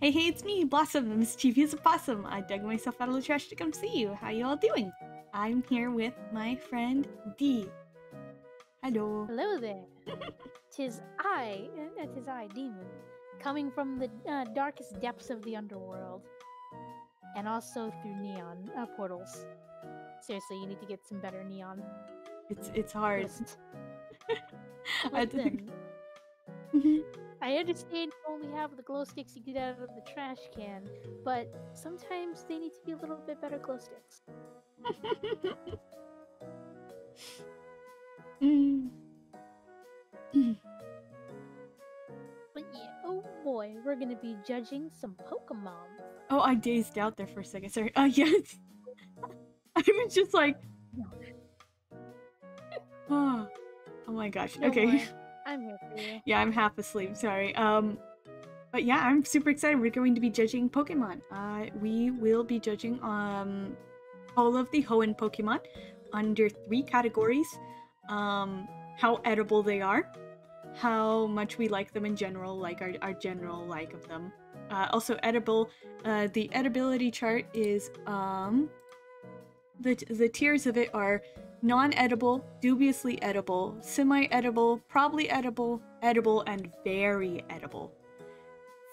Hey, it's me, Blossom, the mischievous opossum. I dug myself out of the trash to come see you. How you all doing? I'm here with my friend D. Hello. Hello there. tis I, Demon, coming from the darkest depths of the underworld, and also through neon portals. Seriously, you need to get some better neon. It's hard. Listen, I understand you only have the glow sticks you get out of the trash can, but sometimes they need to be a little bit better glow sticks. But yeah, oh boy, we're gonna be judging some Pokemon. Oh, I dazed out there for a second. Sorry. Yes. I was just like, oh my gosh. Don't Okay. worry, I'm here for you. Yeah, I'm half asleep. Sorry. But yeah, I'm super excited. We're going to be judging Pokemon. We will be judging all of the Hoenn Pokemon under 3 categories. How edible they are, how much we like them in general, like our general like of them. Also edible. The edibility chart is the tiers of it are non-edible, dubiously edible, semi-edible, probably edible, edible, and very edible.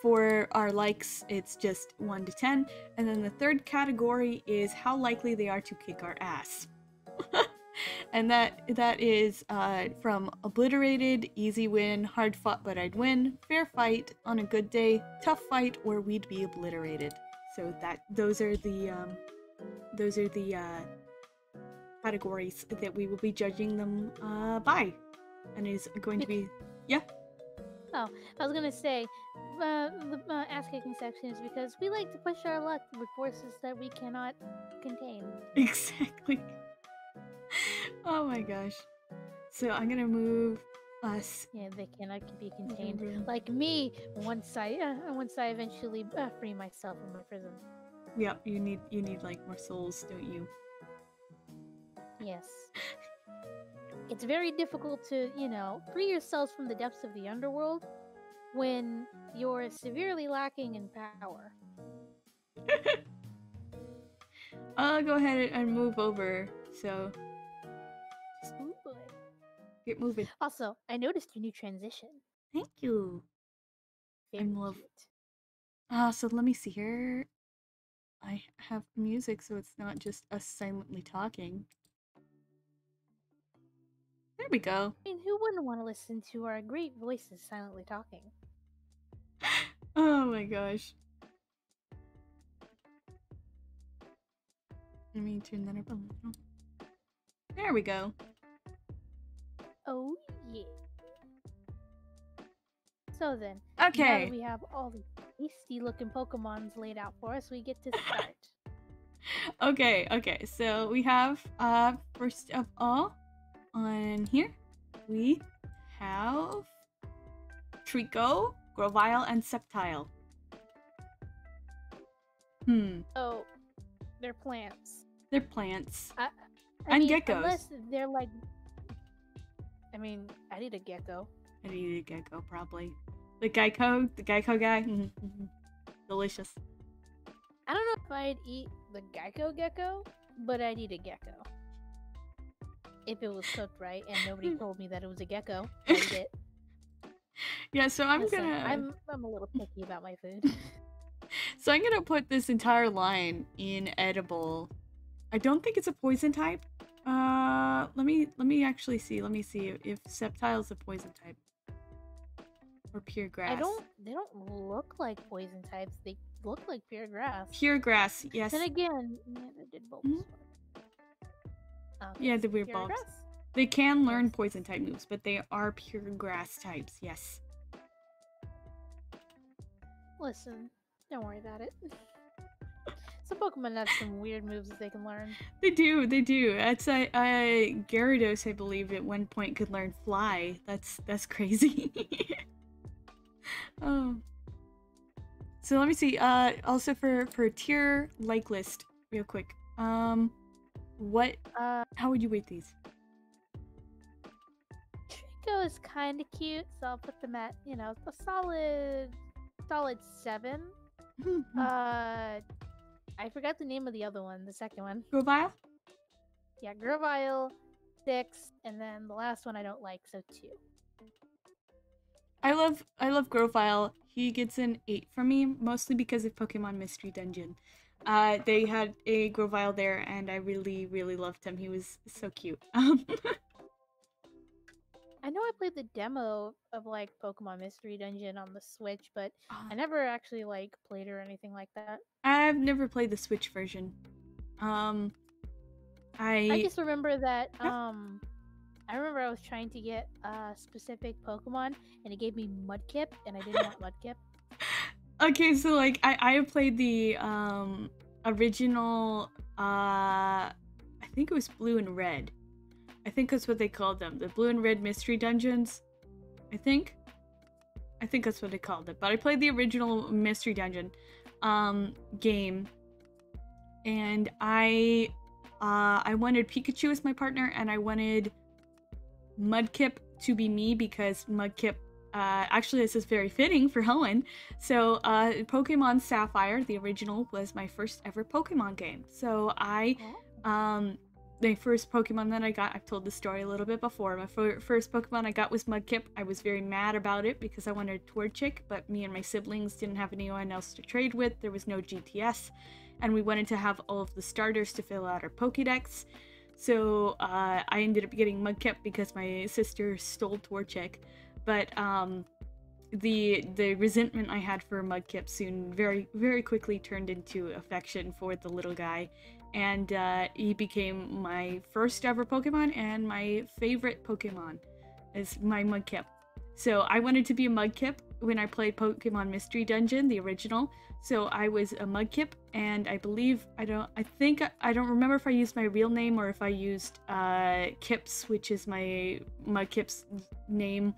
For our likes, it's just 1 to 10, and then the third category is how likely they are to kick our ass. And that is from obliterated, easy win, hard fought but I'd win, fair fight, on a good day, tough fight, or we'd be obliterated. So those are the categories that we will be judging them by, and is going to be Oh, I was gonna say, the ass-kicking section is because we like to push our luck with forces that we cannot contain. Exactly. Oh my gosh. So I'm gonna move us. Yeah, they cannot be contained. Like me, once I eventually free myself from my prison. Yep, you need like more souls, don't you? Yes. It's very difficult to, free yourselves from the depths of the underworld when you're severely lacking in power. I'll go ahead and move over, so Ooh, boy. Get moving. Also, I noticed your new transition. Thank you. Very cute. So let me see here. I have music, so it's not just us silently talking. There we go. I mean, who wouldn't want to listen to our great voices silently talking? Oh my gosh. Let me turn that up a little. There we go. Oh, yeah. So then, okay. Now that we have all the tasty looking Pokemons laid out for us, we get to start. Okay, so we have, first of all, on here, we have Trico, Grovyle, and Sceptile. Oh, they're plants. They're plants. And geckos. Unless they're like... I mean, I need a gecko. I need a gecko, probably. The gecko guy? Delicious. I don't know if I'd eat the gecko, but I'd eat a gecko. If it was cooked right and nobody told me that it was a gecko, I'd eat it. Yeah, so I'm a little picky about my food. So I'm gonna put this entire line in edible. I don't think it's a poison type. Let me actually see. Let me see if Sceptile's a poison type. Or pure grass. They don't look like poison types. They look like pure grass. Pure grass, yes. And again, yeah, they did bulbs. Yeah, the weird bulbs. Grass? They can learn poison type moves, but they are pure grass types, yes. Listen, don't worry about it. Some Pokemon have some weird moves that they can learn. They do. That's Gyarados, I believe, at one point could learn fly. That's crazy. Oh. So let me see. Also for tier like list, real quick. What? How would you rate these? Trico is kind of cute, so I'll put them at a solid 7. I forgot the name of the other one, the second one. Grovyle? Yeah, Grovyle, 6, and then the last one I don't like, so 2. I love Grovyle. He gets an 8 from me, mostly because of Pokemon Mystery Dungeon. They had a Grovyle there, and I really, really loved him. He was so cute. I know I played the demo of like Pokemon Mystery Dungeon on the Switch, but I never actually like played it or anything like that. I've never played the Switch version. I just remember that I remember I was trying to get a specific Pokemon and it gave me Mudkip and I didn't want Mudkip. Okay, so like I played the original I think it was Blue and Red. I think that's what they called them. The Blue and Red Mystery Dungeons. I think that's what they called it. But I played the original Mystery Dungeon game, and I wanted Pikachu as my partner, and I wanted Mudkip to be me because Mudkip actually this is very fitting for Hoenn. So Pokemon Sapphire, the original, was my first ever Pokemon game. So the first Pokemon that I got, I've told the story a little bit before. My first Pokemon I got was Mudkip. I was very mad about it because I wanted Torchic, but me and my siblings didn't have anyone else to trade with. There was no GTS, and we wanted to have all of the starters to fill out our Pokédex. So I ended up getting Mudkip because my sister stole Torchic. But the resentment I had for Mudkip soon very, very quickly turned into affection for the little guy. And he became my first ever Pokemon and my favorite Pokemon is my Mudkip. So I wanted to be a Mudkip when I played Pokemon Mystery Dungeon, the original. So I was a Mudkip, and I believe, I don't remember if I used my real name or if I used Kips, which is my Mudkip's name.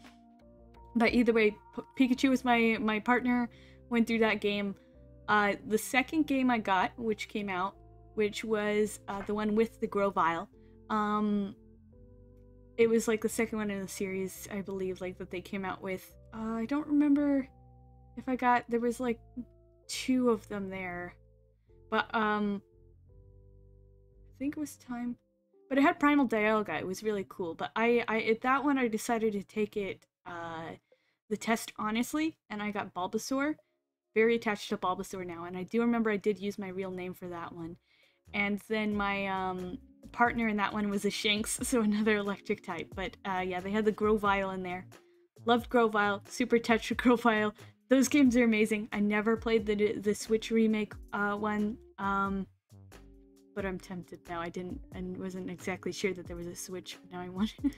But either way, Pikachu was my partner, went through that game. The second game I got, which came out, which was the one with the Grovyle. It was like the second one in the series, I believe, like that they came out with. I don't remember if I got, there was like 2 of them there. But I think it was time. But it had Primal Dialga. It was really cool. But at that one I decided to take it the test honestly, and I got Bulbasaur. Very attached to Bulbasaur now, and I do remember I did use my real name for that one. And then my partner in that one was a Shanks, so another electric type. But yeah, they had the Grovyle in there. Loved Grovyle, super attached to Grovyle. Those games are amazing. I never played the Switch remake one, but I'm tempted now. I wasn't exactly sure that there was a Switch, but now I want it.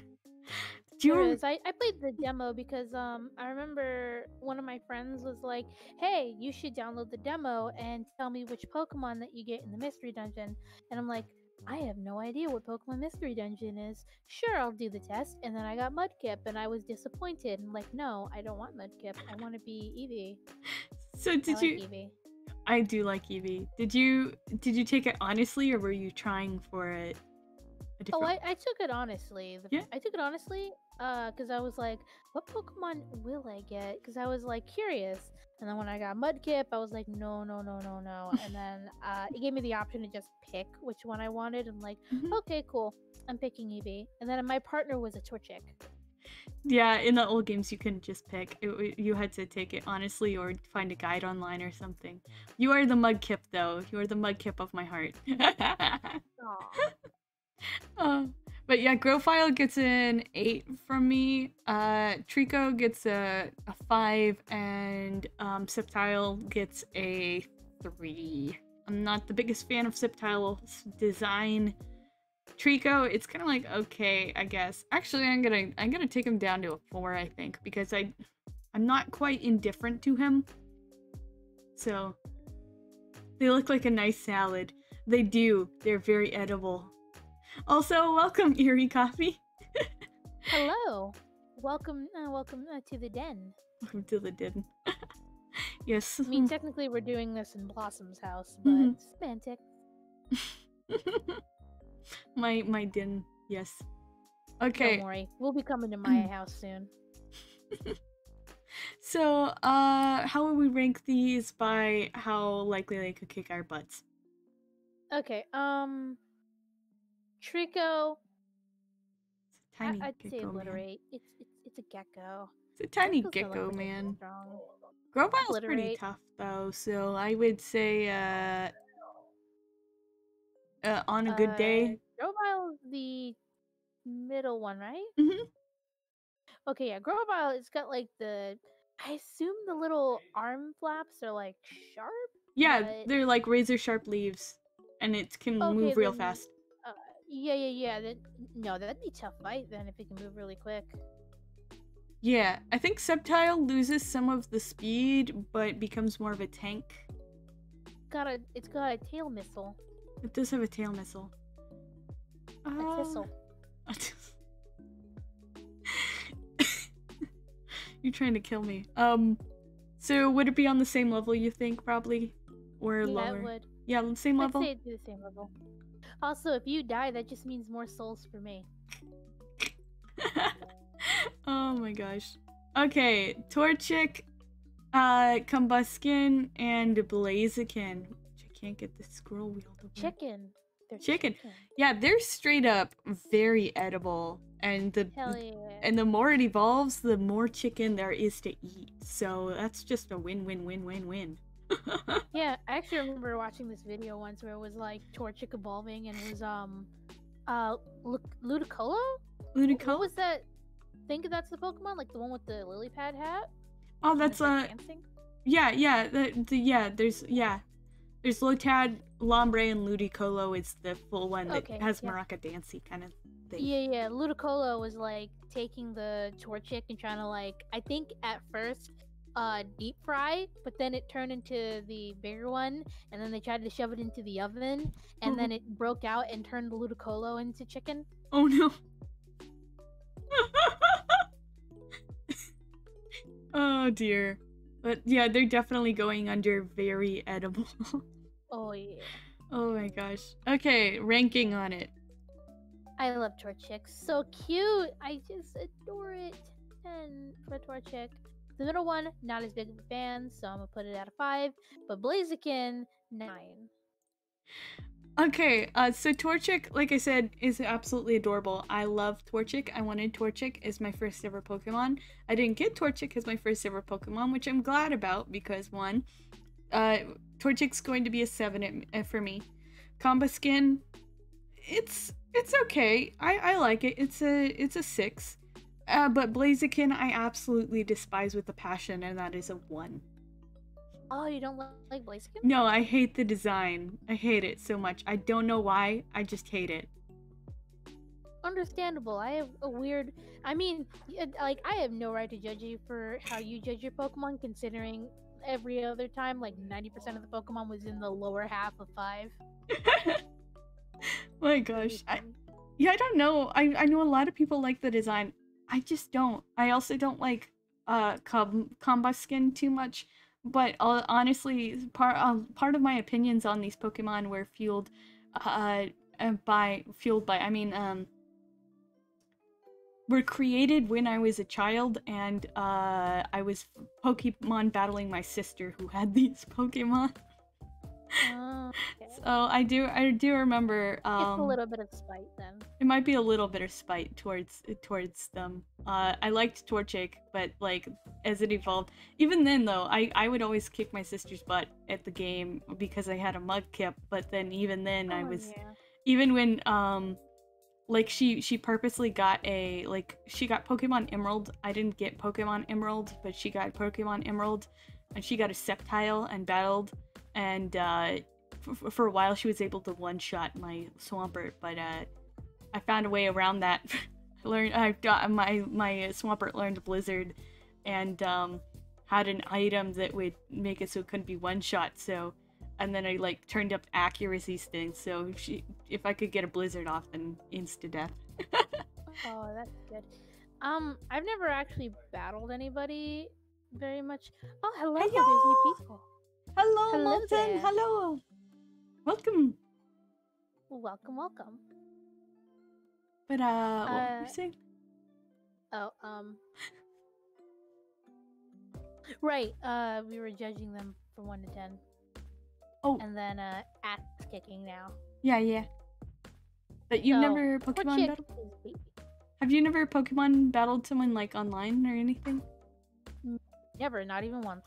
I played the demo because I remember one of my friends was like, hey, you should download the demo and tell me which Pokemon that you get in the Mystery Dungeon. And I'm like, I have no idea what Pokemon Mystery Dungeon is. Sure, I'll do the test. And then I got Mudkip and I was disappointed. I'm like, no, I don't want Mudkip. I want to be Eevee. So did you... Like Eevee. I do like Eevee. Did you take it honestly, or were you trying for it? I took it honestly. I took it honestly because I was like, what Pokemon will I get? Because I was like curious. And then when I got Mudkip, I was like, no. And then it gave me the option to just pick which one I wanted. I'm like, okay, cool. I'm picking Eevee. And then my partner was a Torchic. Yeah, in the old games you couldn't just pick. You had to take it honestly or find a guide online or something. You are the Mudkip though. You are the Mudkip of my heart. But yeah, Grovyle gets an 8 from me. Trico gets a 5, and Sceptile gets a 3. I'm not the biggest fan of Sceptile's design. Trico, it's kind of like okay, I guess. Actually, I'm gonna take him down to a 4, I think, because I'm not quite indifferent to him. So they look like a nice salad. They do. They're very edible. Also, welcome, Eerie Coffee. Hello. Welcome to the den. Welcome to the den. Yes. I mean, technically we're doing this in Blossom's house, but semantic. my den, yes. Okay. Don't worry. We'll be coming to my house soon. So, how would we rank these by how likely they could kick our butts? Okay, Trico. Tiny I'd say gecko, man. obliterate. It's a gecko. It's a tiny Gecko's gonna gecko, look pretty man. strong. Grovile's pretty Obliterate. tough though, so I would say on a good day. Grovile's the middle one, right? Mm-hmm. Okay, yeah, Grovile, it's got like the. I assume the little arm flaps are like sharp. Yeah, But they're like razor sharp leaves, and it can okay, move real then. fast. Yeah. No, that'd be a tough fight then if it can move really quick. Yeah, I think Sceptile loses some of the speed, but becomes more of a tank. It's got a tail missile. It does have a tail missile. A thistle. You're trying to kill me. So would it be on the same level, you think, probably? Or lower? Yeah, it would. Yeah, same level? I'd say it'd be the same level. Also, if you die, that just means more souls for me. Oh my gosh. Okay, Torchic, Combuskin, and Blaziken. I can't get the scroll wheel to work. Chicken. They're Chicken. Yeah, they're straight up very edible. And Hell yeah. and the more it evolves, the more chicken there is to eat. So that's just a win-win-win-win-win. Yeah, I actually remember watching this video once where it was like Torchic evolving and it was Ludicolo? What was that? Think that's the Pokemon, like the one with the lily pad hat? Oh, that's like, dancing? Yeah. There's Lotad, Lombre, and Ludicolo is the full one that has Maraca Dancy kind of thing. Yeah. Ludicolo was like taking the Torchic and trying to like, I think at first deep fry, but then it turned into the bigger one, and then they tried to shove it into the oven, and then it broke out and turned the Ludicolo into chicken. Oh no. Oh dear. But yeah, they're definitely going under very edible. Oh yeah. Oh my gosh. Okay, ranking on it. I love Torchic. So cute. I just adore it. 10 for Torchic. The middle one, not as big of a fan, so I'm gonna put it at a 5. But Blaziken, 9. Okay, so Torchic, like I said, is absolutely adorable. I love Torchic. I wanted Torchic as my first ever Pokemon. I didn't get Torchic as my first ever Pokemon, which I'm glad about because one, Torchic's going to be a 7 for me. Combuskin, it's okay. I like it. It's a 6. But Blaziken, I absolutely despise with a passion, and that is a 1. Oh, you don't like Blaziken? No, I hate the design. I hate it so much. I don't know why. I just hate it. Understandable. I have a weird... I mean, like, I have no right to judge you for how you judge your Pokemon, considering every other time, like, 90% of the Pokemon was in the lower half of 5. My gosh. I don't know. I know a lot of people like the design. I just don't. I also don't like Combuskin too much. But honestly, part of my opinions on these Pokemon were fueled by were created when I was a child, and I was Pokemon battling my sister who had these Pokemon. Okay. So I do remember. It's a little bit of spite then. It might be a little bit of spite towards them. I liked Torchic, but like as it evolved, even then though, I would always kick my sister's butt at the game because I had a Mudkip. But then even then, even when like she purposely got she got Pokemon Emerald. I didn't get Pokemon Emerald, but she got Pokemon Emerald, and she got a Sceptile and battled. And for a while, she was able to one-shot my Swampert, but I found a way around that. I got my Swampert learned Blizzard, and had an item that would make it so it couldn't be one-shot. So, and then I like turned up accuracy things. So if I could get a Blizzard off, then insta death. Oh, that's good. I've never actually battled anybody very much. Oh, hello. There's new people. Hello, Molten! Hello! Welcome! Welcome. But, what were you saying? Oh, Right. We were judging them from 1 to 10. Oh. And then axe kicking now. Yeah. But you've never Pokemon battled? Have you never Pokemon battled someone like online or anything? Never, not even once.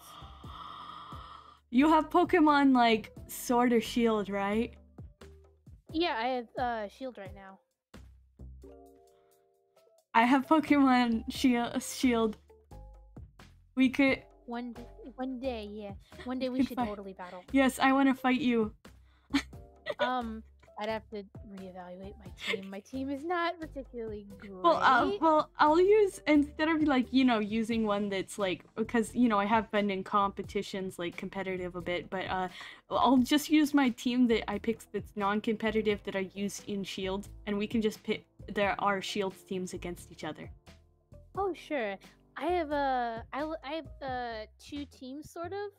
You have Pokemon like Sword or Shield, right? Yeah, I have Shield right now. I have Pokemon Shield. We could one day, yeah. One day we should totally battle. Yes, I want to fight you. I'd have to reevaluate my team. My team is not particularly great. Well, I'll use, instead of like, you know, using one that's like, because, you know, I have been in competitions like competitive a bit, but I'll just use my team that I picked that's non-competitive that I used in Shield, and we can just pit our Shield teams against each other. Oh sure. I have 2 teams sort of.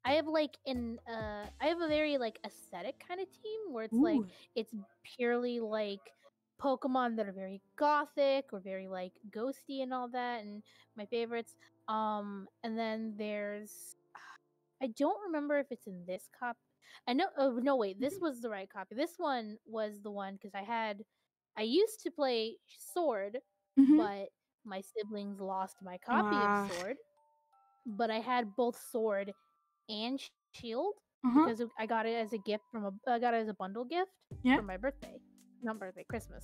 I have like I have a very like aesthetic kind of team where it's like it's purely like Pokemon that are very gothic or very like ghosty and all that, and my favorites. And then there's I don't remember if it's in this copy. I know. Oh no, wait. This was the right copy. This one was the one because I used to play Sword, but my siblings lost my copy of Sword. But I had both Sword and Shield because I got it as a gift I got it as a bundle gift for my birthday. Not birthday, Christmas.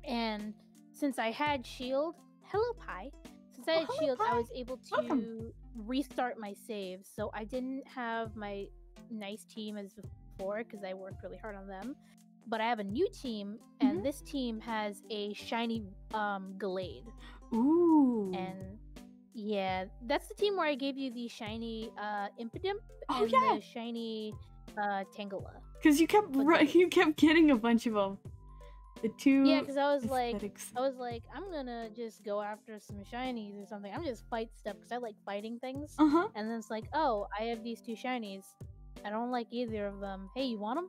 And since I had Shield, hello Pi. Since I had Shield, I was able to restart my saves. So I didn't have my nice team as before because I worked really hard on them. But I have a new team, and this team has a shiny Glade. Ooh. And yeah, that's the team where I gave you the shiny Impidimp and the shiny Tangela. Because you kept getting a bunch of them. The 2. Yeah, because I was like, I'm gonna just go after some shinies or something. I'm just fight stuff because I like fighting things. And then it's like, oh, I have these 2 shinies. I don't like either of them. Hey, you want them?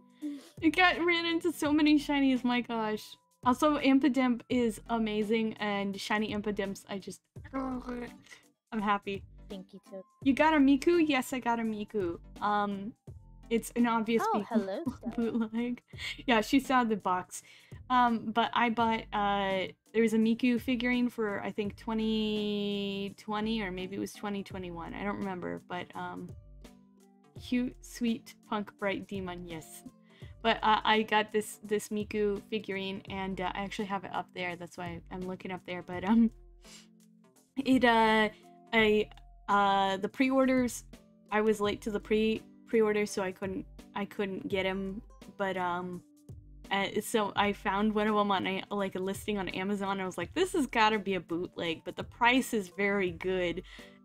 You ran into so many shinies, my gosh. Also, Impidimp is amazing, and shiny Impidimps, I'm happy. Thank you, too. You got a Miku? Yes, I got a Miku. It's an obvious hello, bootleg. Yeah, she saw the box. But I bought, there was a Miku figurine for, I think, 2020, or maybe it was 2021. I don't remember, but, cute, sweet, punk, bright demon, yes. But I got this Miku figurine, and I actually have it up there. That's why I'm looking up there. But the pre-orders, I was late to the pre-order, so I couldn't get him. But so I found one of them on a listing on Amazon. I was like, this has got to be a bootleg, but the price is very good,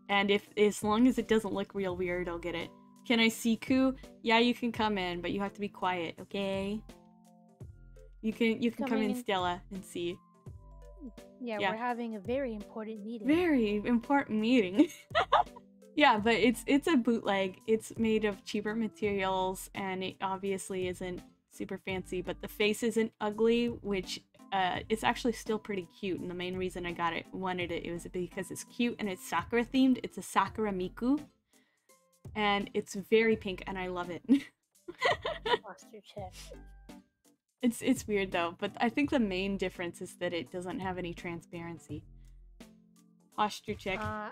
and as long as it doesn't look real weird, I'll get it. Can I see Ku? Yeah, you can come in, but you have to be quiet, okay? You can come in, Stella, and see. Yeah, we're having a very important meeting. Very important meeting. Yeah, but it's a bootleg. It's made of cheaper materials, and it obviously isn't super fancy, but the face isn't ugly, which it's actually still pretty cute, and the main reason I wanted it was because it's cute and it's Sakura themed. It's a Sakura Miku. And it's very pink, and I love it. Posture check. It's weird though, but I think the main difference is that it doesn't have any transparency. Posture check. I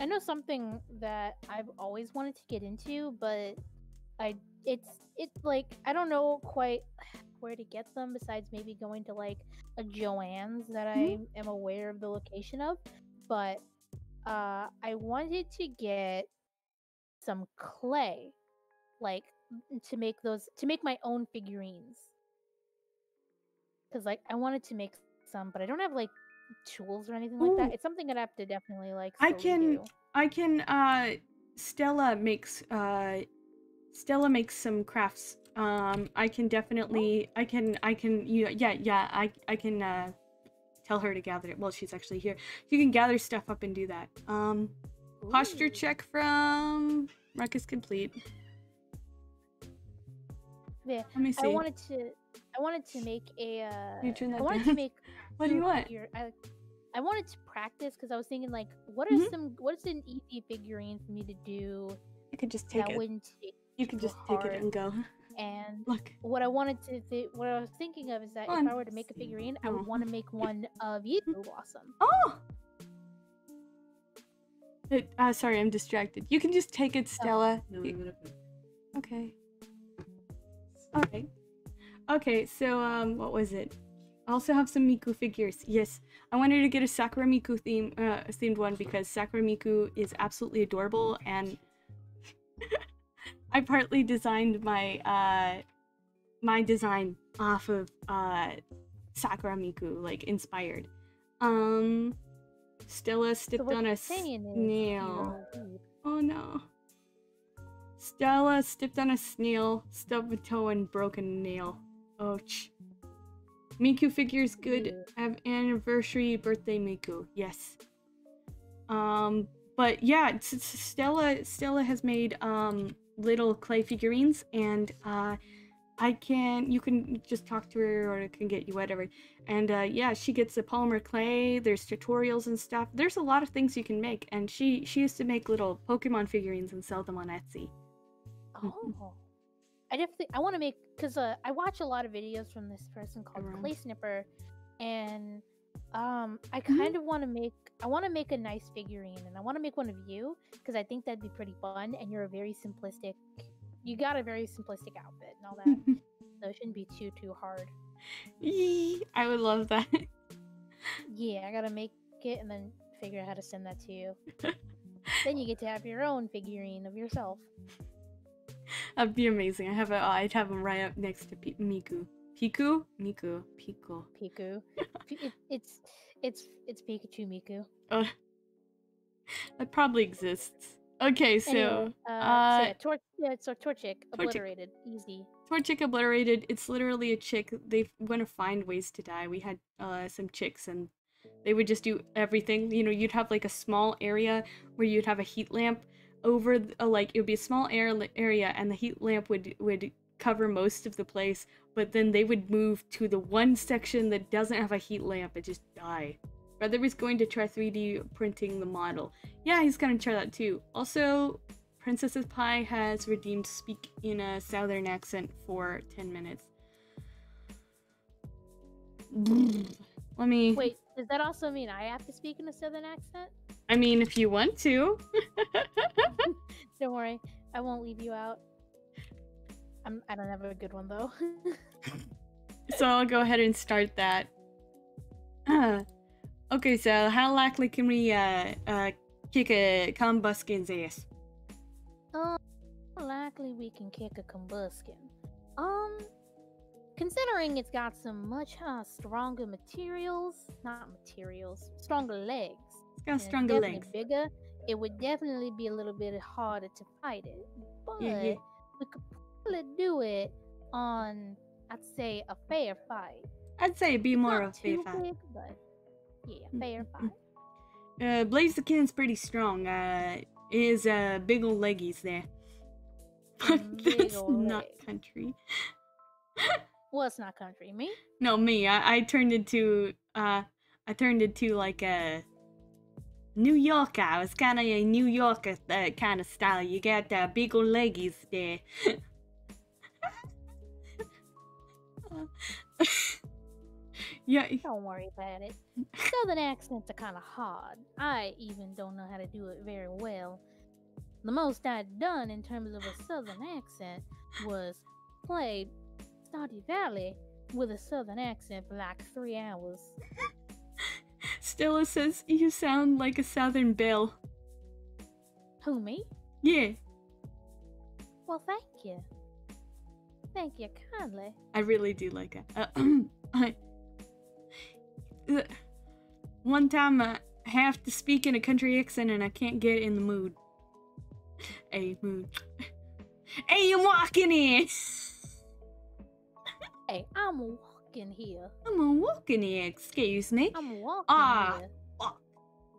know something that I've always wanted to get into, but it's like I don't know quite where to get them besides maybe going to like a Joann's that I am aware of the location of, but I wanted to get some clay, like to make my own figurines. Cause like I wanted to make some, but I don't have like tools or anything like that. It's something I'd have to definitely like. Stella makes some crafts. I can definitely. I can. I can. Tell her to gather it. Well, she's actually here. You can gather stuff up and do that. Posture check from Ruckus complete. Yeah. Let me see. I wanted to make a. You turn that I wanted down. to make. What do you want? I wanted to practice because I was thinking like, what is an easy figurine for me to do? You could just take that it. wouldn't take You could just hard. take it and go. And Look. what I wanted to, what I was thinking of is that if I were to make a figurine, I would want to make one of you, Blossom. Oh. Sorry, I'm distracted. You can just take it, Stella. No, Okay. Alright. Okay, so, what was it? I also have some Miku figures. Yes, I wanted to get a Sakura Miku themed one because Sakura Miku is absolutely adorable, and I partly designed my, my design off of, Sakura Miku, like, inspired. Stella stepped on a snail. Oh no. Stella stepped on a snail, stubbed a toe, and broke a nail. Ouch. Miku figures good. Have anniversary birthday Miku. Yes. But yeah, Stella has made little clay figurines, and you can just talk to her, or it can get you whatever. And yeah, she gets the polymer clay. There's tutorials and stuff. There's a lot of things you can make, and she used to make little Pokemon figurines and sell them on Etsy. Oh, I want to make, because I watch a lot of videos from this person called Clay Snipper, and I kind of want to make a nice figurine, and I want to make one of you because I think that'd be pretty fun, and you're you got a very simplistic outfit and all that, so it shouldn't be too hard. I would love that. Yeah, I gotta make it and then figure out how to send that to you. Then you get to have your own figurine of yourself. That'd be amazing. I'd have him right up next to Miku. Piku? Miku. Piku. Piku. It's Pikachu Miku. That probably exists. Okay, so Torchic obliterated. Easy. Torchic obliterated. It's literally a chick. They want to find ways to die. We had some chicks, and they would just do everything. You know, you'd have like a small area where you'd have a heat lamp over, like, it would be a small area, and the heat lamp would cover most of the place, but then they would move to the one section that doesn't have a heat lamp and just die. Brother was going to try 3D printing the model. Yeah, he's gonna try that too. Also, Princess's Pie has redeemed speak in a southern accent for 10 minutes. Let me... Wait, does that also mean I have to speak in a southern accent? I mean, if you want to. Don't worry, I won't leave you out. I don't have a good one though. So I'll go ahead and start that. Okay, so how likely can we kick a Combuskin's ass? How likely we can kick a Combuskin? Considering it's got some much stronger stronger legs. It's got stronger legs. Bigger, it would definitely be a little bit harder to fight it. But we could probably do it on, I'd say, a fair fight. I'd say it'd be more Not of a fair too fight. big, but yeah, fair fight. Blaziken's pretty strong. His big ol' leggies there. That's not country. Well, it's not country. Me? No, me. I turned into like a New Yorker. I was kind of a New Yorker kind of style. You got big ol' leggies there. Yeah. Don't worry about it. Southern accents are kind of hard. I even don't know how to do it very well. The most I'd done in terms of a southern accent was play Stardew Valley with a southern accent for like 3 hours. Stella says you sound like a Southern Belle. Who, me? Yeah. Well, thank you. Thank you kindly. I really do like it. One time I have to speak in a country accent and I can't get in the mood. Hey, mood. Hey, I'm walking in! Hey, I'm walking here. I'm walking here, excuse me. I'm walking here. Fuck.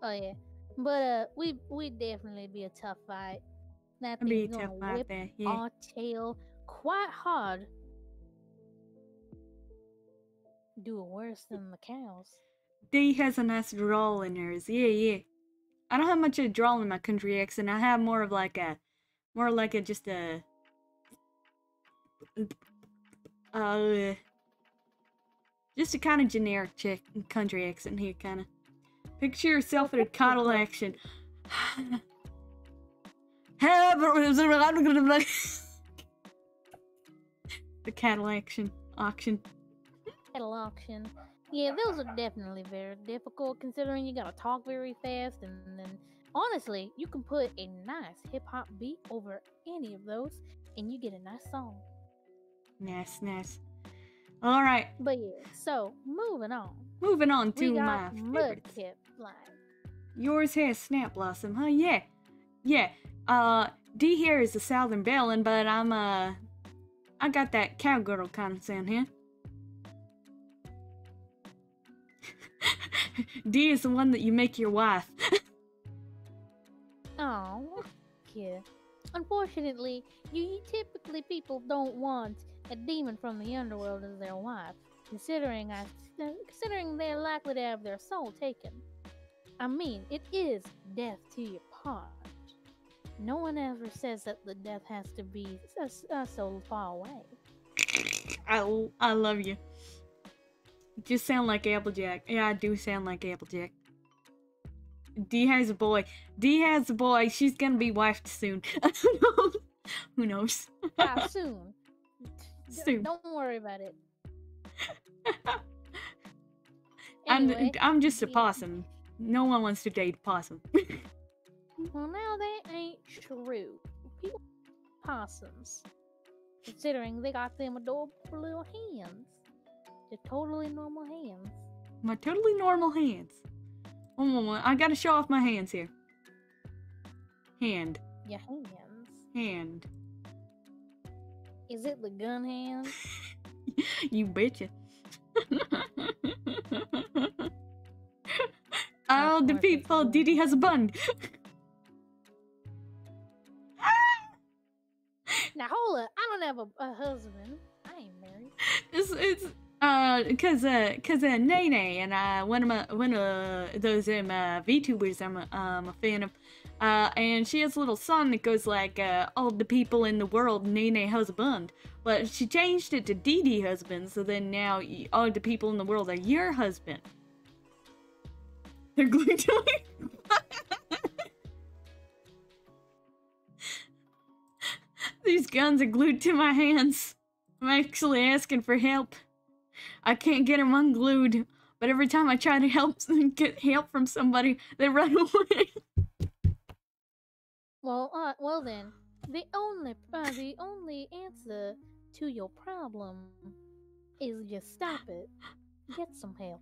Oh yeah. But we definitely be a tough fight. That thing's gonna whip our tail quite hard. Do it worse than the cows. D has a nice drawl in hers. Yeah, yeah. I don't have much of a drawl in my country accent. I have more like a just a kind of generic country accent here, kind of. Picture yourself in a cattle action. The cattle auction. Cattle auction. Yeah, those are definitely very difficult considering you gotta talk very fast, and then honestly, you can put a nice hip hop beat over any of those, and you get a nice song. Nice. All right. But yeah, so moving on. Moving on to We my got favorites. Mudkip flag. Yours has Snap Blossom, huh? Yeah. D here is the Southern Bellin, but I got that cowgirl kind of sound here. D is the one that you make your wife. Oh, yeah. Unfortunately, you typically people don't want a demon from the underworld as their wife, considering they're likely to have their soul taken. I mean, it is death to your part. No one ever says that the death has to be so far away. I love you. You just sound like Applejack. Yeah, I do sound like Applejack. D has a boy. She's gonna be wifed soon. Who knows? How soon? Soon. Don't worry about it. I'm just a possum. No one wants to date a possum. Well, now that ain't true. People possums, considering they got them adorable little hands. They're totally normal hands. My totally normal hands. One moment, I gotta show off my hands here. Hand. Your hands. Hand. Is it the gun hands? You betcha. All the people Diddy has a bun. Now hold up, I don't have a husband. I ain't married. It's cause Nene and one of those VTubers I'm a fan of, and she has a little song that goes like all the people in the world Nene husband, but she changed it to Didi husband, so then now all the people in the world are your husband. They're glued to me. These guns are glued to my hands. I'm actually asking for help. I can't get them unglued, but every time I try to get help from somebody, they run away. Well then, the only answer to your problem is just stop it. Get some help.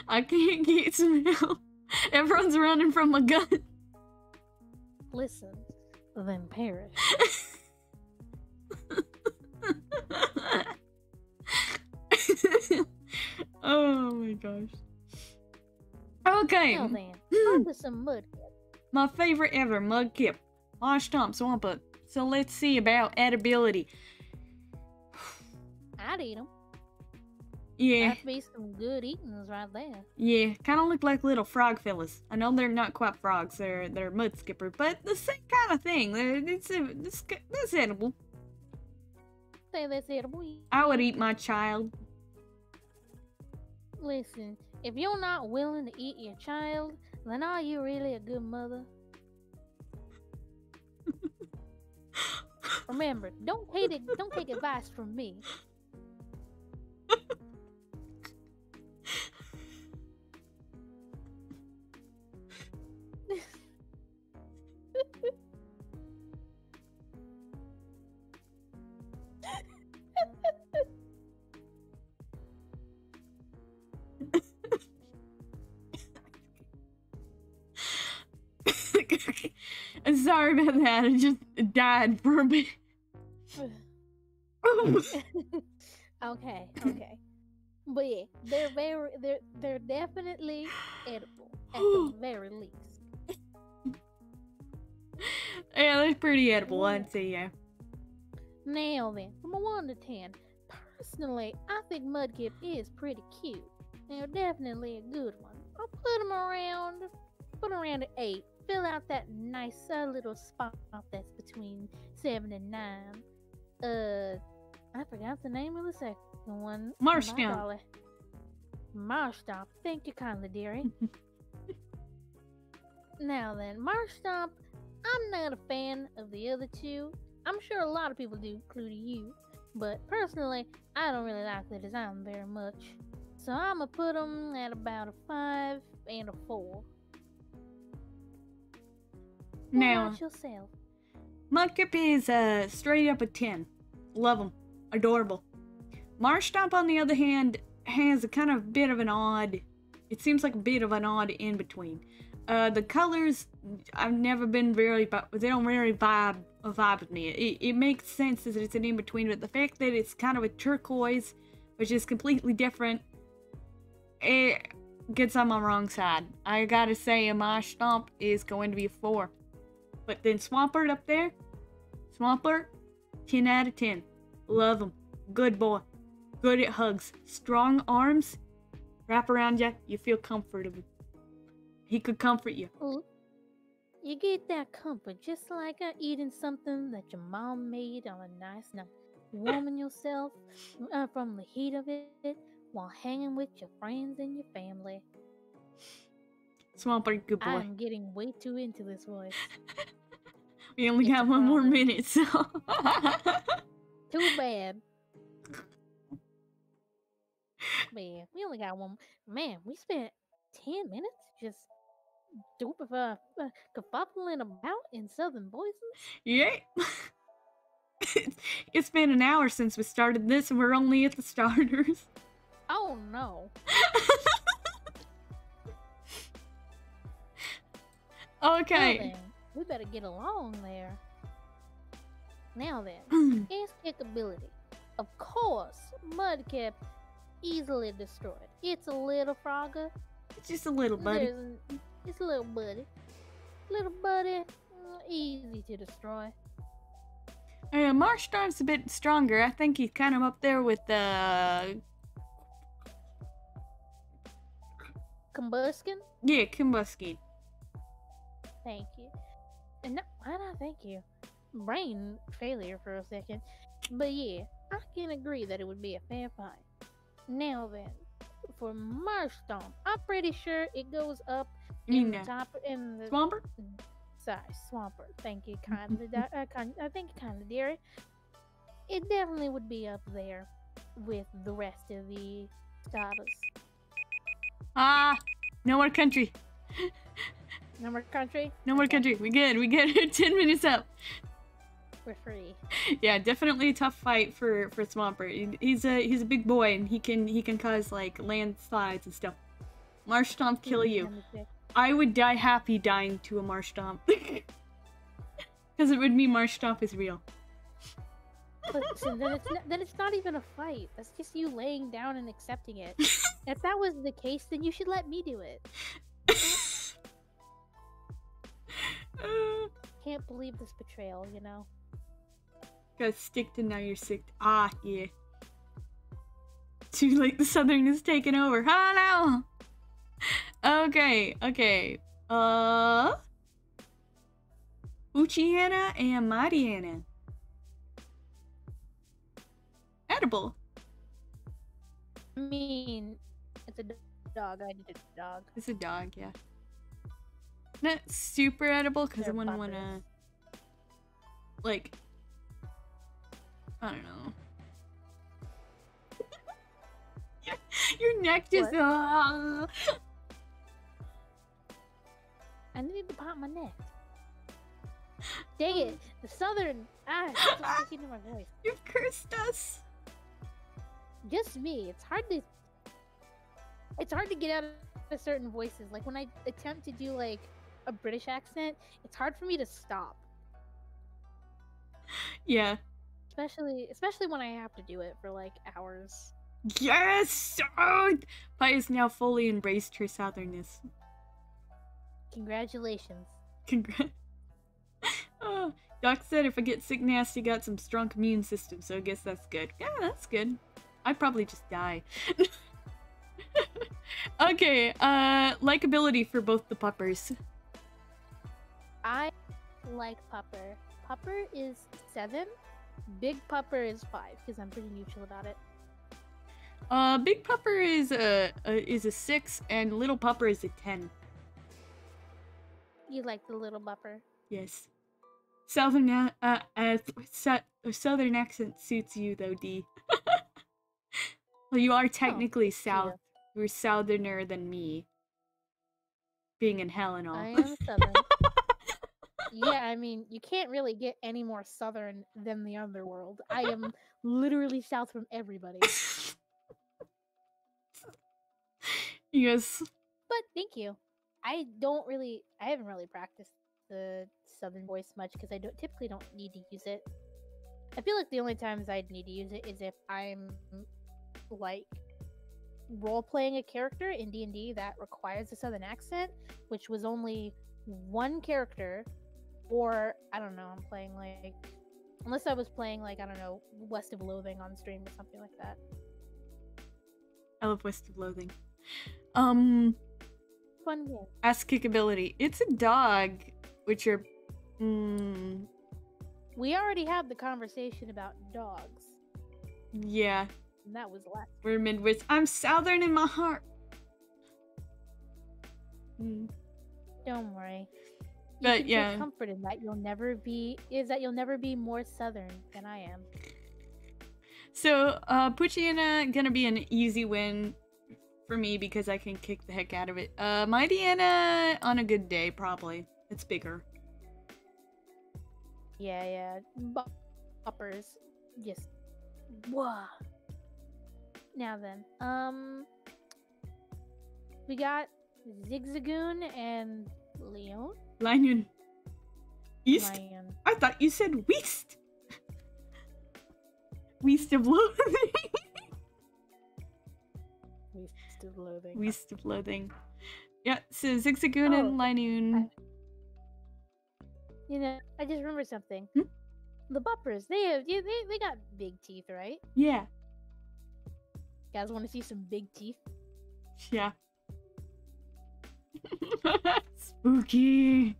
I can't get some help. Everyone's running from my gun. Listen, then perish. Oh my gosh. Okay. Now then, on to some Mudkip. My favorite ever, Mudkip. Marshtop Swampert. So let's see about edibility. I'd eat them. Yeah. That'd be some good eatings right there. Yeah, kind of look like little frog fellas. I know they're not quite frogs, they're mud skipper, but the same kind of thing. That's edible. Say that's edible. I would eat my child. Listen, if you're not willing to eat your child, then are you really a good mother? Remember, don't take advice from me. I'm sorry about that. I just died for a bit. Okay. But yeah, they're definitely edible at the very least. Yeah, they're pretty edible, I'd say, yeah. Now then, from a 1 to 10, personally, I think Mudkip is pretty cute. Now, definitely a good one. I'll put him around at 8. Fill out that nice little spot that's between 7 and 9. I forgot the name of the second one. Marshtop. Marshtop. Thank you kindly, dearie. Now then, Marshtop, I'm not a fan of the other two. I'm sure a lot of people do, including you. But personally, I don't really like the design very much. So I'm gonna put them at about a 5 and a 4. Now, what about yourself? Mudkip is straight up a 10. Love him. Adorable. Marshtop, on the other hand, has a kind of bit of an odd... It seems like a bit of an odd in-between. The colors, I've never been very... They don't really vibe with me. It makes sense that it's an in-between, but the fact that it's kind of a turquoise, which is completely different, it gets on my wrong side. I gotta say, a Marshtop is going to be a 4. But then Swampert up there, Swampert, 10 out of 10. Love him. Good boy. Good at hugs. Strong arms. Wrap around you. You feel comfortable. He could comfort you. You get that comfort just like eating something that your mom made on a nice night. Warming yourself from the heat of it while hanging with your friends and your family. Swampert, good boy. I'm getting way too into this voice. We only got one more minute, so... Too bad. Man, we only got one. Man, we spent 10 minutes just kerfuffling about in Southern voices. Yeah. It's been an hour since we started this, and we're only at the starters. Oh no. Okay. Well, then, we better get along there. Now then, its kickability. Of course, Mudkip easily destroyed. It's a little frogger. It's just a little buddy. It's a little buddy. Little buddy, easy to destroy. Marshtop's a bit stronger. I think he's kind of up there with Combuskin? Yeah, Combuskin. Thank you. And no, why not thank you? Brain failure for a second. But yeah, I can agree that it would be a fair fight. Now then, for Marshtop, I'm pretty sure it goes up in the top in the Swampert? Sorry, Swampert. Thank you kindly. Thank you kindly, dearie. It definitely would be up there with the rest of the starters. No more country. No more country? No more country. We good. 10 minutes up. We're free. Yeah, definitely a tough fight for Swampert. He's a big boy, and he can cause like landslides and stuff. Marshtop kill you. I would die happy dying to a Marshtop. Because it would mean Marshtop is real. Listen, then it's not even a fight. That's just you laying down and accepting it. If that was the case, then you should let me do it. Can't believe this betrayal, you know? Got sticked and now you're sick. Yeah. Too late, the Southern is taking over. Oh no! Okay. Uchiana and Mariana. Edible. I mean, it's a dog. I need a dog. It's a dog, yeah. Not super edible because I wouldn't want to, like, I don't know. Your neck just. I need to pop my neck. Dang it! The Southern. It's sticking to my voice. You've cursed us. Just me. It's hard to get out of certain voices. Like when I attempt to do like a British accent, it's hard for me to stop. Yeah. Especially when I have to do it for like hours. Yes! Oh! Pi has now fully embraced her southernness. Congratulations. Congrats. Oh, Doc said if I get sick nasty, got some strong immune system, so I guess that's good. Yeah, that's good. I'd probably just die. Okay, likability for both the puppers. I like Pupper. Pupper is 7. Big Pupper is 5 because I'm pretty neutral about it. Big Pupper is a 6 and Little Pupper is a 10. You like the little Pupper? Yes. Southern accent suits you though, D. Well, you are technically South. Yeah. You're southerner than me. Being in hell and all. I am Southern. Yeah, I mean, you can't really get any more Southern than the underworld. I am literally South from everybody. Yes. But thank you. I haven't really practiced the Southern voice much because I typically don't need to use it. I feel like the only times I'd need to use it is if I'm like role-playing a character in D&D that requires a Southern accent, which was only one character, or I don't know, I'm playing like, unless I was playing like, I don't know, West of Loathing on stream or something like that. I love West of Loathing. Fun game. Ass kickability. It's a dog, which are We already had the conversation about dogs. Yeah. And that was last. We're Midwest. I'm Southern in my heart. Don't worry. But yeah, take comfort in that you'll never be more Southern than I am. So Poochyena gonna be an easy win for me because I can kick the heck out of it. Mightyena on a good day probably. It's bigger. Yeah. Uppers. Just whoa. Now then, we got Zigzagoon and Leon. Lion. East? Lion. I thought you said West. West of Loathing. West of Loathing. West of Loathing. Yeah, so Zigzagoon and Linoon. You know, I just remembered something. The Buppers, they got big teeth, right? Yeah. You guys want to see some big teeth? Yeah. Spooky.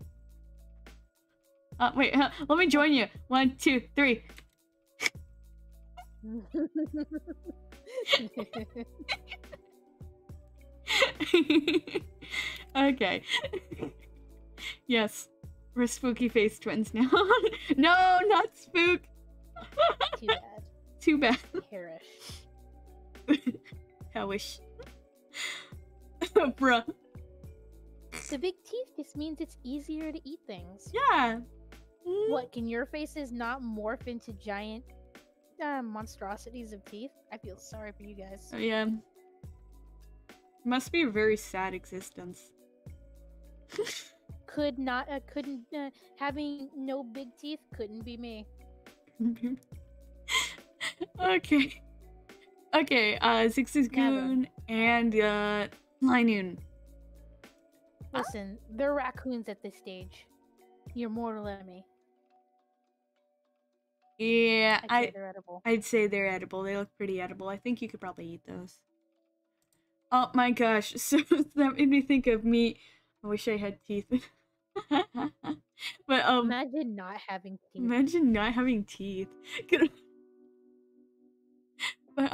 Wait, let me join you. 1, 2, 3. Okay. Yes. We're spooky face twins now. No, not spook. Too bad. Too bad. Hellish. Hellish. Bruh. The big teeth just means it's easier to eat things. Yeah. What, can your faces not morph into giant monstrosities of teeth? I feel sorry for you guys. Oh, yeah. Must be a very sad existence. Having no big teeth couldn't be me. Okay. Okay, Zigzagoon and Linoon. Listen, they're raccoons at this stage. You're mortal enemy. Yeah, I'd say they're edible. I'd say they're edible. They look pretty edible. I think you could probably eat those. Oh my gosh, so that made me think of meat. I wish I had teeth. But imagine not having teeth. Imagine not having teeth. But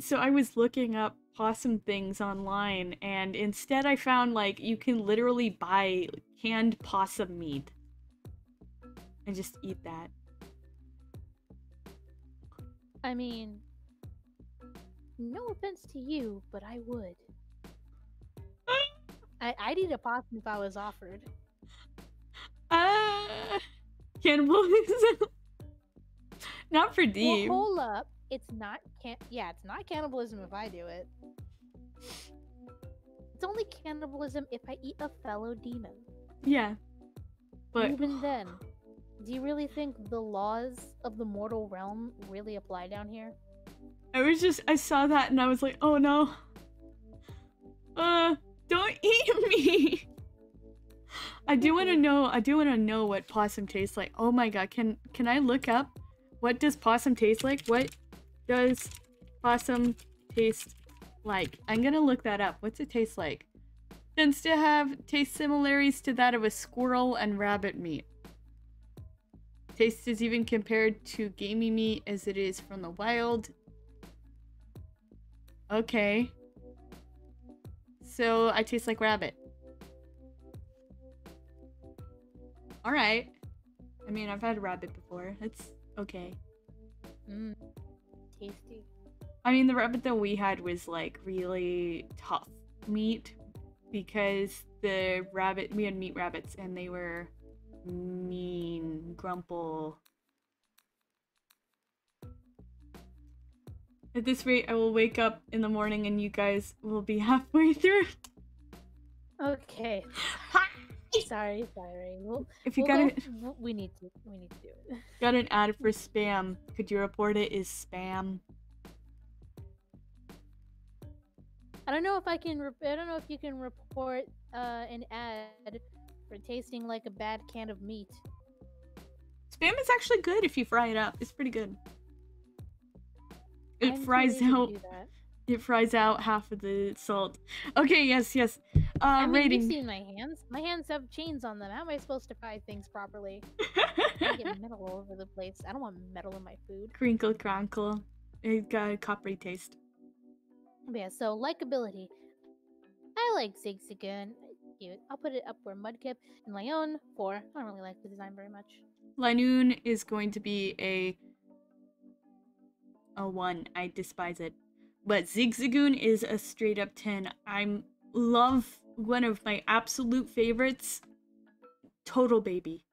so I was looking up possum things online, and instead I found like you can literally buy canned possum meat and just eat that. I mean, no offense to you, but I would. I'd eat a possum if I was offered. Cannibalism? Not for deep. Well, hold up. It's not cannibalism if I do it. It's only cannibalism if I eat a fellow demon. Yeah. But even then, do you really think the laws of the mortal realm really apply down here? I saw that and I was like, oh no. Don't eat me. I do want to know what possum tastes like. Oh my god, can I look up what does possum taste like? What does possum taste like? I'm gonna look that up. What's it taste like? Tends to have taste similarities to that of a squirrel and rabbit meat. Taste is even compared to gamey meat as it is from the wild. Okay. So I taste like rabbit. Alright. I mean, I've had rabbit before. It's okay. Tasty. I mean, the rabbit that we had was like really tough meat because the rabbit, we had meat rabbits and they were mean, grumple. At this rate, I will wake up in the morning and you guys will be halfway through. Okay. Sorry. If you got it, we need to do it. got an ad for spam. Could you report it as spam? I don't know if I can. I don't know if you can report an ad for tasting like a bad can of meat. Spam is actually good if you fry it up. It's pretty good. It I'm fries too lazy to out. do that. It fries out half of the salt. Okay, yes. I mean, Rating. you've seen my hands. My hands have chains on them. How am I supposed to fry things properly? I get metal all over the place. I don't want metal in my food. Crinkle crankle. It got a coppery taste. But yeah, so likability. I like Zigzagoon. Cute. I'll put it up where Mudkip and Leon 4. I don't really like the design very much. Linoon is going to be a 1. I despise it. But Zigzagoon is a straight up 10. I love one of my absolute favorites, Total Baby.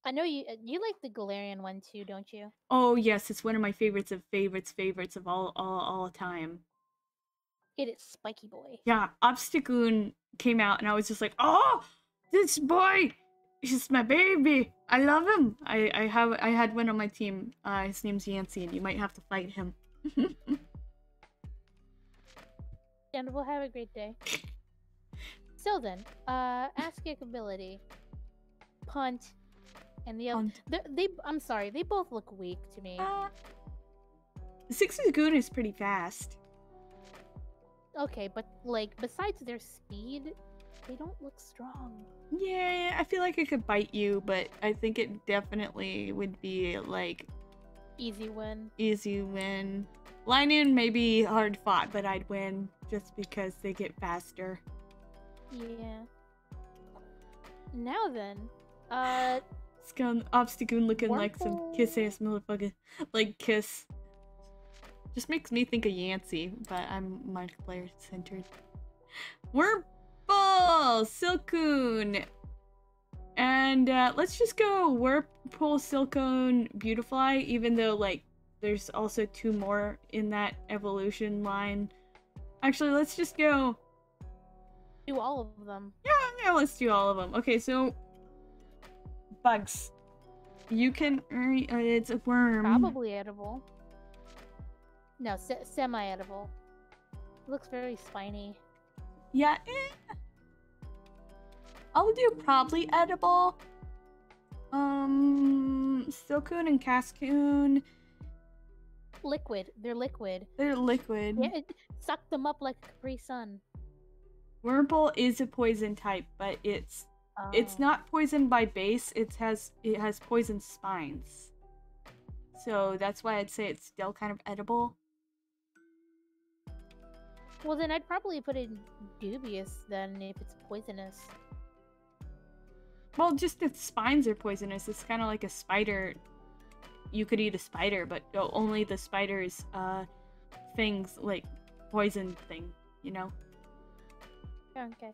I know you like the Galarian one too, don't you? Oh yes, it's one of my favorites of favorites of all time. It is Spiky Boy. Yeah, Obstagoon came out and I was just like, oh, this boy, he's my baby. I love him. I had one on my team. His name's Yancey, and you might have to fight him. And we'll have a great day. So then, Ask ability, Punt, and the other. I'm sorry, they both look weak to me. Zigzagoon is pretty fast. Okay, but like besides their speed, they don't look strong. Yeah, I feel like it could bite you, but I think it definitely would be like easy win. Easy win. Linoon may be hard fought, but I'd win just because they get faster. Yeah. Now then, Obstagoon looking Wormpole. like some kiss-ass motherfucker. Like Kiss. Just makes me think of Yancey, but I'm multiplayer centered. Wormpole! Silcoon! And let's just go Wormpole, Silcoon, Beautifly, even though like there's also 2 more in that evolution line. Actually, let's just go do all of them. Yeah, let's do all of them. Okay, so bugs. You can it's a worm. Probably edible. No, semi-edible. Looks very spiny. Yeah, I'll do probably edible. Silcoon and Cascoon. Liquid. They're liquid. They're liquid. Yeah, suck them up like Capri Sun. Wormpole is a poison type, but it's not poison by base. It has poison spines. So that's why I'd say it's still kind of edible. Well, then I'd probably put it in dubious then if it's poisonous. Well, just the spines are poisonous. It's kind of like a spider. You could eat a spider, but only the spider's things, like poison thing, you know? Okay.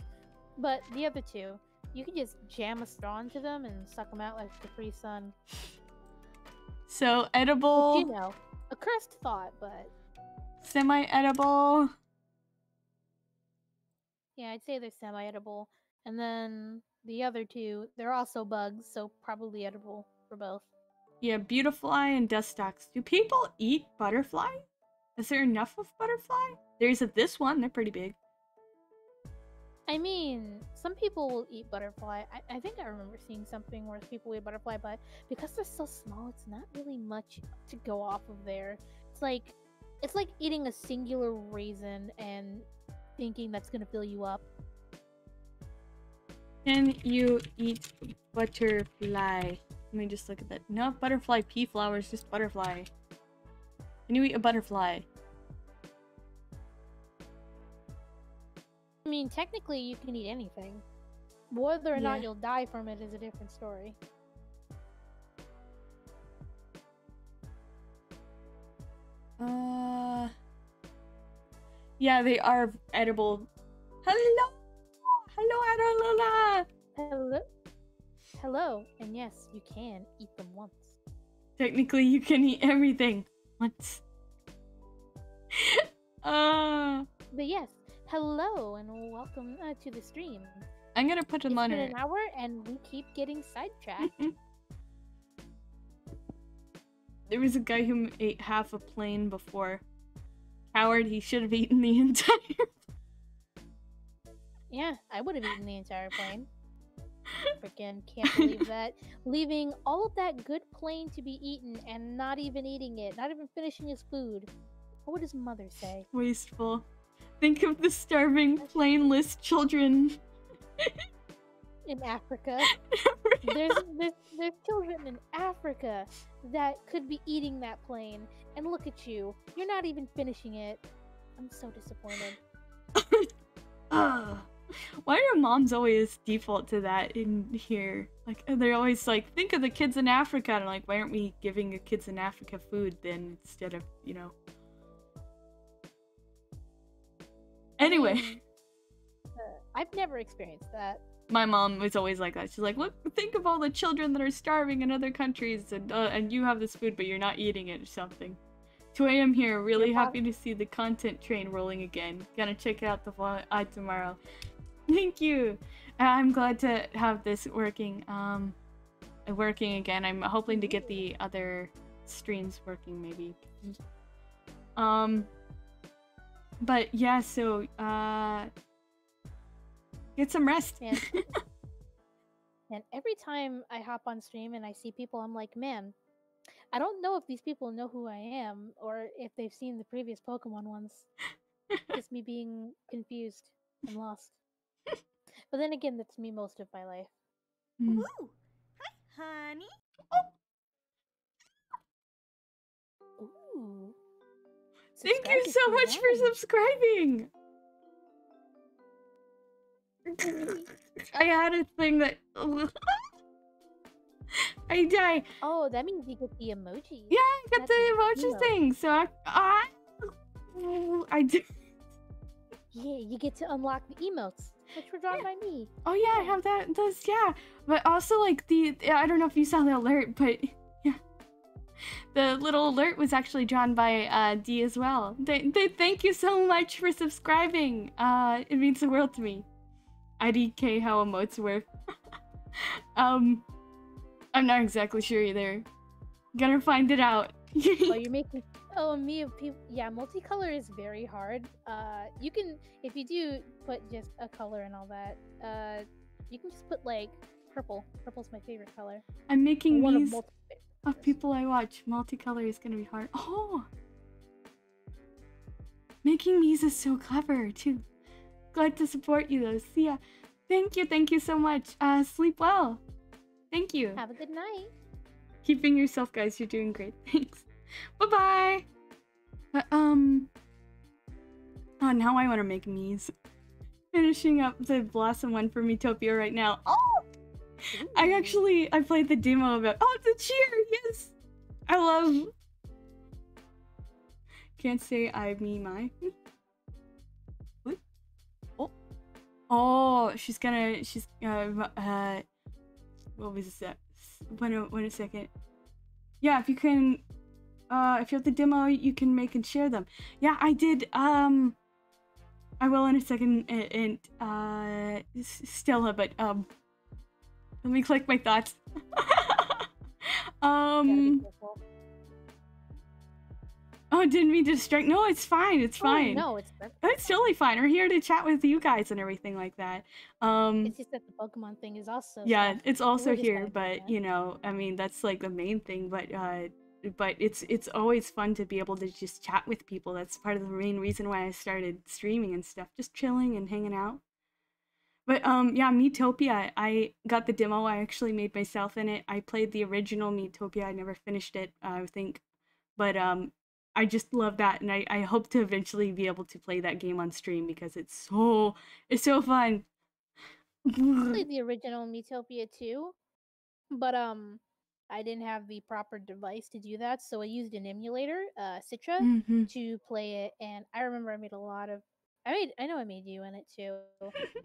But the other 2, you could just jam a straw into them and suck them out like Capri Sun. So, edible... Which, you know, a cursed thought, but... Semi-edible... Yeah, I'd say they're semi-edible. And then the other 2, they're also bugs, so probably edible for both. Yeah, Beautifly and Dustox. Do people eat butterfly? Is there enough of butterfly? There's this one. They're pretty big. I mean, some people will eat butterfly. I think I remember seeing something where people eat butterfly, but because they're so small, it's not really much to go off of there. It's like eating a singular raisin and thinking that's gonna fill you up. Can you eat butterfly? Let me just look at that. No butterfly pea flowers, just butterfly. Can you eat a butterfly? I mean, technically, you can eat anything. Whether or not you'll die from it is a different story. Yeah, they are edible. Hello! Hello, Adolala! Hello? Hello, and yes, you can eat them once. Technically, you can eat everything once. But yes, hello, and welcome to the stream. I'm gonna put them on It's been an hour, and we keep getting sidetracked. There was a guy who ate half a plane before. Coward, he should have eaten the entire. Yeah, I would have eaten the entire plane. Freaking can't believe that. Leaving all of that good plane to be eaten and not even eating it, not even finishing his food. What would his mother say? Wasteful. Think of the starving, planeless children. In Africa. There's children in Africa that could be eating that plane. And look at you. You're not even finishing it. I'm so disappointed. Why are moms always default to that in here? Like, they're always like, think of the kids in Africa. And I'm like, why aren't we giving the kids in Africa food then instead of, you know? Anyway. I've never experienced that. My mom was always like that. She's like, look, think of all the children that are starving in other countries and you have this food but you're not eating it or something. 2 a.m. here, really happy to see the content train rolling again. Gonna check out the VOD tomorrow. Thank you! I'm glad to have this working again. I'm hoping to get the other streams working maybe. But yeah, so get some rest. And every time I hop on stream and I see people, I'm like, man, I don't know if these people know who I am or if they've seen the previous Pokemon ones. Just me being confused and lost. But then again, that's me most of my life. Ooh, hi, honey. Ooh. Thank you so much for subscribing! I had a thing that... I die. Oh, that means you get the emoji. Yeah, I got the emoji thing, so I do. Yeah, you get to unlock the emotes, which were drawn by me. Oh yeah, I have that. Those, yeah, but also like I don't know if you saw the alert, but yeah, the little alert was actually drawn by D as well. Thank you so much for subscribing. It means the world to me. IDK how emotes work. I'm not exactly sure either. Gonna find it out. Well, you're making me of people. Yeah, multicolor is very hard. You can, if you do put just a color and all that, you can just put like purple. Purple's my favorite color. I'm making these of people I watch. Multicolor is gonna be hard. Oh, making these is so clever too. Glad to support you though. See ya. Thank you so much. Sleep well. Thank you. Have a good night. Keeping yourself, guys. You're doing great. Thanks. Bye-bye. Oh, now I want to make these. Finishing up the Blossom one for Metopia right now. Oh! I played the demo of it. Oh, it's a cheer! Yes! I love... Can't say I, me, my. What? Oh. Oh, she's what was that? Wait a second. Yeah, if you can, if you have the demo, you can make and share them. Yeah, I did. I will in a second. And Stella, but let me collect my thoughts. Oh, didn't mean to distract. No, it's fine. It's fine. No, it's perfect. It's totally fine. We're here to chat with you guys and everything like that. It's just that the Pokemon thing is also Yeah, stuff. it's also We're just here, kinda doing but that. you know, I mean, that's like the main thing. But it's always fun to be able to just chat with people. That's part of the main reason why I started streaming and stuff, just chilling and hanging out. But yeah, Miitopia, I got the demo. I actually made myself in it. I played the original Miitopia. I never finished it, I think. But I just love that, and I hope to eventually be able to play that game on stream because it's so fun. I played the original Miitopia too, but I didn't have the proper device to do that, so I used an emulator, Citra, Mhm. to play it. And I remember I made a lot of. I know I made you in it too,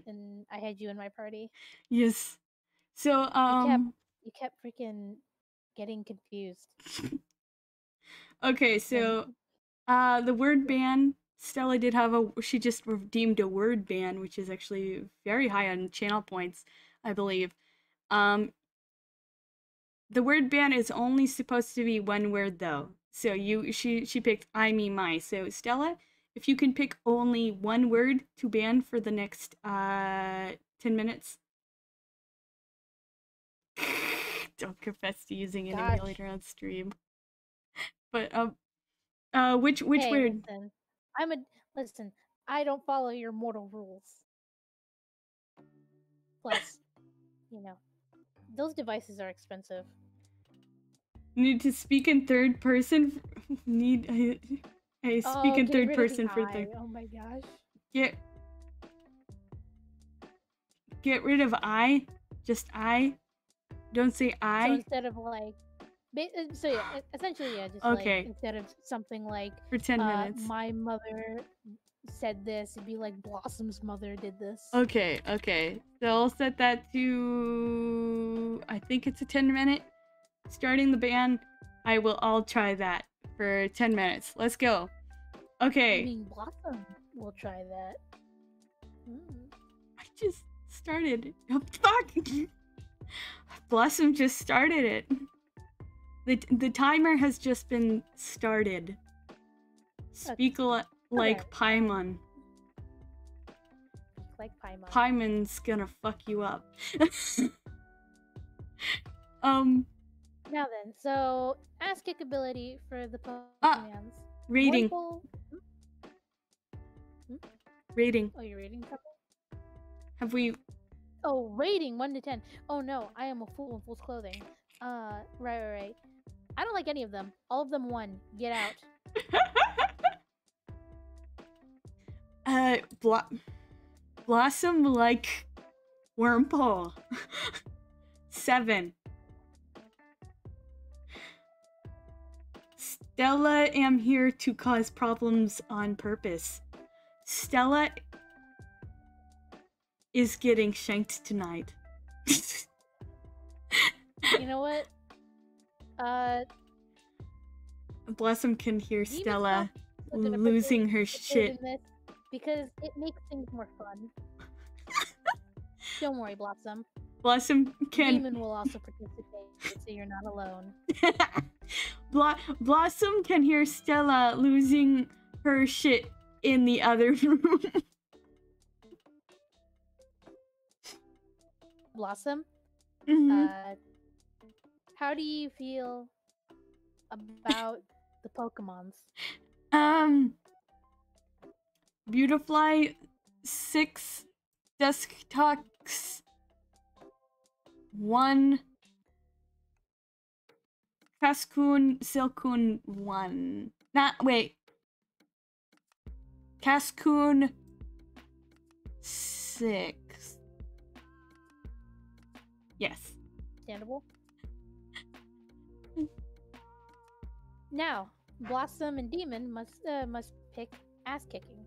and I had you in my party. Yes. So You kept freaking getting confused. okay, And so the word ban, Stella did have she just redeemed a word ban, which is actually very high on channel points, I believe. The word ban is only supposed to be one word though. So she picked I, me, my. So Stella, if you can pick only one word to ban for the next 10 minutes. Don't confess to using an emulator on stream. But which hey, word? listen. I don't follow your mortal rules. Plus, you know, those devices are expensive. Need to speak in third person. I speak in third person for I. third. Oh my gosh. Get rid of I. Just I. Don't say I. So instead of like, essentially, yeah, just okay. like instead of something like for 10 minutes. My mother said this, it'd be like Blossom's mother did this. Okay. So I'll set that to, I think it's a 10-minute. Starting the ban. I'll try that for 10 minutes. Let's go. Okay. I mean, Blossom will try that. I just started. Oh, fuck! Blossom just started it. The timer has just been started. Speak like Paimon. Like Paimon. Paimon's gonna fuck you up. Now then, so ask kick ability for the Pokemons. Rating. Rating. Oh, you're rating couple? Have we? Oh, rating 1 to 10. Oh no, I am a fool in fool's clothing. Right. I don't like any of them. All of them 1. Get out. Blossom like Wormpole. 7. Stella am here to cause problems on purpose. Stella is getting shanked tonight. You know what? Blossom can hear Stella losing her shit. Because it makes things more fun. Don't worry, Blossom. Blossom can... Demon will also participate, so you're not alone. Blossom can hear Stella losing her shit in the other room. Blossom? How do you feel about the Pokemons? Beautifly 6 Dusktalks 1 Cascoon Silcoon 1. Wait. Cascoon 6. Yes. Understandable. Now, Blossom and Demon must pick ass kicking.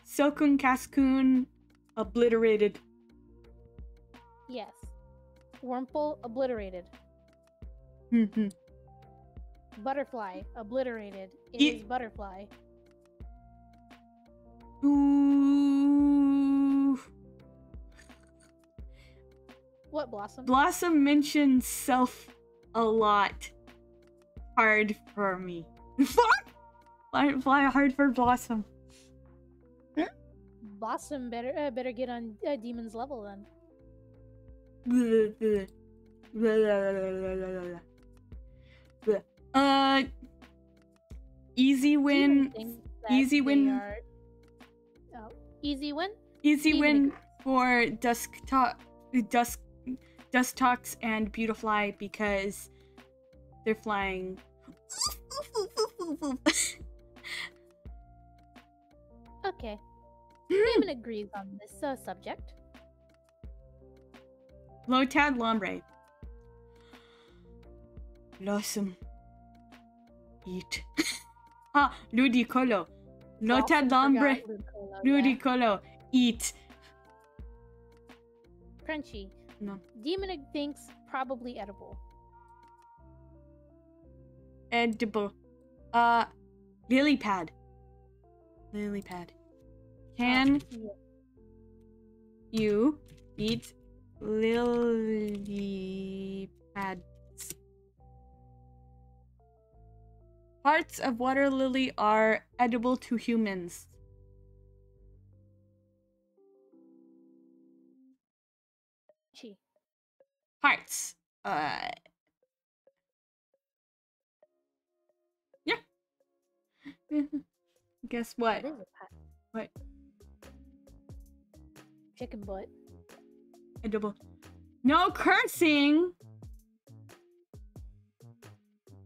Silcoon Cascoon obliterated. Yes. Wormpole obliterated. Butterfly obliterated. It is Butterfly. Ooh. What, Blossom? Blossom mentions self a lot. Hard for me. Fly hard for Blossom. Blossom better get on Demon's level then. Easy win. Easy win. Easy win. Easy Demon win agrees. for Dusktox and Beautifly because they're flying. Okay. Demon agrees on this subject. Lotad Lombre. Blossom. Eat. Ludicolo. Lotad Lombre. Ludicolo. Eat. Crunchy. No. Demon thinks probably edible. Edible. Lily pad. Lily pad. Can you eat lily pads? Parts of water lily are edible to humans. Chi. Parts. Yeah. Guess what? That is a pet. What? Chicken butt. Edible. No cursing!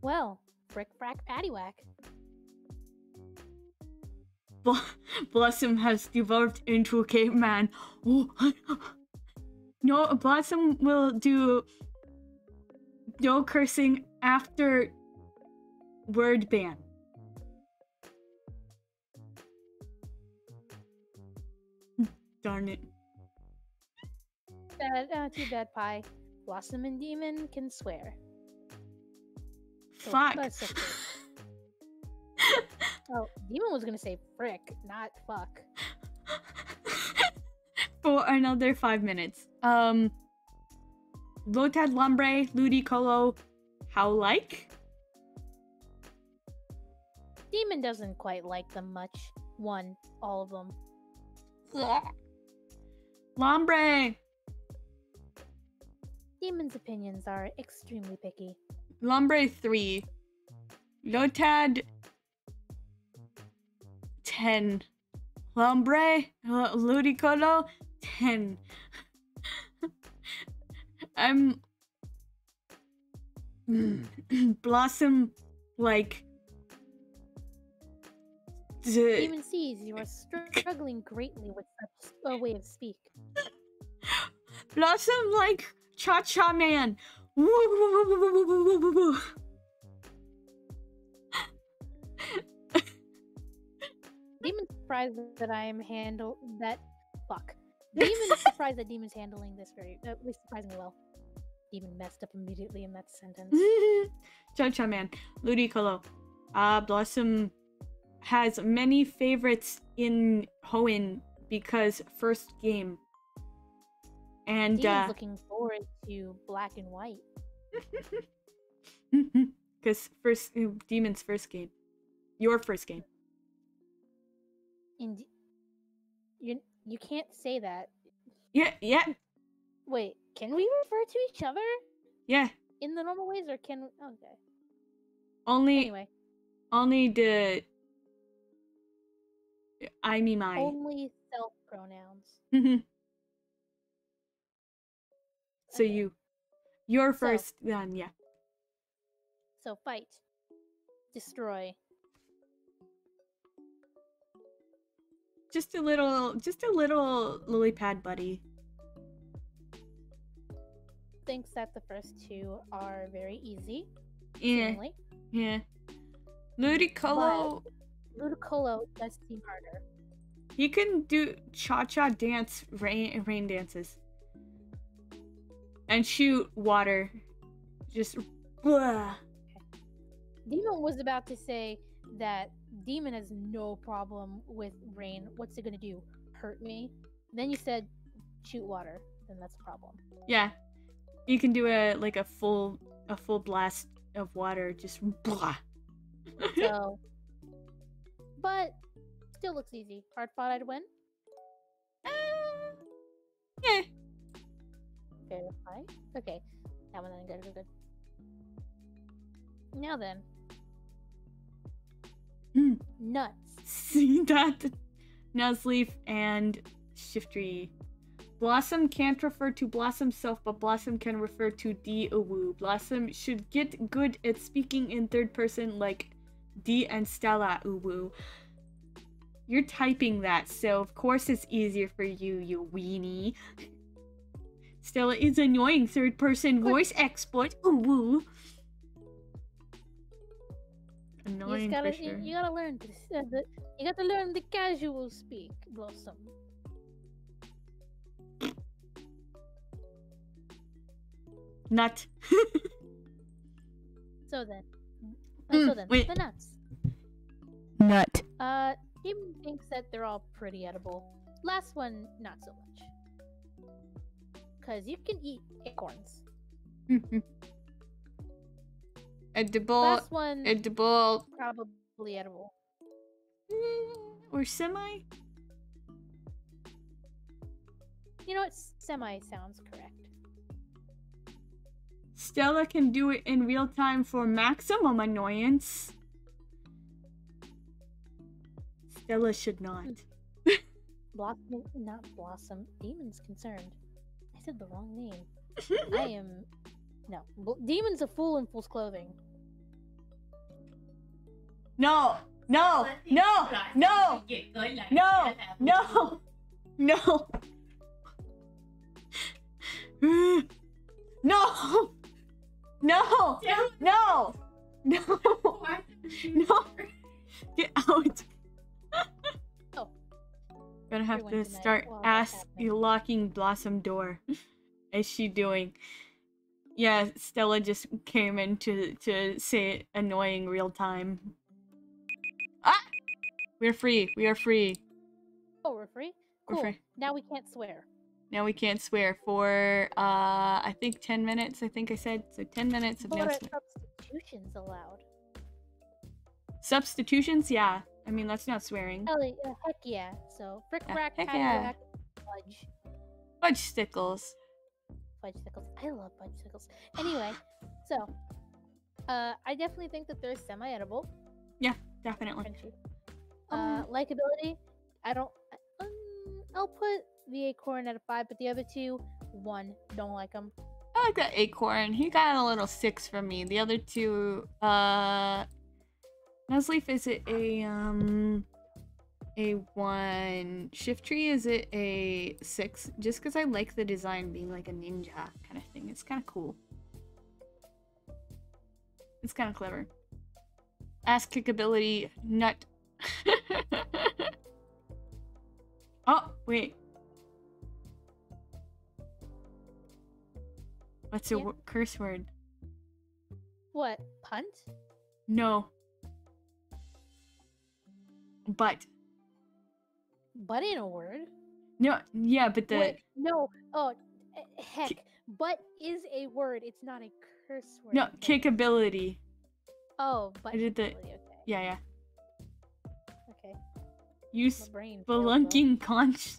Well, frick frack paddywhack. Blossom has developed into a caveman. No, Blossom will do no cursing after word ban. Darn it. Too bad, Pie. Blossom and Demon can swear. So, Fuck. that's okay. Oh, Demon was gonna say frick, not fuck. For another 5 minutes. Lotad Lombre, Ludicolo, how like? Demon doesn't quite like them much. All of them. Lombre! Demon's opinions are extremely picky. Lombre 3. Lotad 10. Lombre, Ludicolo 10. I'm Blossom like Demon sees you are struggling greatly with such a way of speak. Blossom like Cha-Cha Man. Woo, woo, woo, woo, woo, woo, woo, woo. Demon's surprised that I am Demon is surprised that Demon's handling this very, at least surprisingly well. Demon messed up immediately in that sentence. Cha-Cha Man. Ludicolo. Blossom has many favorites in Hoenn because first game. And Demon's looking forward to Black and White. because Demon's first game. Your first game. And you can't say that. Yeah. Wait, can we refer to each other Yeah. in the normal ways, or can okay? Only the I me my. Only self pronouns. So Okay. you're first then, yeah. So fight, destroy. Just a little lily pad buddy. Thinks that the first two are very easy. Yeah. Seemingly. Yeah. Ludicolo, Ludicolo does seem harder. he can do cha-cha dance rain dances. And shoot water. Just blah. Demon was about to say that Demon has no problem with rain. What's it gonna do? Hurt me? Then you said shoot water, then that's a problem. Yeah. You can do a full blast of water, just blah. So, but still looks easy. Hard fought, I'd win. Yeah. Verify. Okay. That one then. Good. Now then. Nuts. See that? Nuzleaf and Shiftry. Blossom can't refer to Blossom self, but Blossom can refer to D-Uwu. Blossom should get good at speaking in third person like D and Stella Uwu. You're typing that, so of course it's easier for you, you weenie. Stella is annoying third person voice export. Uwu. Annoying for sure. You gotta learn this. You gotta learn the casual speak, Blossom. Nut. So then. Wait. The nuts. Nut. Tim thinks that they're all pretty edible. Last one, not so much. Because you can eat acorns. Edible. Last one, Edible. probably edible. Or semi? You know what? Semi sounds correct. Stella can do it in real time for maximum annoyance. Stella should not. Blossom, not Blossom. Demon's concerned. I said the wrong name. I am... No. Demon's a fool in fool's clothing. No! No! No! No! No! No! No! No! No! No! No! No! Get out! Oh. Gonna have Everyone to tonight start while that's happening. locking Blossom door. Is she doing? Yeah, Stella just came in to say annoying real time. Ah! We're free. We are free. Oh, we're free? We're Cool. free. Now we can't swear. Now we can't swear for I think 10 minutes, I think I said. So 10 minutes of But no are swear. substitutions allowed? Substitutions? Yeah. I mean, that's not swearing. Heck yeah. So, frick Yeah, frack, heck patty yeah. whack, fudge. Fudge stickles. Fudge stickles. I love fudge stickles. Anyway, so, I definitely think that they're semi-edible. Yeah, definitely. Crunchy. Likability, I don't... I'll put the acorn at a 5, but the other two, 1. Don't like them. I like that acorn. He got a little 6 from me. The other two, Nuzleaf, is it a 1? Shiftry, is it a 6? Just because I like the design being like a ninja kind of thing. It's kind of cool. It's kind of clever. Ass kick ability, nut. Oh, wait. What's a curse word? What? Punt? No. But. But in a word? No, yeah, but the... Wait, no. Oh, heck. But is a word. It's not a curse word. No, kick ability. Oh, but I did the... ability, okay. Yeah. Okay. Use My brain failed, though. spelunking conch.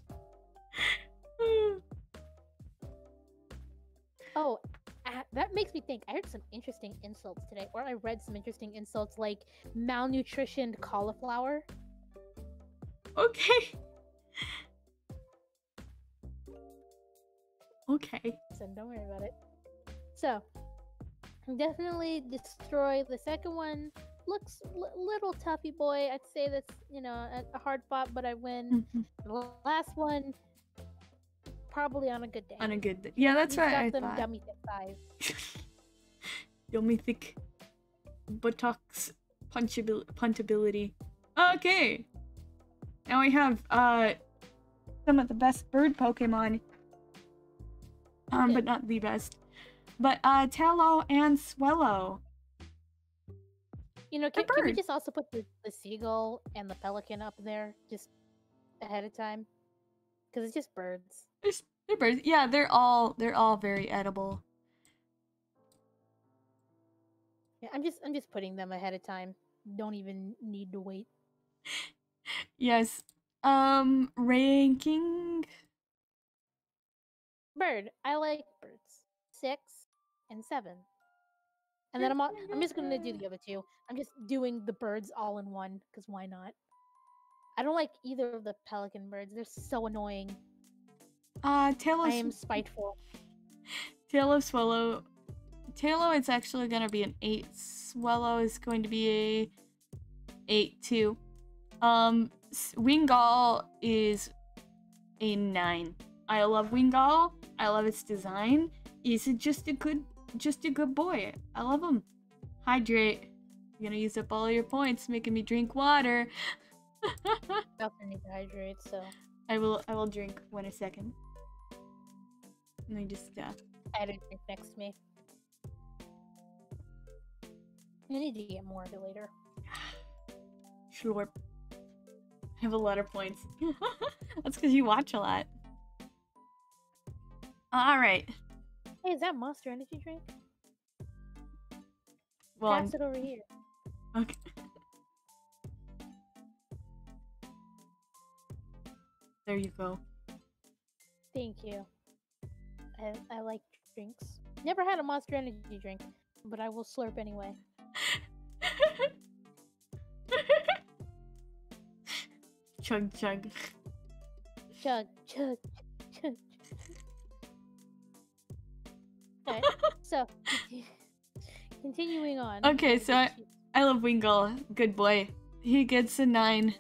Oh, that makes me think. I heard some interesting insults today, or I read some interesting insults like malnutritioned cauliflower. Okay. Okay. So don't worry about it. So, definitely destroy the second one. Looks little toughy boy. I'd say that's, a hard fought, but I win. The last one, probably on a good day. On a good day. Yeah, that's He's right. got I them thought. dummy thick 5. Dummy thick buttocks puntability. Okay. Now we have some of the best bird Pokemon. But not the best. But Tallow and Swellow. Can we just also put the seagull and the pelican up there just ahead of time? Because it's just birds. They're birds. Yeah, they're all very edible. Yeah, I'm just putting them ahead of time don't even need to wait. Yes. Ranking. Bird. I like birds. 6 and 7. And then I'm just gonna do the other two. I'm just doing the birds all in one, because why not? I don't like either of the pelican birds. They're so annoying. I am spiteful. Tallow, Swellow. Tallow is actually gonna be an 8. Swellow is going to be a 8 too. Wingull is a 9. I love Wingull. I love its design. He's just a good boy. I love him. Hydrate. You're gonna use up all your points, making me drink water. I need to hydrate, so I will drink one a second. Let me just I had a drink next to me. I need to get more of it later. Slurp. I have a lot of points. That's because you watch a lot. Alright. Hey, is that Monster Energy drink? Well, Pass it over here. Okay. There you go. Thank you. I like drinks. Never had a Monster Energy drink, but I will slurp anyway. Chug, chug. Chug, chug, chug. Okay, so continuing on. Okay, so I love Wingull. Good boy. He gets a 9.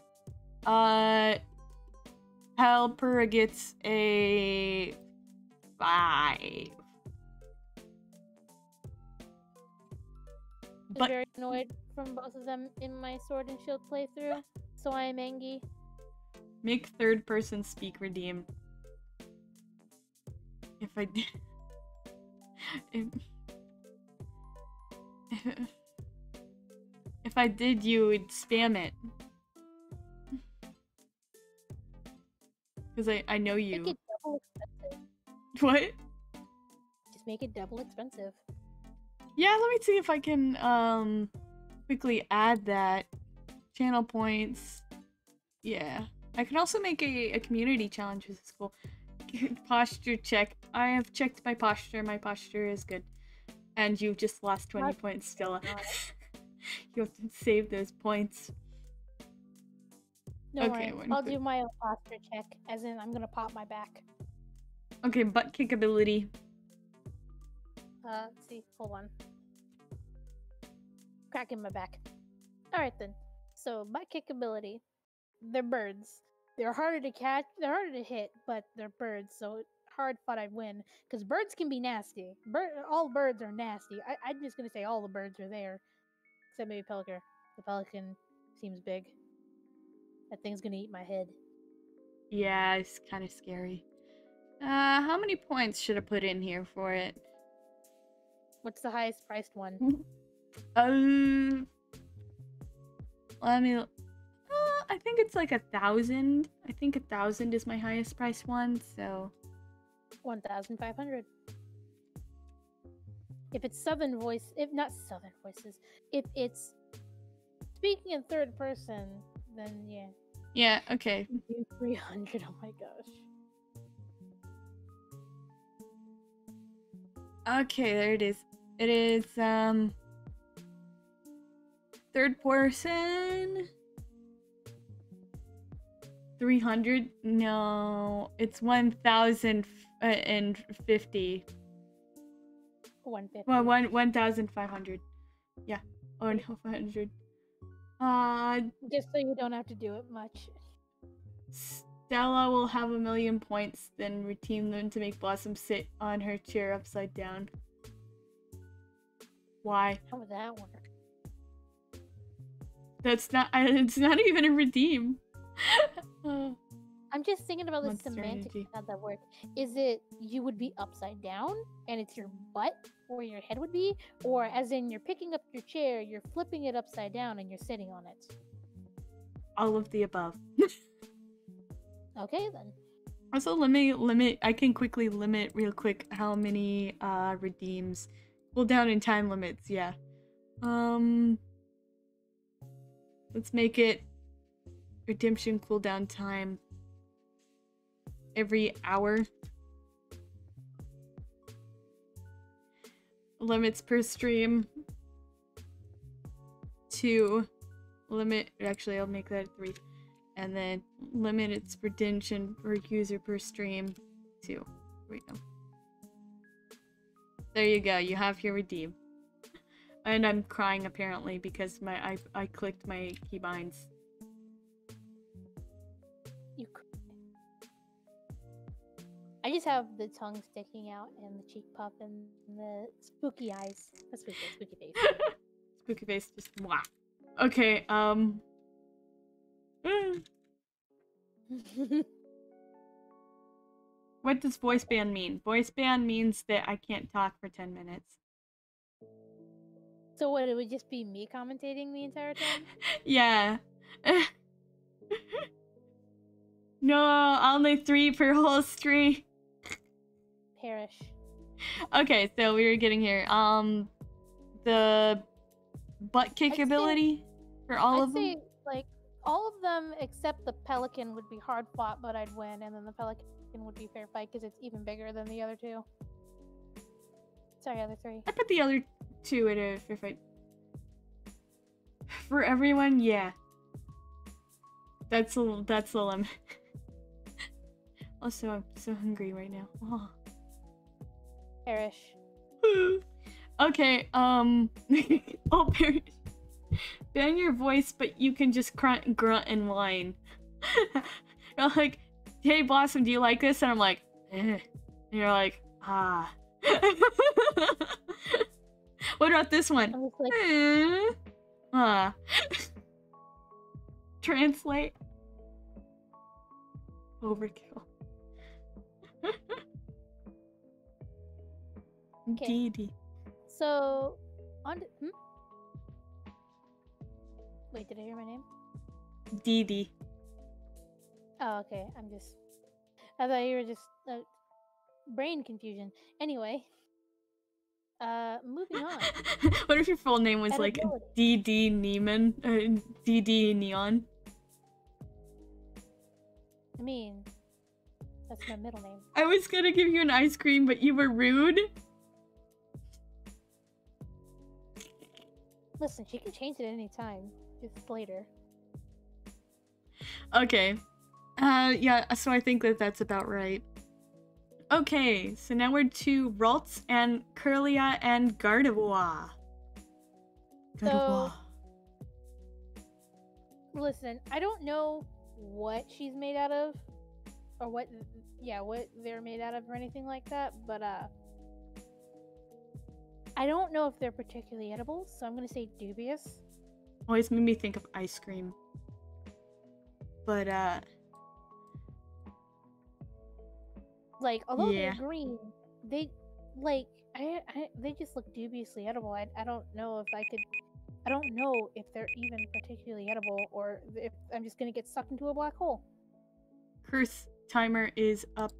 Helper gets a 5. I'm very annoyed from both of them in my Sword and Shield playthrough, so I am angry. Make third person speak redeem. If I did... If I did, you would spam it. Because I know you. Make it double expensive. What? Just make it double expensive. Yeah, let me see if I can quickly add that. Channel points. Yeah. I can also make a community challenge, which is cool. Posture check. I have checked my posture. My posture is good. And you've just lost 20 points, Stella. You have to save those points. No worry. I'll do my own posture check, as in I'm gonna pop my back. Okay, butt kick ability. Let's see. Hold on. Cracking my back. Alright then. So, butt kick ability. They're birds. They're harder to catch. They're harder to hit, but they're birds, so hard fought I'd win. Because birds can be nasty. All birds are nasty. I'm just gonna say all the birds are there. Except maybe pelican. The pelican seems big. That thing's gonna eat my head. Yeah, it's kind of scary. How many points should I put in here for it? What's the highest priced one? Let me... I think it's like 1,000. I think 1,000 is my highest priced one, so... 1,500. If it's Southern voice... If not Southern voices. If it's speaking in third person, then yeah. Yeah, okay. 300, oh my gosh. Okay, there it is. It is, third person... 300? No, it's 1,050. 150. Well, 1,500. Yeah. Oh no, 500. Just so you don't have to do it much. Stella will have 1,000,000 points, then redeem them to make Blossom sit on her chair upside down. Why? How would that work? That's not. It's not even a redeem. I'm just thinking about the semantics of how that works. Is it you would be upside down and it's your butt where your head would be? Or as in you're picking up your chair, you're flipping it upside down and you're sitting on it? All of the above. Okay then. Also, limit. I can quickly limit real quick how many redeems. Well, down in time limits, yeah. Let's make it redemption cooldown time every hour. Limits per stream. 2. Limit, actually I'll make that 3. And then limit its redemption per user per stream. 2. Here we go. There you go, you have your redeem. And I'm crying apparently because I clicked my keybinds. I just have the tongue sticking out and the cheek puff and the spooky eyes. That's spooky face. Spooky face, just mwah. Okay, What does voice ban mean? Voice ban means that I can't talk for 10 minutes. So what, it would just be me commentating the entire time? Yeah. No, only 3 per whole stream. Perish. Okay, so we were getting here. The butt kick ability for all of them? I'd say, like, all of them except the pelican would be hard fought, but I'd win, and then the pelican would be fair fight because it's even bigger than the other 2. Sorry, other 3. I put the other 2 at a fair fight. For everyone, yeah. That's the limit. Also, I'm so hungry right now. Oh. Perish. Okay, oh, perish. Ban your voice, but you can just grunt and whine. You're like, hey, Blossom, do you like this? And I'm like, eh. And you're like, ah. What about this one? I was like, Ah. Translate. Overkill. Okay. Dee. so, Wait, did I hear my name? Dee. Oh, okay. I thought you were just brain confusion. Anyway, moving on. What if your full name was like Edibility. D.D. Neiman? D.D. Neon? I mean, that's my middle name. I was gonna give you an ice cream, but you were rude. Listen, she can change it at any time. Just later. Okay. Yeah, so I think that's about right. Okay, so now we're to Ralts and Kirlia and Gardevoir. So, listen, I don't know what she's made out of, or what they're made out of or anything like that, but I don't know if they're particularly edible, so I'm gonna say dubious. Always made me think of ice cream. But, like, although yeah. they're green, they, like, they just look dubiously edible. I don't know if they're even particularly edible, or if I'm just gonna get sucked into a black hole. Curse timer is up.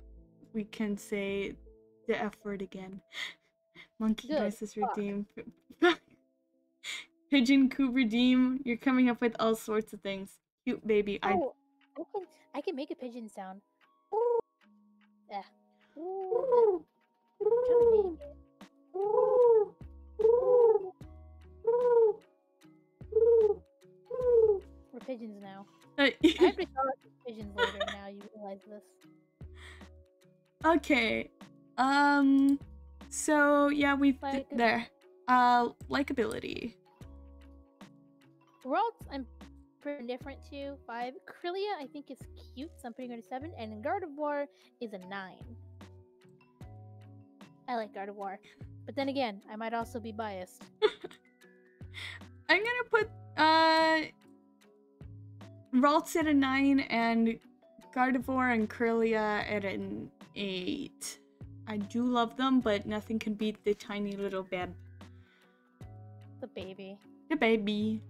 We can say the F word again. Monkey Crisis redeem. Pigeon Coop redeem. You're coming up with all sorts of things. Cute baby. Oh, I can make a pigeon sound. Ooh. Yeah. Ooh. I'm trying to name it. We're pigeons now. I have to call it pigeons later. Now you realize this. Okay. So yeah, we've there. Likeability. Ralts, I'm pretty indifferent to 5. Kirlia, I think is cute, so I'm putting her to 7. And Gardevoir is a 9. I like Gardevoir, but then again, I might also be biased. I'm gonna put Ralts at a 9 and Gardevoir and Kirlia at an 8. I do love them, but nothing can beat the tiny little babe. The baby. The baby.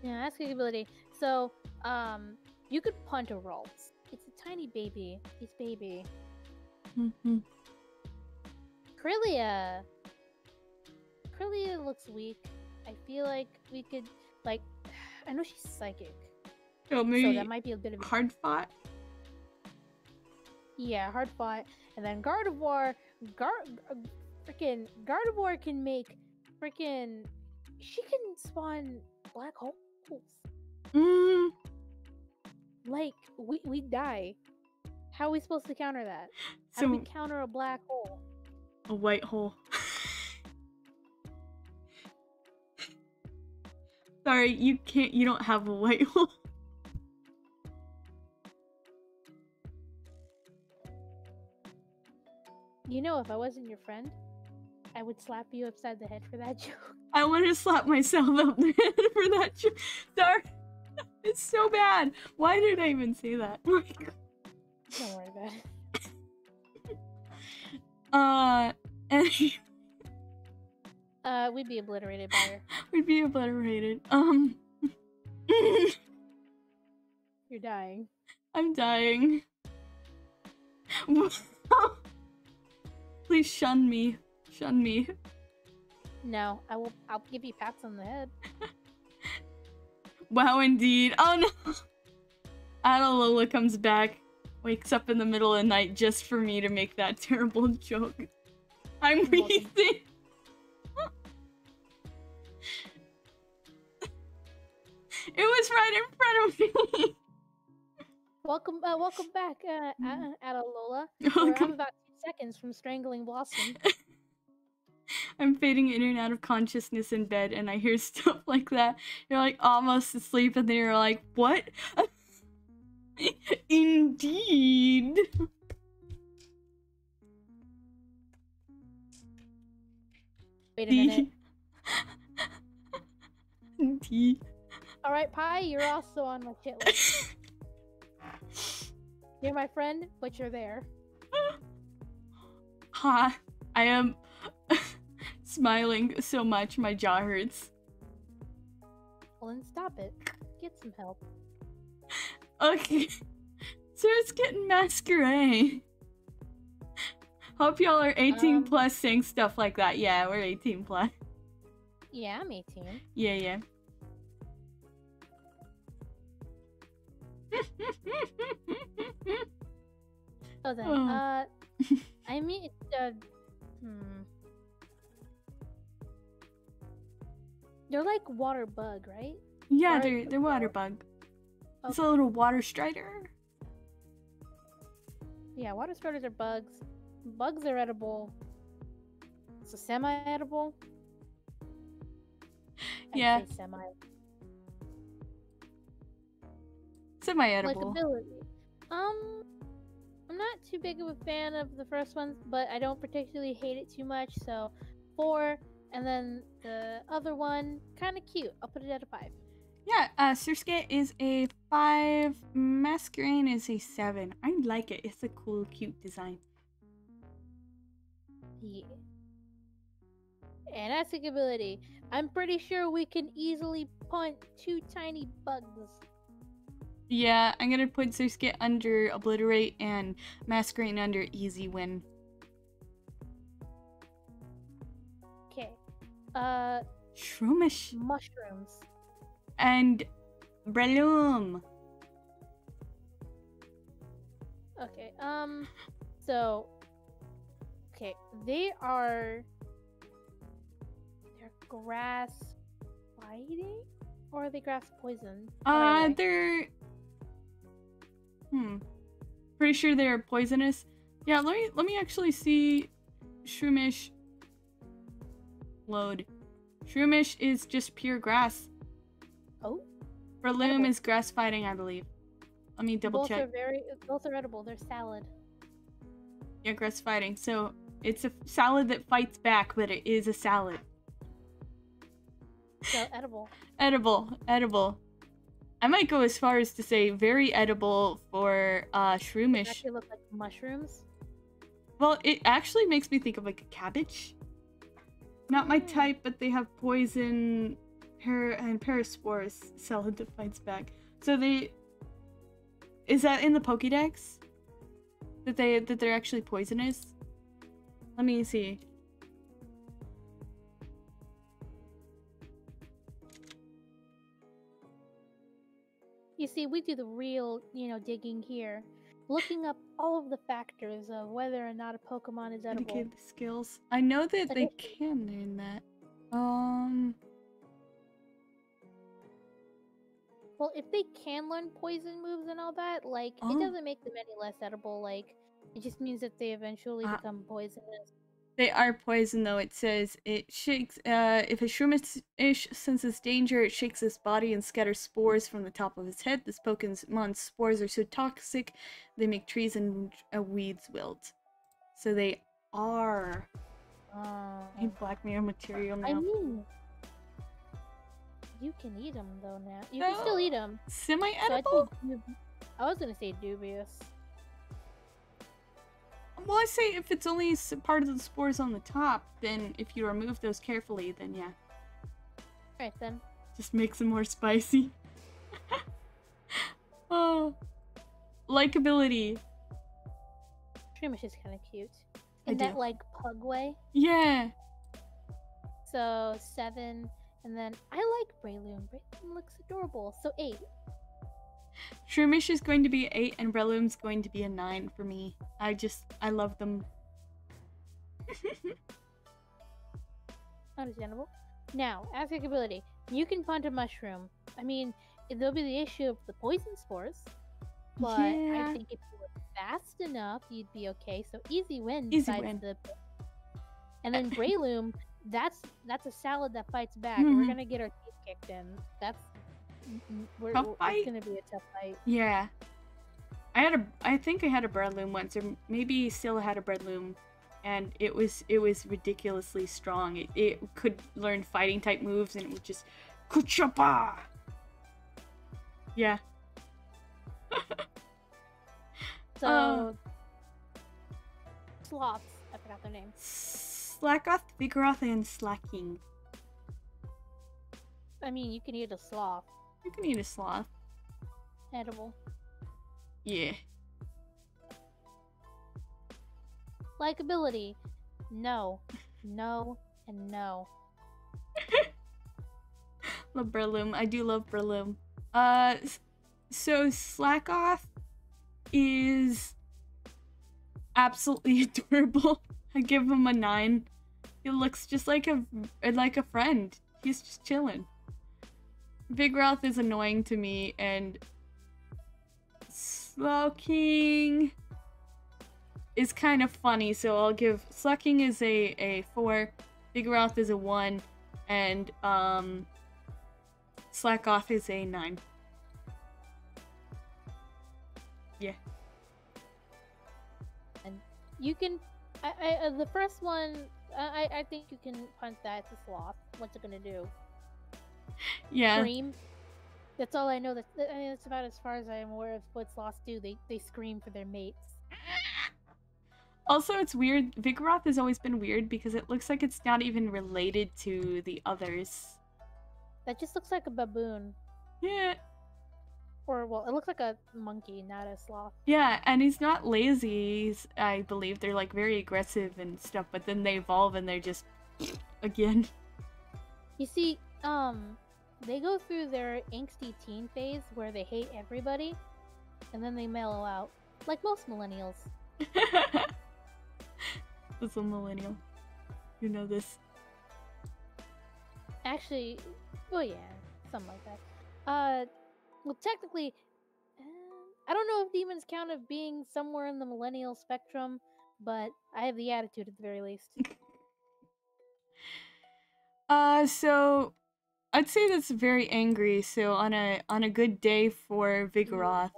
Yeah, that's good ability. So, you could punt a Ralts. It's a tiny baby. It's baby. Kirlia looks weak. I feel like we could, like, I know she's psychic. Oh, maybe So that might be a bit of a... hard fought. Yeah, hard fought. And then Gardevoir, freaking Gardevoir can make freaking... She can spawn black holes. Mm. Like, we die. How are we supposed to counter that? How So do we counter a black hole? a white hole. Sorry, you can't. You don't have a white hole. You know, if I wasn't your friend, I would slap you upside the head for that joke. I want to slap myself up the head for that joke. Sorry, it's so bad. Why did I even say that? Don't worry about it. We'd be obliterated by her. We'd be obliterated. You're dying. I'm dying. Please shun me. Shun me. No, I'll give you pats on the head. Wow, indeed. Oh no! Alola comes back, wakes up in the middle of the night just for me to make that terrible joke. I'm wheezing. It was right in front of me. Welcome back, Alola. Welcome. I'm about 2 seconds from strangling Blossom. I'm fading in and out of consciousness in bed, and I hear stuff like that. You're like almost asleep, and then you're like, "What?" Indeed. Wait a minute. Indeed. Alright, Pi, you're also on my shit list. You're my friend, but you're there. Ha! I am smiling so much my jaw hurts. Well, then stop it. Get some help. Okay. So it's getting masquerade. Hope y'all are 18 plus saying stuff like that. Yeah, we're 18 plus. Yeah, I'm 18. Yeah. So then, I mean, they're like water bug, right? Yeah, they're water bug. Okay. It's a little water strider. Yeah, water striders are bugs. Bugs are edible. So semi-edible? Yeah. I'd say semi. Semi-edible. Likability. I'm not too big of a fan of the first one, but I don't particularly hate it too much, so 4, and then the other one, kind of cute. I'll put it at a 5. Yeah, Surskit is a 5, Masquerain is a 7. I like it. It's a cool, cute design. Yeah. And that's ability. I'm pretty sure we can easily punt 2 tiny bugs. Yeah, I'm gonna put Surskit under Obliterate and Masquerain under Easy Win. Okay. Shroomish. Mushrooms. And Breloom. Okay, so... Okay, they're grass fighting? Or are they grass poison? They're... Pretty sure they're poisonous. Yeah, let me actually see Shroomish load. Shroomish is just pure grass. Oh? Breloom is grass fighting, I believe. Let me double check. Both are edible. They're salad. Yeah, grass fighting. So it's a salad that fights back, but it is a salad. So edible. Edible. I might go as far as to say very edible for Shroomish. They actually look like mushrooms. Well, it actually makes me think of like a cabbage. Not my type, but they have poison and paraspores salad that fights back. So is that in the Pokédex? That they're actually poisonous? Let me see. You see, we do the real, digging here. Looking up all of the factors of whether or not a Pokemon is edible. Indicate the skills. I know that they Addition- can learn that. Well, if they can learn poison moves and all that, like, Oh. it doesn't make them any less edible. Like, it just means that they eventually become poisonous. They are poison, though. It says it shakes. If a Shroomish senses danger, it shakes its body and scatters spores from the top of its head. This Pokemon's spores are so toxic, they make trees and weeds wilt. So they are a black mirror material now. I mean, you can eat them though now. You can still eat them. Semi-edible? So I was gonna say dubious. Well, I say if it's only part of the spores on the top, then if you remove those carefully, then yeah. Alright then. Just makes them more spicy. Oh. Likeability. Shroomish is kind of cute. In that, like, pug way. Yeah. So, 7. And then, I like Breloom. Breloom looks adorable. So, 8. Shroomish is going to be 8 and Breloom's going to be a 9 for me. I love them. Understandable. Now, athletic ability. You can punt a mushroom. I mean, there'll be the issue of the poison spores. But Yeah. I think if you were fast enough, you'd be okay. So easy win. Easy win. And then Breloom, that's a salad that fights back. We're gonna get our teeth kicked in. That's Tough fight? It's gonna be a tough fight. Yeah. I think I had a Breloom once, or maybe still had a Breloom, and it was ridiculously strong. It could learn fighting type moves, and it would just Kuchapa. Yeah. So Sloths, I forgot their names. Slackoth, Vigoroth, and Slacking. I mean, you can eat a sloth. You can eat a sloth. Edible. Yeah. Likeability. No. No and no. Love Breloom. I do love Breloom. So Slackoth is absolutely adorable. I give him a 9. He looks just like a friend. He's just chilling. Vigoroth is annoying to me, and Slowking is kind of funny, so I'll give Slowking is a 4, Vigoroth is a 1, and Slackoth is a 9. Yeah. And you can the first one I think you can punt that to sloth. What's it gonna do? Yeah. Scream. That's all I know. That's about as far as I am aware of what sloths do. They scream for their mates. Also, it's weird. Vigoroth has always been weird because it looks like it's not even related to the others. That just looks like a baboon. Yeah. Or, well, it looks like a monkey, not a sloth. Yeah, and he's not lazy. I believe they're like very aggressive and stuff, but then they evolve and they're just again. You see, they go through their angsty teen phase where they hate everybody, and then they mellow out, like most millennials. That's a millennial. You know this. Actually, well, yeah, something like that. Well, technically, I don't know if demons count as being somewhere in the millennial spectrum, but I have the attitude at the very least. So I'd say that's very angry. So on a good day for Vigoroth,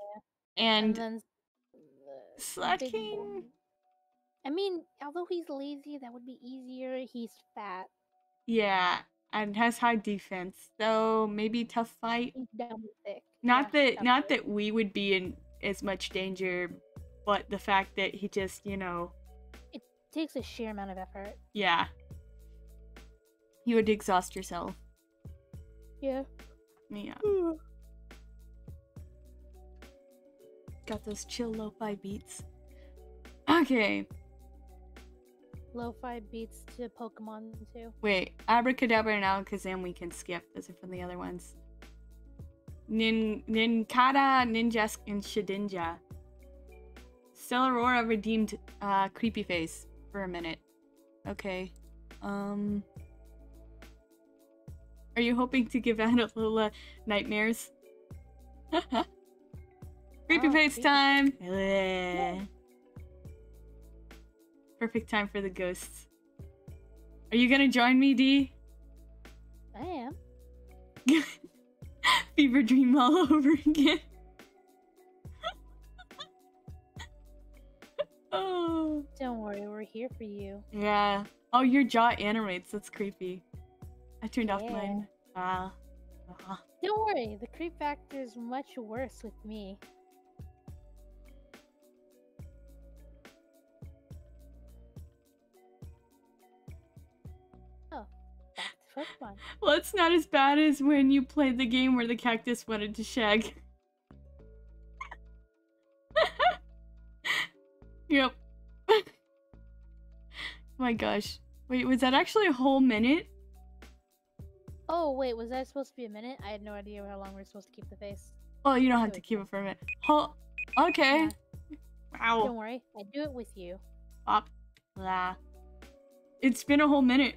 and then Slacking. I mean, although he's lazy, that would be easier. He's fat. Yeah, and has high defense, so maybe tough fight. He's dumb and thick. Not that we would be in as much danger, but the fact that he just, you know, it takes a sheer amount of effort. Yeah. You would exhaust yourself. Yeah. Yeah. Got those chill lo-fi beats. Okay. Lo-fi beats to Pokemon too. Wait, Abracadabra and Alakazam we can skip. Those are from the other ones. Ninkata, Ninjask, and Shedinja. Stellarora redeemed Creepy Face for a minute. Okay. Are you hoping to give Analola nightmares? Creepy Face time! Yeah. Perfect time for the ghosts. Are you gonna join me, D? I am. Fever dream all over again. Oh. Don't worry, we're here for you. Yeah. Oh, your jaw animates. That's creepy. I turned off Yeah. mine. Don't worry, the creep factor is much worse with me. Oh, back to Pokemon. Well, it's not as bad as when you played the game where the cactus wanted to shag. Yep. My gosh. Wait, was that actually a whole minute? Oh, wait, was that supposed to be a minute? I had no idea how long we were supposed to keep the face. Oh, you don't have to keep it for a minute. Oh, okay. Yeah. Wow. Don't worry, I do it with you. Pop. Blah. It's been a whole minute.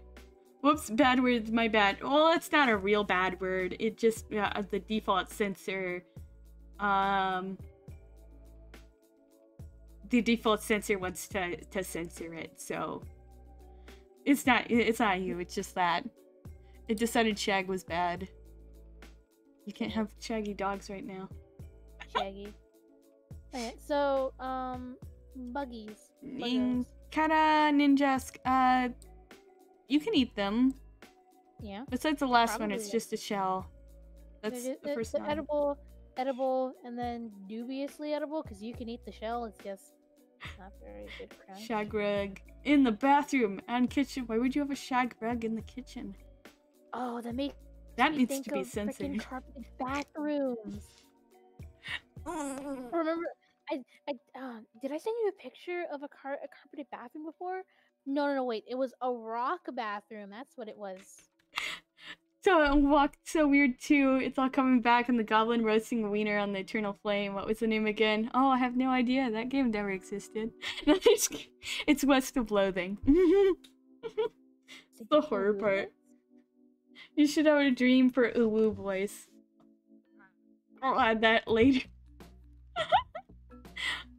Whoops, bad word, my bad. Well, it's not a real bad word. It just, the default censor, the default censor wants to censor it, so it's not you, it's just that. It decided shag was bad. You can't have shaggy dogs right now. Shaggy. Okay, so, buggies. Buggers. Kata Ninjask, you can eat them. Yeah. Besides the last one, Probably. it's just a shell. That's the first one. Edible, and then dubiously edible, because you can eat the shell, it's just not very good crunch. Shag rug in the bathroom and kitchen. Why would you have a shag rug in the kitchen? Oh, that makes That me needs think to be of censored. freaking carpeted bathrooms. Remember, did I send you a picture of a carpeted bathroom before? No, wait. It was a rock bathroom. That's what it was. So walked so weird too. It's all coming back, and the goblin roasting a wiener on the eternal flame. What was the name again? Oh, I have no idea. That game never existed. It's West of Loathing. The horror part. You should have a dream for Uwu voice. I'll add that later.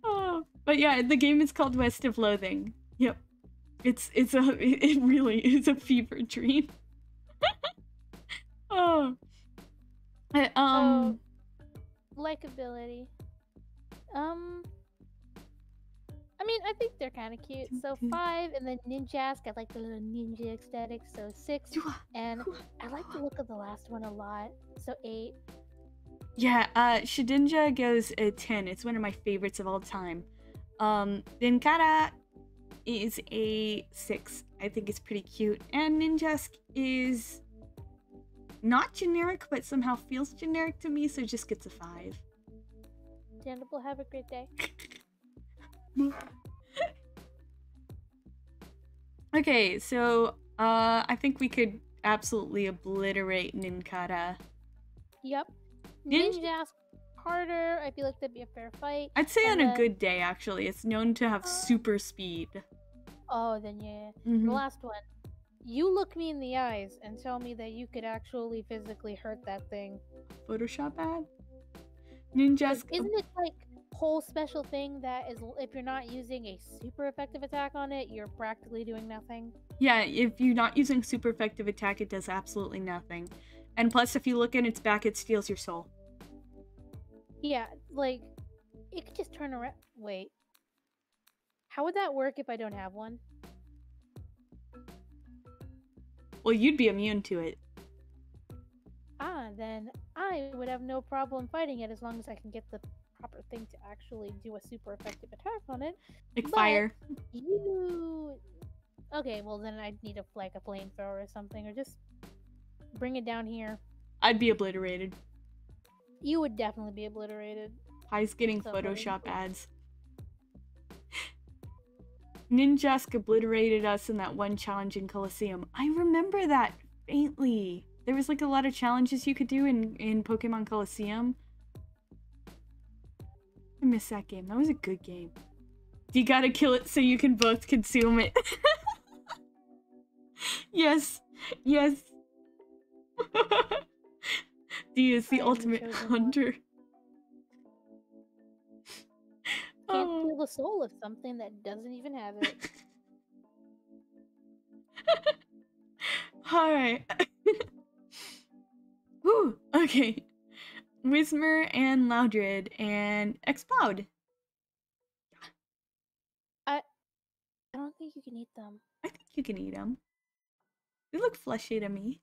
Oh, but yeah, the game is called West of Loathing. Yep. It really is a fever dream. Oh. Likability. I mean, I think they're kind of cute. So 5, and then Ninjask. I like the little ninja aesthetic. So 6, and I like the look of the last one a lot. So 8. Yeah, Shedinja goes a 10. It's one of my favorites of all time. Ninkata is a 6. I think it's pretty cute. And Ninjask is not generic, but somehow feels generic to me, so it just gets a 5. Understandable. Have a great day. Okay, so I think we could absolutely obliterate Ninkata. Yep. Ninjask harder. I feel like that'd be a fair fight. I'd say on a good day, actually. It's known to have super speed. Oh, then yeah. The last one. You look me in the eyes and tell me that you could actually physically hurt that thing. Photoshop ad? Ninjask. Isn't it like whole special thing that is if you're not using a super effective attack on it, you're practically doing nothing? Yeah, if you're not using super effective attack, it does absolutely nothing. And plus, if you look in its back, it steals your soul. Yeah, like, it could just turn around. Wait. How would that work if I don't have one? Well, you'd be immune to it. Ah, then I would have no problem fighting it as long as I can get the proper thing to actually do a super effective attack on it. Like fire. Okay, well then I'd need a flamethrower or something, or just bring it down here. I'd be obliterated. You would definitely be obliterated. Pi's getting Photoshop ads. Ninjask obliterated us in that one challenge in Colosseum. I remember that faintly. there was like a lot of challenges you could do in Pokemon Coliseum. I miss that game. That was a good game. You gotta kill it so you can both consume it. Yes. Yes. D is the ultimate hunter. Can't steal the soul of something that doesn't even have it. Alright. Whew, okay. Whismer and Loudred and Explode. I don't think you can eat them. I think you can eat them. They look fleshy to me.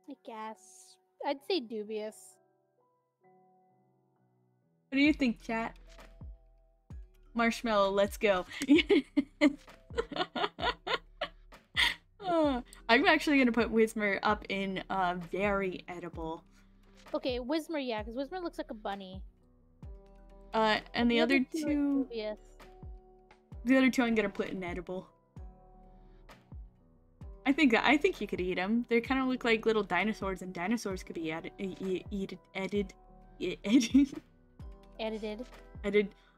I guess. I'd say dubious. What do you think, chat? Marshmallow, let's go. I'm actually gonna put Whismer up in very edible. Okay, Whismer, yeah, because Whismer looks like a bunny. And the other two, dubious. the other two I'm gonna put in edible. I think you could eat them. They kind of look like little dinosaurs, and dinosaurs could be edited.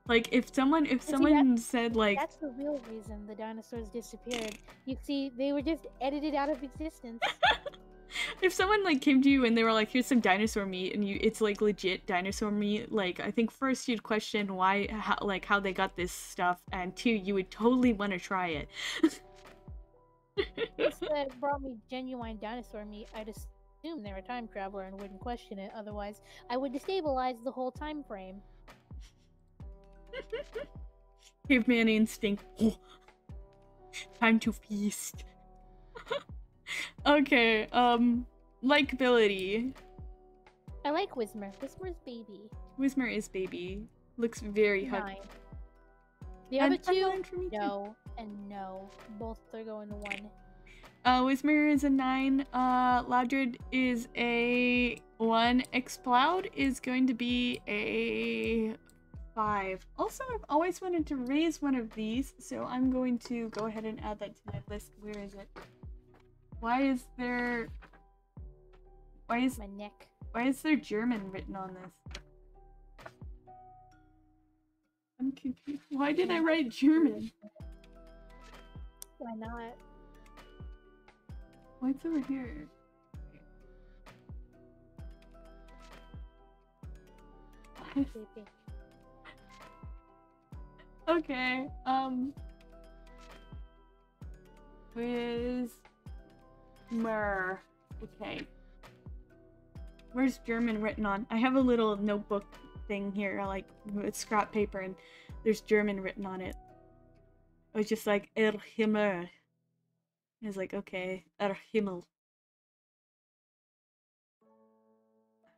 Like if someone said like that's the real reason the dinosaurs disappeared. You see, they were just edited out of existence. If someone like came to you and they were like, "Here's some dinosaur meat," and it's like legit dinosaur meat, like I think first you'd question how they got this stuff, and two, you would totally want to try it. If that brought me genuine dinosaur meat, I'd assume they're a time traveler and wouldn't question it. Otherwise, I would destabilize the whole time frame. Caveman instinct. Time to feast. Okay, likability. I like Whismer. Whismer's baby. Whismer is baby. Looks very hot. 9. The other two, no and no. Both are going to 1. Whismer is a 9. Loudred is a 1. Exploud is going to be a 5. Also, I've always wanted to raise one of these, so I'm going to go ahead and add that to my list. Where is it? Why is there my neck? Why is there German written on this? I'm confused. Why did I write German? Why not? What's over here? Okay, Whismer. Okay. Where's German written on? I have a little notebook thing here, like with scrap paper, and there's German written on it. I was just like, Himmel. I was like, okay, Himmel.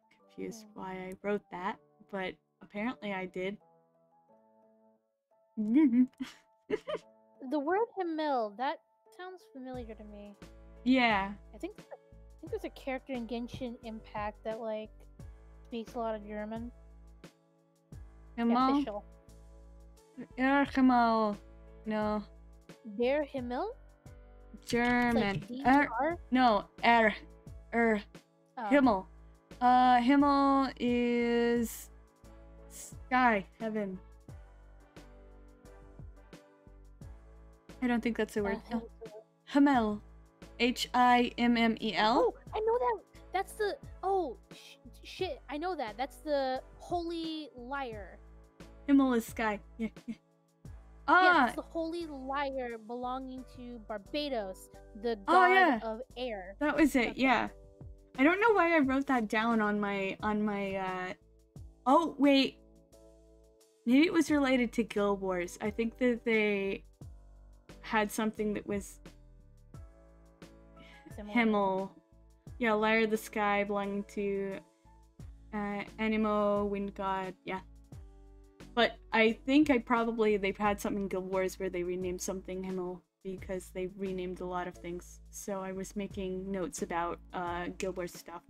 I'm confused why I wrote that, but apparently I did. The word Himmel, that sounds familiar to me. Yeah. I think there's a character in Genshin Impact that like speaks a lot of German. Himmel? Official. Himmel. No. Der Himmel? German. Like No, Oh. Himmel. Himmel is sky, heaven. I don't think that's a word. Himmel. Himmel. Oh, I know that. That's the. Oh, shit. I know that. That's the holy lyre. Himmel is sky. Yeah. Yeah, it's the holy lyre belonging to Barbados, the god of air. That was it. Okay. Yeah. I don't know why I wrote that down on my Oh wait. Maybe it was related to Guild Wars. I think that they had something that was Himmel. Yeah, Lyre of the Sky belonging to Anemo, Wind God. Yeah. But I think they've had something in Guild Wars where they renamed something Himmel because they renamed a lot of things. So I was making notes about Guild Wars stuff.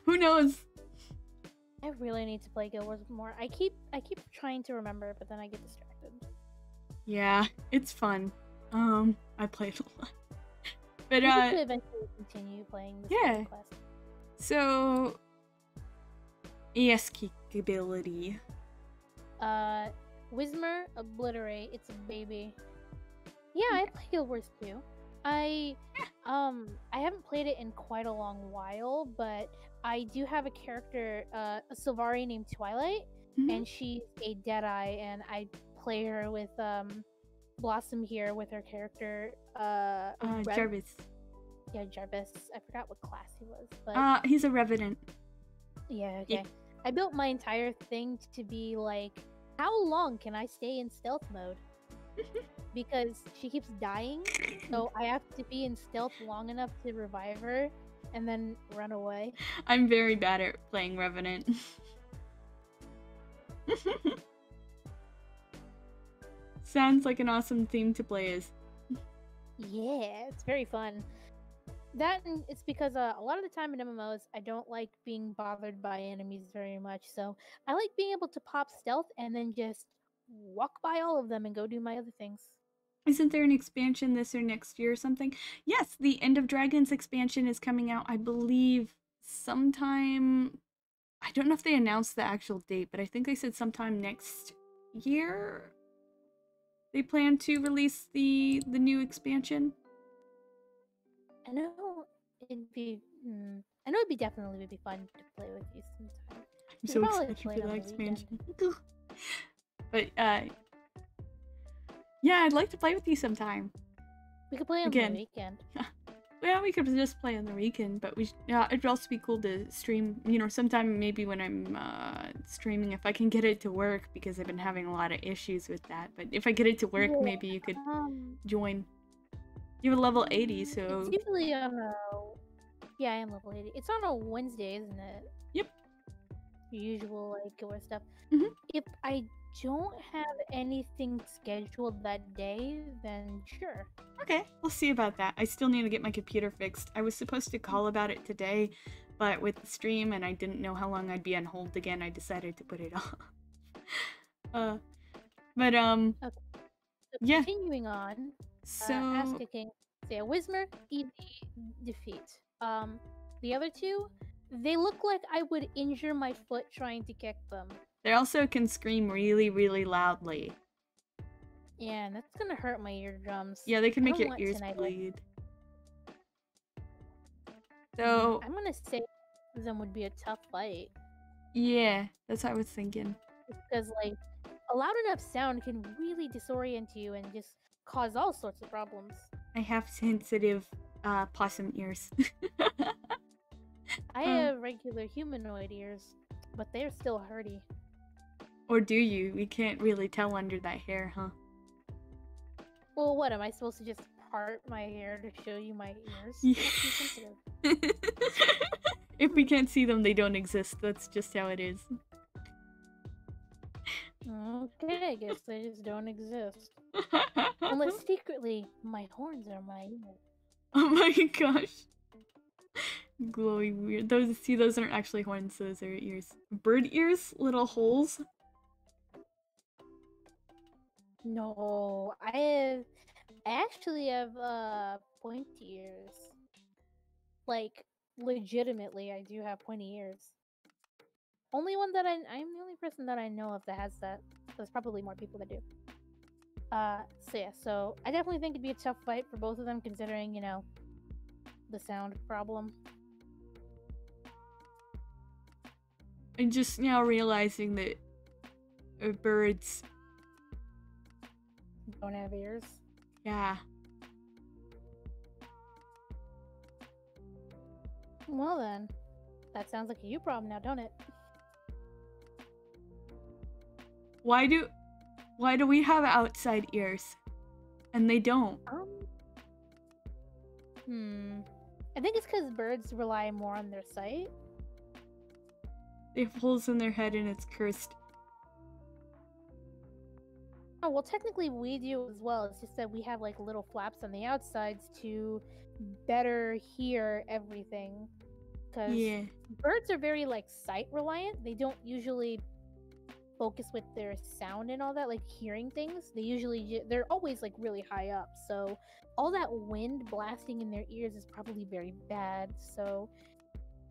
Who knows? I really need to play Guild Wars more. I keep trying to remember, but then I get distracted. Yeah, it's fun. I played a lot. But We could eventually continue playing this yeah. quest. So ESK ability. Whismer, Obliterate, it's a baby. Yeah, I play Guild Wars 2. I haven't played it in quite a long while, but I do have a character, a Sylvari named Twilight, and she's a Deadeye, and I play her with Blossom here with her character Jarvis. Yeah, Jarvis. I forgot what class he was, but he's a Revenant. yeah, okay. I built my entire thing to be like, how long can I stay in stealth mode? Because she keeps dying, so I have to be in stealth long enough to revive her and then run away. I'm very bad at playing Revenant. Sounds like an awesome theme to play as. Yeah, it's very fun. That and it's because a lot of the time in MMOs, I don't like being bothered by enemies very much, so I like being able to pop stealth and then just walk by all of them and go do my other things. Isn't there an expansion this or next year or something? Yes, the End of Dragons expansion is coming out, I believe, sometime. I don't know if they announced the actual date, but I think they said sometime next year. They plan to release the new expansion. I know it'd be. I know it'd be definitely would be fun to play with you sometime. I'm so excited for that expansion. But yeah, I'd like to play with you sometime. We could play on the weekend. Well, we could just play on the weekend, but it'd also be cool to stream, you know, sometime maybe when I'm streaming, if I can get it to work, because I've been having a lot of issues with that. But if I get it to work, maybe you could join. You have a level 80, so... It's usually on a... Yeah, I am level 80. It's on a Wednesday, isn't it? Yep. Usual, like, or stuff. Mm-hmm. If I don't have anything scheduled that day, then sure. Okay, we'll see about that. I still need to get my computer fixed. I was supposed to call about it today, but with the stream and I didn't know how long I'd be on hold again, I decided to put it off. Okay. So yeah. Continuing on. So Ask a King. So yeah, Whismer, easy defeat. The other two, they look like I would injure my foot trying to kick them. They also can scream really, really loudly. Yeah, and that's gonna hurt my eardrums. Yeah, they can make your ears bleed. So I'm gonna say them would be a tough fight. Yeah, that's what I was thinking. Because like a loud enough sound can really disorient you and just cause all sorts of problems. I have sensitive possum ears. I have regular humanoid ears, but they're still hurty. Or do you? We can't really tell under that hair, huh? Well, what, am I supposed to just part my hair to show you my ears? Yeah. If we can't see them, they don't exist. That's just how it is. Okay, I guess they just don't exist. Unless secretly, my horns are my ears. Oh my gosh. Glowy weird. Those aren't actually horns, those are ears. Bird ears? Little holes? No, I actually have pointy ears. Like, legitimately, I do have pointy ears. I'm the only person that I know of that has that. There's probably more people that do. So yeah, so I definitely think it'd be a tough fight for both of them, considering, you know, the sound problem. And just now realizing that birds don't have ears. Yeah. Well then, that sounds like a you problem now, don't it? Why do we have outside ears? And they don't. I think it's because birds rely more on their sight. They have holes in their head and it's cursed. Oh, well, technically we do as well. It's just that we have like little flaps on the outsides to better hear everything. Because birds are very like sight reliant. They don't usually focus with their sound and all that, like hearing things, they're always like really high up. So all that wind blasting in their ears is probably very bad. So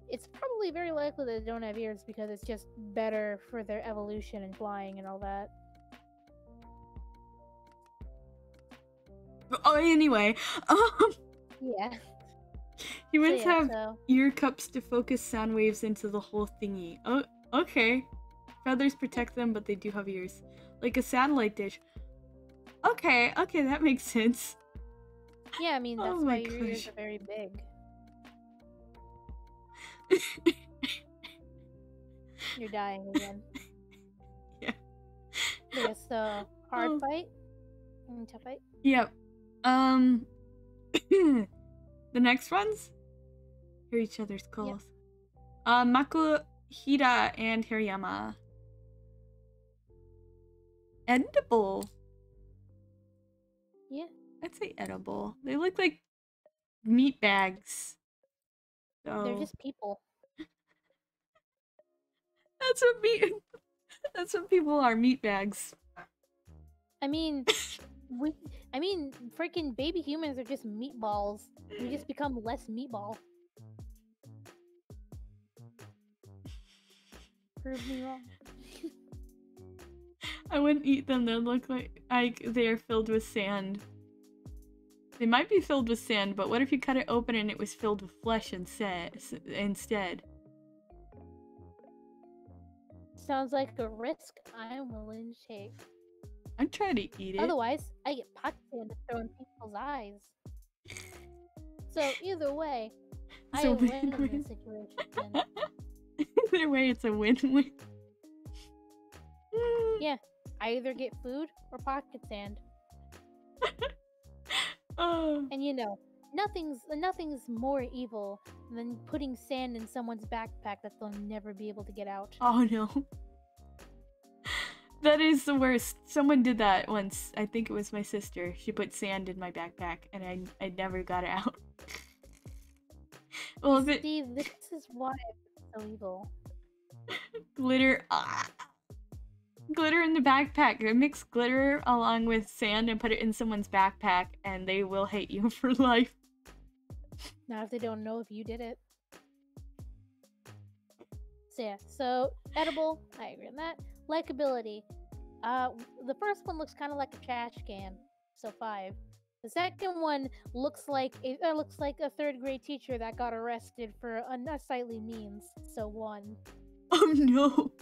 it's probably very likely that they don't have ears because it's just better for their evolution and flying and all that. Oh, anyway, Yeah. humans So, yeah, have so ear cups to focus sound waves into the whole thingy. Oh, okay. Feathers protect them, but they do have ears. Like a satellite dish. Okay, that makes sense. yeah, I mean, that's Oh why my your ears gosh. are very big. You're dying again. Yeah. Yeah, so hard Oh. fight and tough fight. Yep. The next ones? Hear each other's calls. Makuhita and Hariyama. Edible. Yeah. I'd say edible. They look like meat bags. So They're just people. that's what people are, meat bags. I mean, freaking baby humans are just meatballs. We just become less meatball. Prove me wrong. I wouldn't eat them. They look like they're filled with sand. They might be filled with sand, but what if you cut it open and it was filled with flesh instead? Sounds like a risk I'm willing to take. I'd try to eat it. Otherwise, I get pocket sand to throw in people's eyes. So either way, I win in this situation. Either way, it's a win-win. Yeah, I either get food or pocket sand. And you know, nothing's more evil than putting sand in someone's backpack that they'll never be able to get out. Oh no. That is the worst. Someone did that once. I think it was my sister. She put sand in my backpack and I never got it out. Well, See, this is why it's so evil. Glitter. Glitter in the backpack. Mix glitter along with sand and put it in someone's backpack and they will hate you for life. Not if they don't know if you did it. So yeah, so edible, I agree on that. Likeability. The first one looks kind of like a trash can, so 5. The second one looks like a third grade teacher that got arrested for unsightly means, so 1. Oh no.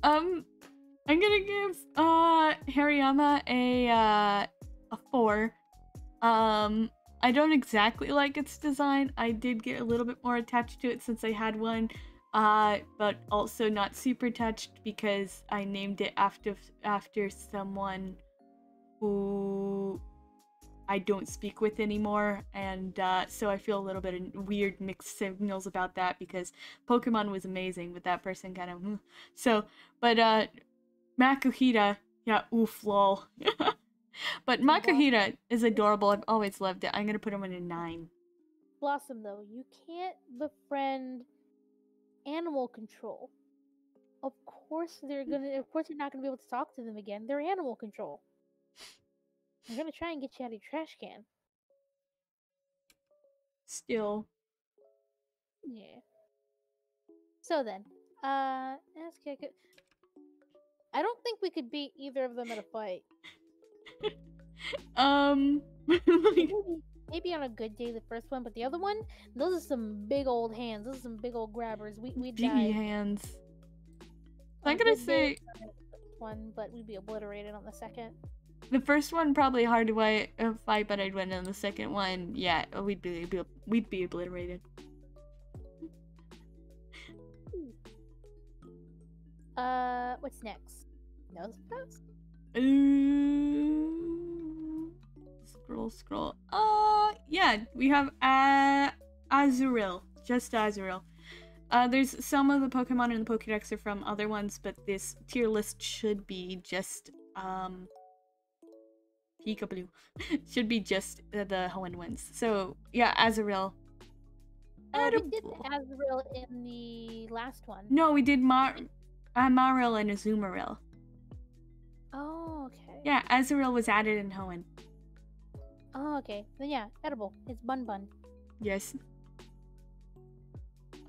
I'm gonna give Hariyama a 4. I don't exactly like its design. I did get a little bit more attached to it since I had one, but also not super touched because I named it after someone who I don't speak with anymore, and so I feel a little bit of weird mixed signals about that because Pokemon was amazing, but that person kind of so. But Makuhita, yeah, oof, lol. But Makuhita is adorable. I've always loved it. I'm gonna put him in a 9. Blossom, though, you can't befriend animal control. Of course you're not gonna be able to talk to them again. They're animal control. I'm gonna try and get you out of your trash can. Still. Yeah. So then, I don't think we could beat either of them at a fight. Maybe on a good day the first one, but the other one, those are some big old hands. Those are some big old grabbers. We'd die. Hands. I'm gonna say one, but we'd be obliterated on the second. The first one probably hard to fight, but I'd win. On the second one, yeah, we'd be obliterated. What's next? Nosepass? Scroll. Yeah, we have Azurill. Just Azurill. There's some of the Pokemon in the Pokédex are from other ones, but this tier list should be just Peekaboo. Should be just the Hoenn ones. So yeah, Azurill. We did Azurill in the last one. No, we did Amaril and Azumarill. Oh, okay. Yeah, Azurill was added in Hoenn. Oh, okay. Then yeah, edible. It's Bun Bun. Yes.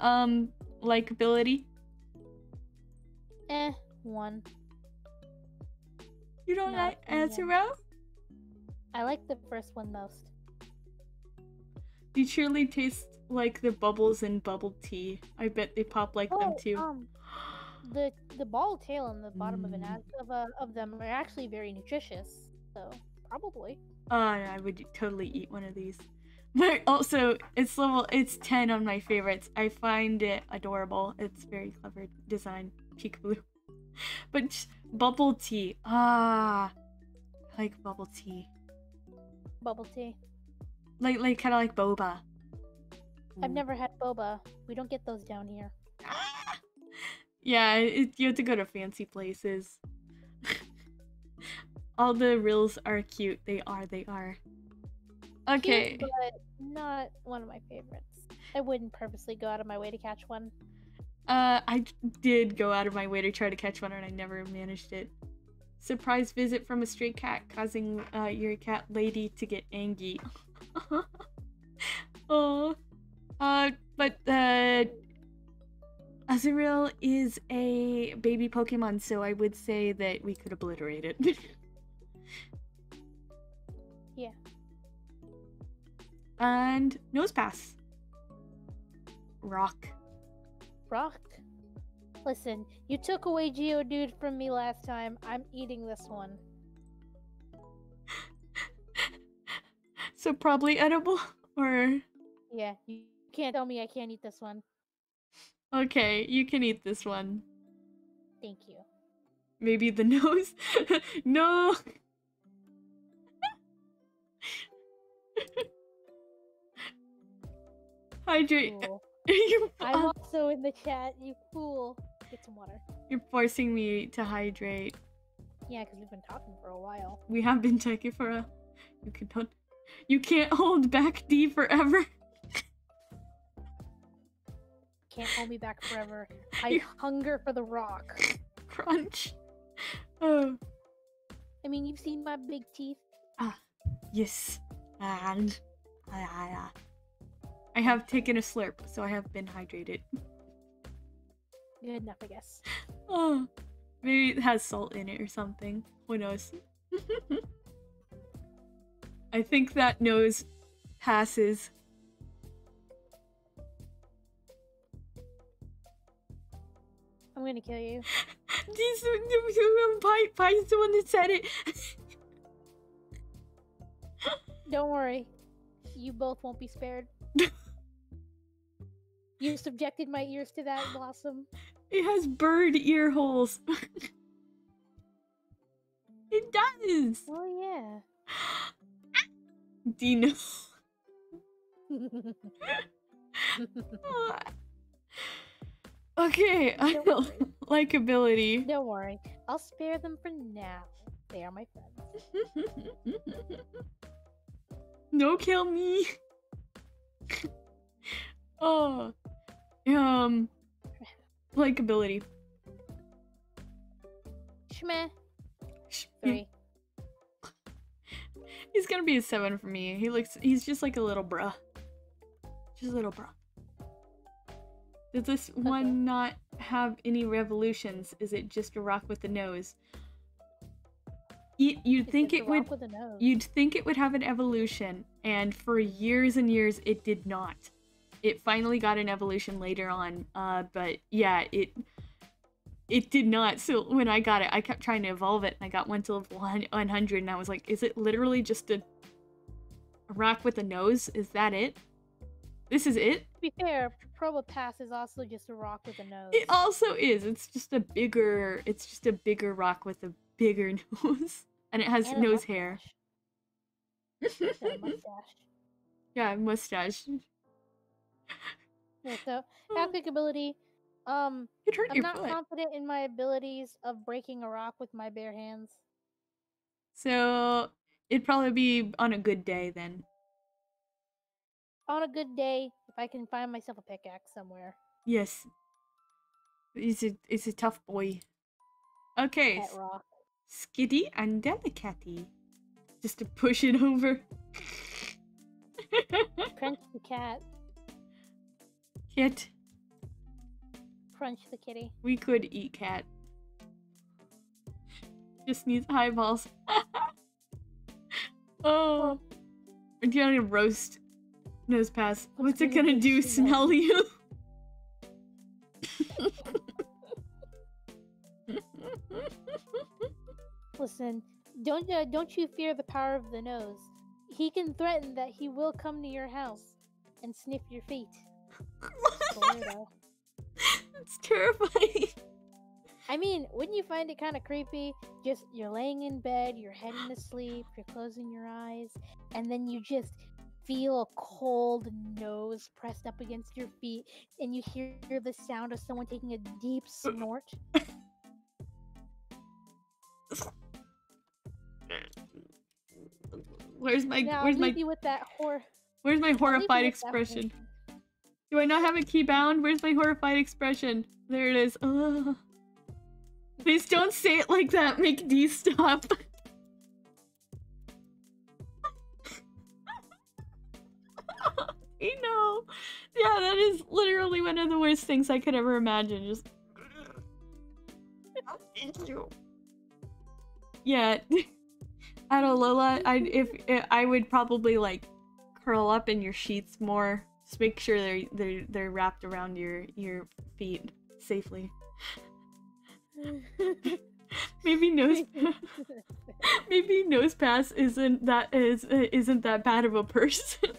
Likability? 1. You don't Not like a fan. Azurill? I like the first one most. They surely taste like the bubbles in bubble tea. I bet they pop like them too. The ball tail on the bottom of them are actually very nutritious. So probably. I would totally eat one of these. But also, it's 10 on my favorites. I find it adorable. It's very clever design. Peekaboo. But bubble tea. I like bubble tea. Bubble tea. Like kind of like boba. I've never had boba. We don't get those down here. Yeah, you have to go to fancy places. All the rills are cute. They are. Okay. Cute, but not one of my favorites. I wouldn't purposely go out of my way to catch one. I did go out of my way to try to catch one and I never managed it. Surprise visit from a stray cat causing your cat lady to get angry. Oh. But Azurill is a baby Pokemon, so I would say that we could obliterate it. Yeah. And Nosepass. Rock. Rock. Listen, you took away Geodude from me last time. I'm eating this one. So probably edible, or... Yeah, you can't tell me I can't eat this one. Okay, you can eat this one. Thank you. Maybe the nose? No! Hydrate. Cool. You, I'm also in the chat, you fool. Get some water. You're forcing me to hydrate. Yeah, because we've been talking for a while. We have been talking for a... You can't hold back D forever. Can't hold me back forever. I hunger for the rock. Crunch. Oh. I mean, you've seen my big teeth. Yes. And... I have taken a slurp, so I have been hydrated. Good enough, I guess. Oh. Maybe it has salt in it or something. Who knows? I think that nose passes. I'm gonna kill you. Pie's the one that said it. Don't worry. You both won't be spared. You subjected my ears to that, Blossom. It has bird ear holes. It does. Oh yeah. Dino. Okay, I don't like ability. Don't worry. I'll spare them for now. They are my friends. No, kill me. Oh. Likability. Shmeh. 3. He's gonna be a 7 for me. He's just like a little bruh. Just a little bruh. Does this one not have any revolutions? Is it just a rock with a nose? You'd think it would. You'd think it would have an evolution, and for years and years it did not. It finally got an evolution later on, but yeah, it did not. So when I got it, I kept trying to evolve it, and I got one to level 100, and I was like, is it literally just a rock with a nose? Is that it? This is it? To be fair, Probopass is also just a rock with a nose. It also is. It's just a bigger rock with a bigger nose. And it has nose hair. And a mustache. Yeah, mustache. Yeah, so epic ability. I'm not confident in my abilities of breaking a rock with my bare hands. So it'd probably be on a good day then. On a good day, if I can find myself a pickaxe somewhere. Yes. He's a tough boy. Okay. Pet rock. Skitty and Delicatty. Just to push it over. Crunch the cat. Kit. Crunch the kitty. We could eat cat. Just needs eyeballs. Oh. We're gonna roast Nosepass. What's it gonna do? Smell you? Listen, don't you fear the power of the nose. He can threaten that he will come to your house and sniff your feet. It's terrifying. I mean, wouldn't you find it kind of creepy? Just, you're laying in bed, you're heading to sleep, you're closing your eyes, and then you just feel a cold nose pressed up against your feet, and you hear the sound of someone taking a deep snort. Where's my horrified expression? Do I not have a key bound? Where's my horrified expression? There it is. Ugh. Please don't say it like that. Make D stop. You know. Yeah, that is literally one of the worst things I could ever imagine. Just. Yeah. Adolola, I would probably like curl up in your sheets more. Just make sure they're wrapped around your feet safely. Maybe Nosepass isn't that bad of a person.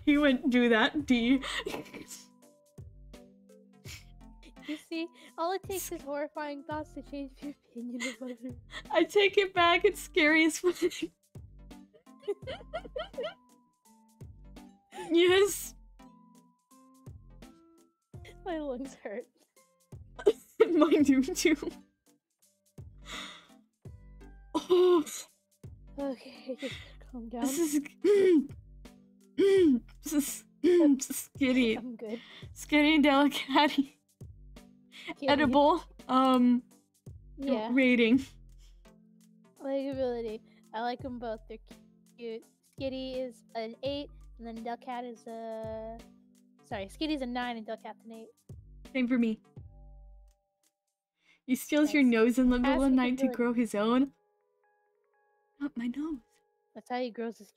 He wouldn't do that, D. You see, all it takes is horrifying thoughts to change your opinion of others. I take it back, it's scary as fuck. Yes. My lungs hurt. Mine do too. Oh. Okay, just calm down. This is Skitty. I'm good. Skitty and Delicatty. Edible. Yeah. Rating. Likability. I like them both. They're cute. Skitty is an 8, and then Delcat is a... Sorry, Skitty's a 9 and Delcat's an 8. Same for me. He steals your nose in the middle of the night to grow his own. Not my nose. That's how he grows his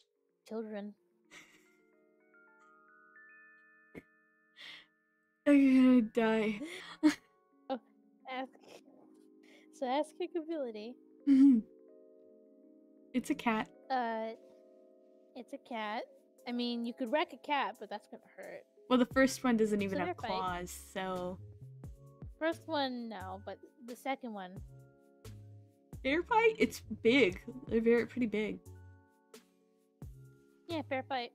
children. I'm gonna die. Oh, ask ability. It's a cat. It's a cat. I mean, you could wreck a cat, but that's gonna hurt. Well, the first one doesn't even have Fight. claws, so... First one, no, but the second one. Fair fight? It's big. They're pretty big. Yeah, fair fight.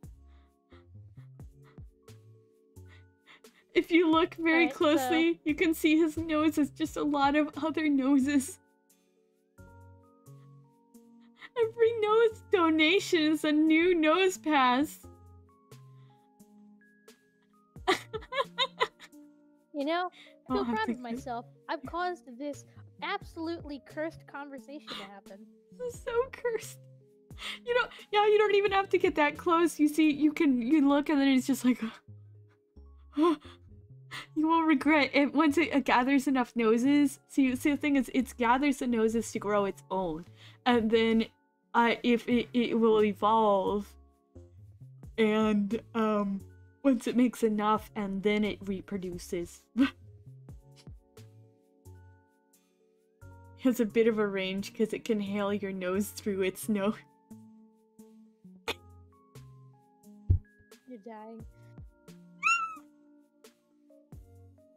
If you look very Alright, closely, you can see his nose is just a lot of other noses. Every nose donation is a new Nosepass. You know, I feel proud of myself. I've caused this absolutely cursed conversation to happen. This is so cursed. You know, yeah, you don't even have to get that close. You see, you look and then it's just like... You won't regret it once it gathers enough noses. See, the thing is, it gathers the noses to grow its own. And then, if it will evolve. And, once it makes enough, and then it reproduces. It has a bit of a range because it can hail your nose through its nose. You're dying.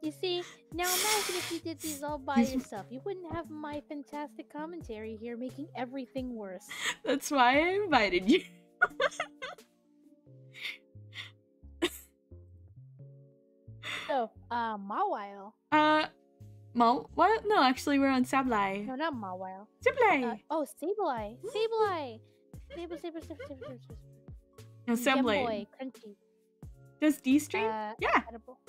You see, now imagine if you did these all by yourself. You wouldn't have my fantastic commentary here making everything worse. That's why I invited you. So, Mawile. What? No, actually, we're on Sableye. No, not Mawile. Sableye! Sableye. Sableye! Saber. No, Sableye. Boy, crunchy. Does D stream? Yeah. Edible.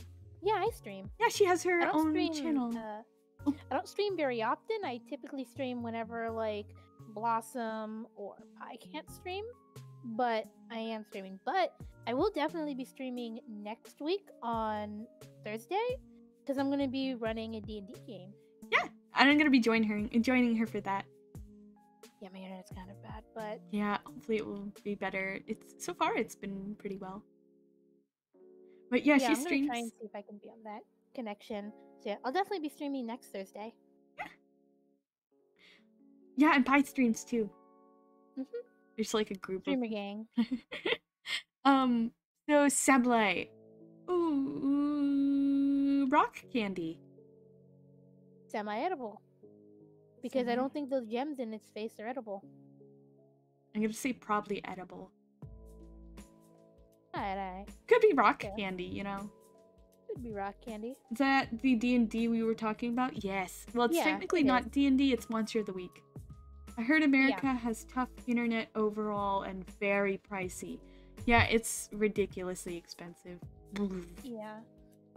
Yeah, I stream. Yeah, she has I her don't own stream. channel. I don't stream very often. I typically stream whenever like Blossom or Pie can't stream, but I am streaming. But I will definitely be streaming next week on Thursday because I'm gonna be running a D&D game. Yeah, and I'm gonna be joining her for that. Yeah, my internet's kind of bad, but yeah, hopefully it will be better. So far it's been pretty well. But yeah, she I'm streams. gonna try and see if I can be on that connection. So yeah, I'll definitely be streaming next Thursday. Yeah, and Pie streams too. Mhm. There's like a group Streamer gang. So Sableye. Ooh, rock candy. Semi-edible. Because I don't think those gems in its face are edible. I'm gonna say probably edible. Alright. Could be rock candy, you know. Could be rock candy. Is that the D&D we were talking about? Yes. Well, it's technically not D&D, it's Monster of the Week. I heard America has tough internet overall and very pricey. Yeah, it's ridiculously expensive. Yeah.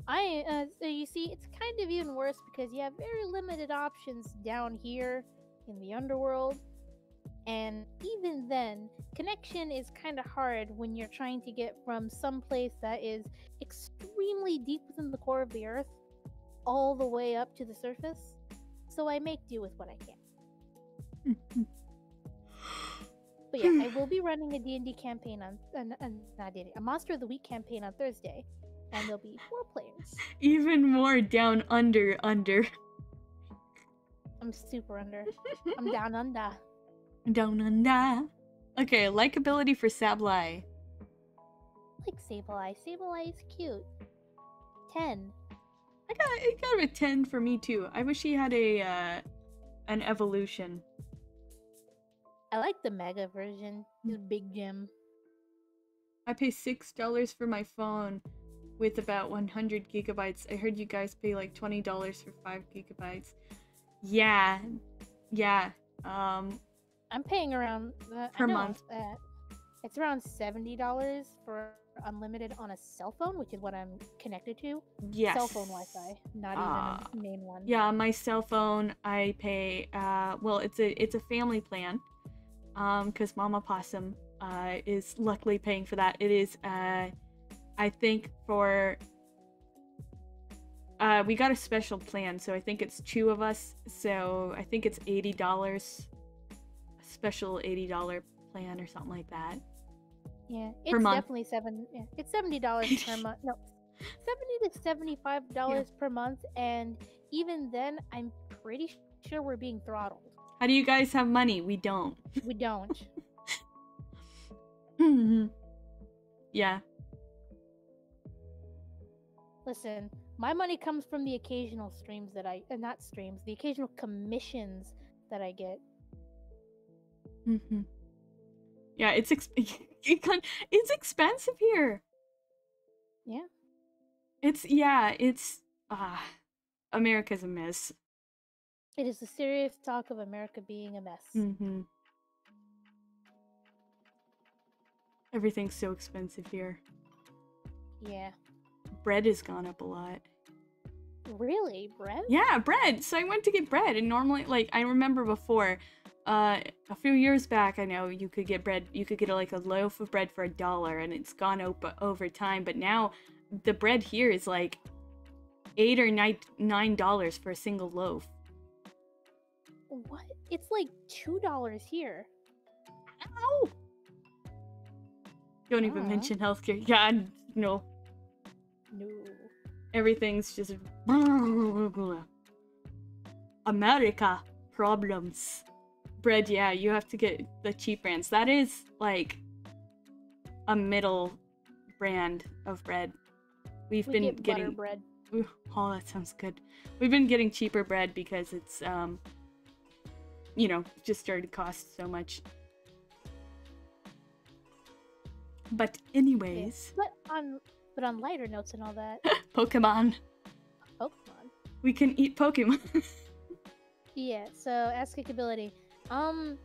So you see, it's kind of even worse because you have very limited options down here in the underworld. And even then, connection is kind of hard when you're trying to get from some place that is extremely deep within the core of the earth all the way up to the surface. So I make do with what I can. But yeah, I will be running a D&D campaign not D&D, a Monster of the Week campaign on Thursday. And there'll be 4 players. Even more down under. I'm super under. I'm down under. Down under. Okay, likability for Sableye. I like Sableye. Sableye is cute. 10. I got a 10 for me too. I wish he had an evolution. I like the mega version. His big gem. I pay $6 for my phone with about 100 gigabytes. I heard you guys pay like $20 for 5 gigabytes. Yeah. I'm paying around per month. It's around $70 for unlimited on a cell phone, which is what I'm connected to. Yes. Cell phone Wi-Fi, not even a main one. Yeah, on my cell phone I pay. Well, it's a family plan. Because Mama Possum is luckily paying for that. It is I think for we got a special plan, so I think it's 2 of us. So I think it's $80. Special $80 plan or something like that. Yeah, it's definitely it's $70 per month. No, $70 to $75 per month, and even then, I'm pretty sure we're being throttled. How do you guys have money? We don't. We don't. Yeah. Listen, my money comes from the occasional streams that not streams, the occasional commissions that I get. Yeah, it's expensive here. Yeah. It's America's a mess. It is the serious talk of America being a mess. Everything's so expensive here. Yeah. Bread has gone up a lot. Really? Bread? Yeah, bread. So I went to get bread, and normally, like, I remember before, a few years back, I know you could get bread. You could get like a loaf of bread for $1, and it's gone up over time. But now, the bread here is like $8 or $9 for a single loaf. What? It's like $2 here. Ow! Don't even mention healthcare. Yeah, no. No. Everything's just America problems. Bread, yeah, you have to get the cheap brands. That is like a middle brand of bread. We've been getting butter bread. Oh, that sounds good. We've been getting cheaper bread because it's you know, just started to cost so much. But anyways, yeah. But on lighter notes and all that. Pokemon. We can eat Pokemon. Yeah, so ask kickability. I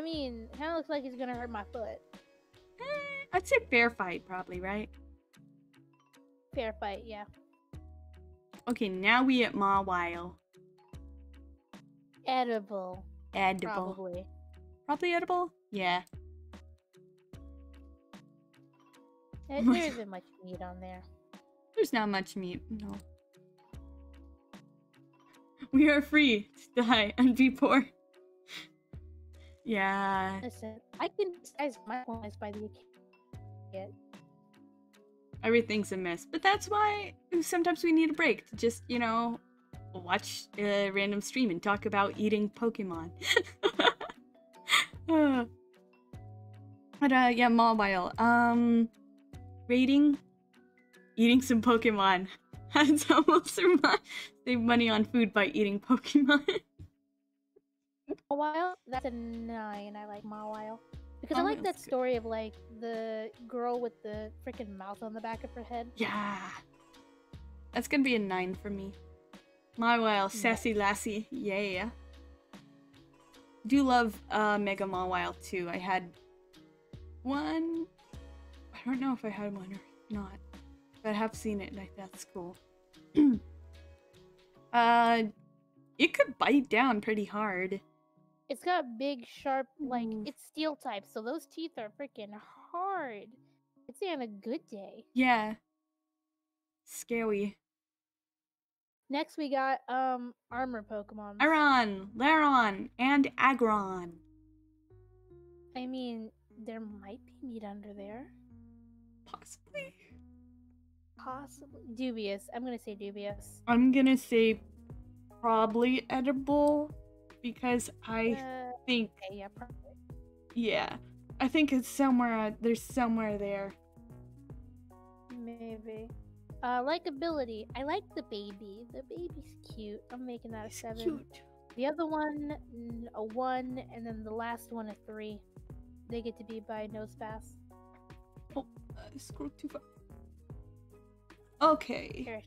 mean, kind of looks like he's gonna hurt my foot. I'd say fair fight, probably, right? Fair fight, yeah. Okay, now we at Mawile. Edible. Edible. Probably. Probably edible? Yeah. There isn't much meat on there. There's not much meat, no. We are free to die and be poor. Yeah. Listen, I can disguise my points by the account. Everything's a mess. But that's why sometimes we need a break to just, you know, watch a random stream and talk about eating Pokemon. But yeah, Mawile. Rating? Eating some Pokemon. That's almost save money on food by eating Pokemon. Mawile, that's a 9. I like Mawile. Because I like that story of, like, the girl with the freaking mouth on the back of her head. Yeah. That's gonna be a 9 for me. Mawile, sassy lassie. Yeah. Do love Mega Mawile too. I had one. I don't know if I had one or not. But I have seen it, like, that's cool. It could bite down pretty hard. It's got big, sharp, like, it's steel type, so those teeth are freaking hard. It's on a good day. Yeah. Scary. Next we got, armor Pokemon. Aron, Laron, and Aggron. I mean, there might be meat under there. Possibly. Possibly. Dubious. I'm gonna say dubious. I'm gonna say probably edible because I think. Okay, yeah, probably. Yeah. I think it's somewhere. There's somewhere there. Maybe. Likability. I like the baby. The baby's cute. I'm making that a 7. Cute. The other one, a 1, and then the last one, a 3. They get to be by Nosepass. Oh, I scrolled too far. Okay. Here.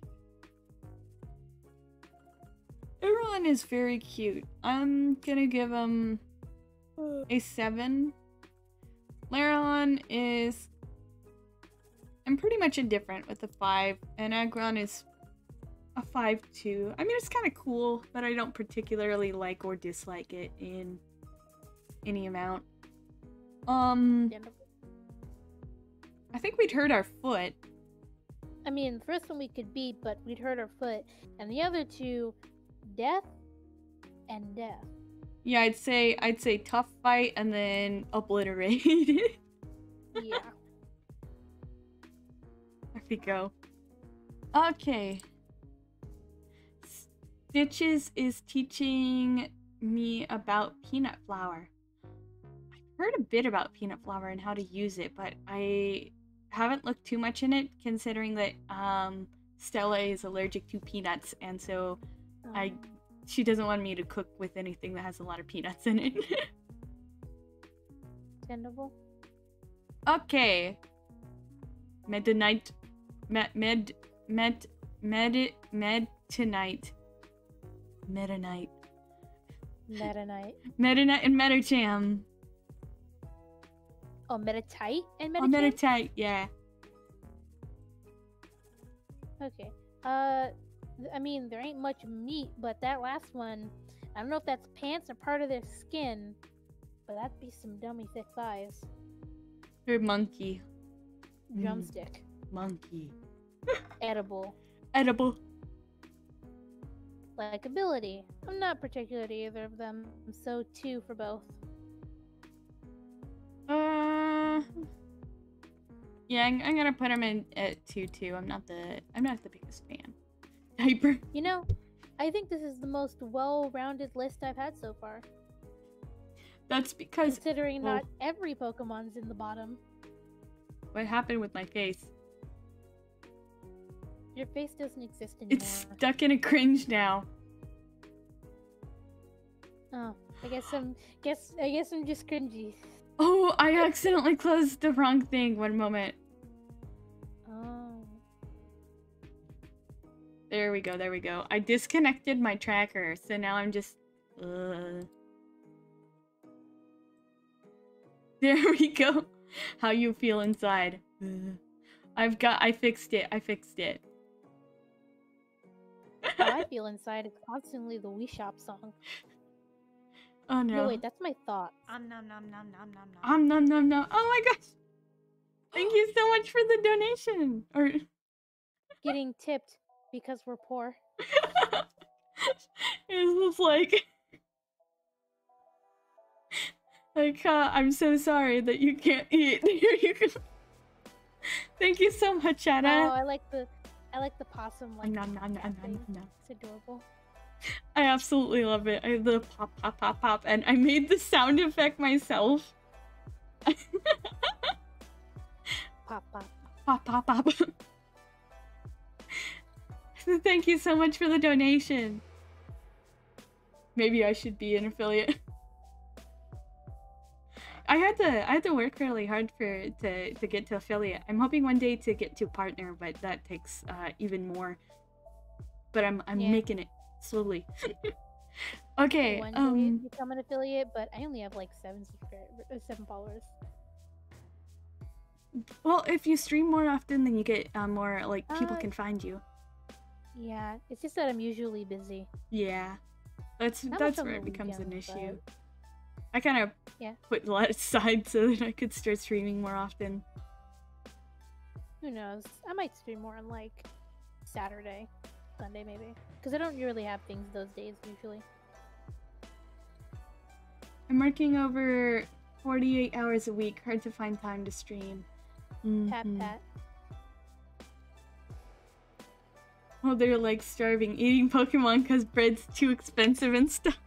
Everyone is very cute. I'm gonna give him a 7. Laron is... I'm pretty much indifferent with a 5, and Aggron is a 5 too. I mean, it's kind of cool, but I don't particularly like or dislike it in any amount. I think we'd hurt our foot. I mean, the first one we could beat, but we'd hurt our foot, and the other two, death and death. Yeah, I'd say tough fight and then obliterate. Yeah. There we go. Okay. Stitches is teaching me about peanut flour. I've heard a bit about peanut flour and how to use it, but I haven't looked too much in it, considering that Stella is allergic to peanuts, and so she doesn't want me to cook with anything that has a lot of peanuts in it. Understandable. Okay. Meta-Knight. Meta-Knight. Meta-Knight. Meta-Knight. Meta-Knight and Metacham. Oh, Metatite and Metacham? Oh, Metatite, yeah. Okay. I mean, there ain't much meat, but that last one, I don't know if that's pants or part of their skin, but that'd be some dummy thick thighs. Or monkey. Drumstick. Monkey. Edible. Edible. Likability. I'm not particular to either of them, so 2 for both. Yeah, I'm gonna put him in at 2 too. I'm not the biggest fan. Diaper. You know, I think this is the most well-rounded list I've had so far. That's because considering not every Pokemon's in the bottom. What happened with my face? Your face doesn't exist anymore. It's stuck in a cringe now. Oh, I guess I'm just cringy. Oh, I accidentally closed the wrong thing. One moment. Oh. There we go, there we go. I disconnected my tracker, so now I'm just... There we go. How you feel inside. I fixed it. I fixed it. How I feel inside is constantly the Wii Shop song. Oh no. No, wait, that's my thoughts. Nom nom nom nom nom nom nom. Nom nom nom. Oh my gosh. Thank you so much for the donation. Or Getting tipped because we're poor. it's just like I'm so sorry that you can't eat. You can... Thank you so much, Anna. Oh, I like the possum like Nom nom nom nom nom. It's adorable. I absolutely love it. I have the pop pop pop pop, and I made the sound effect myself. Pop pop. Pop pop pop. Thank you so much for the donation. Maybe I should be an affiliate. I had to work really hard to get to affiliate. I'm hoping one day to get to partner, but that takes even more. But I'm making it slowly. Okay. One day become an affiliate, but I only have like 7 followers. Well, if you stream more often, then you get more like people can find you. Yeah, it's just that I'm usually busy. Yeah, that's where it becomes an issue. But... I kind of put a lot aside so that I could start streaming more often. Who knows? I might stream more on like Saturday, Sunday maybe, because I don't really have things those days usually. I'm working over 48 hours a week. Hard to find time to stream. Pat pat. Oh, they're like starving, eating Pokemon because bread's too expensive and stuff.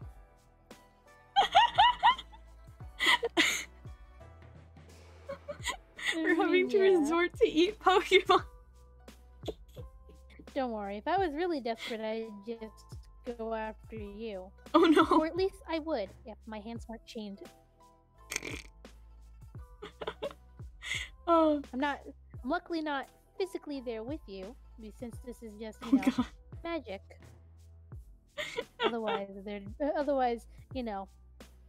We're having to resort to eat Pokemon. Don't worry, if I was really desperate, I'd just go after you. Oh no. Or at least I would, if my hands weren't chained. Oh. I'm luckily not physically there with you, since this is just, you know, magic. Otherwise, you know,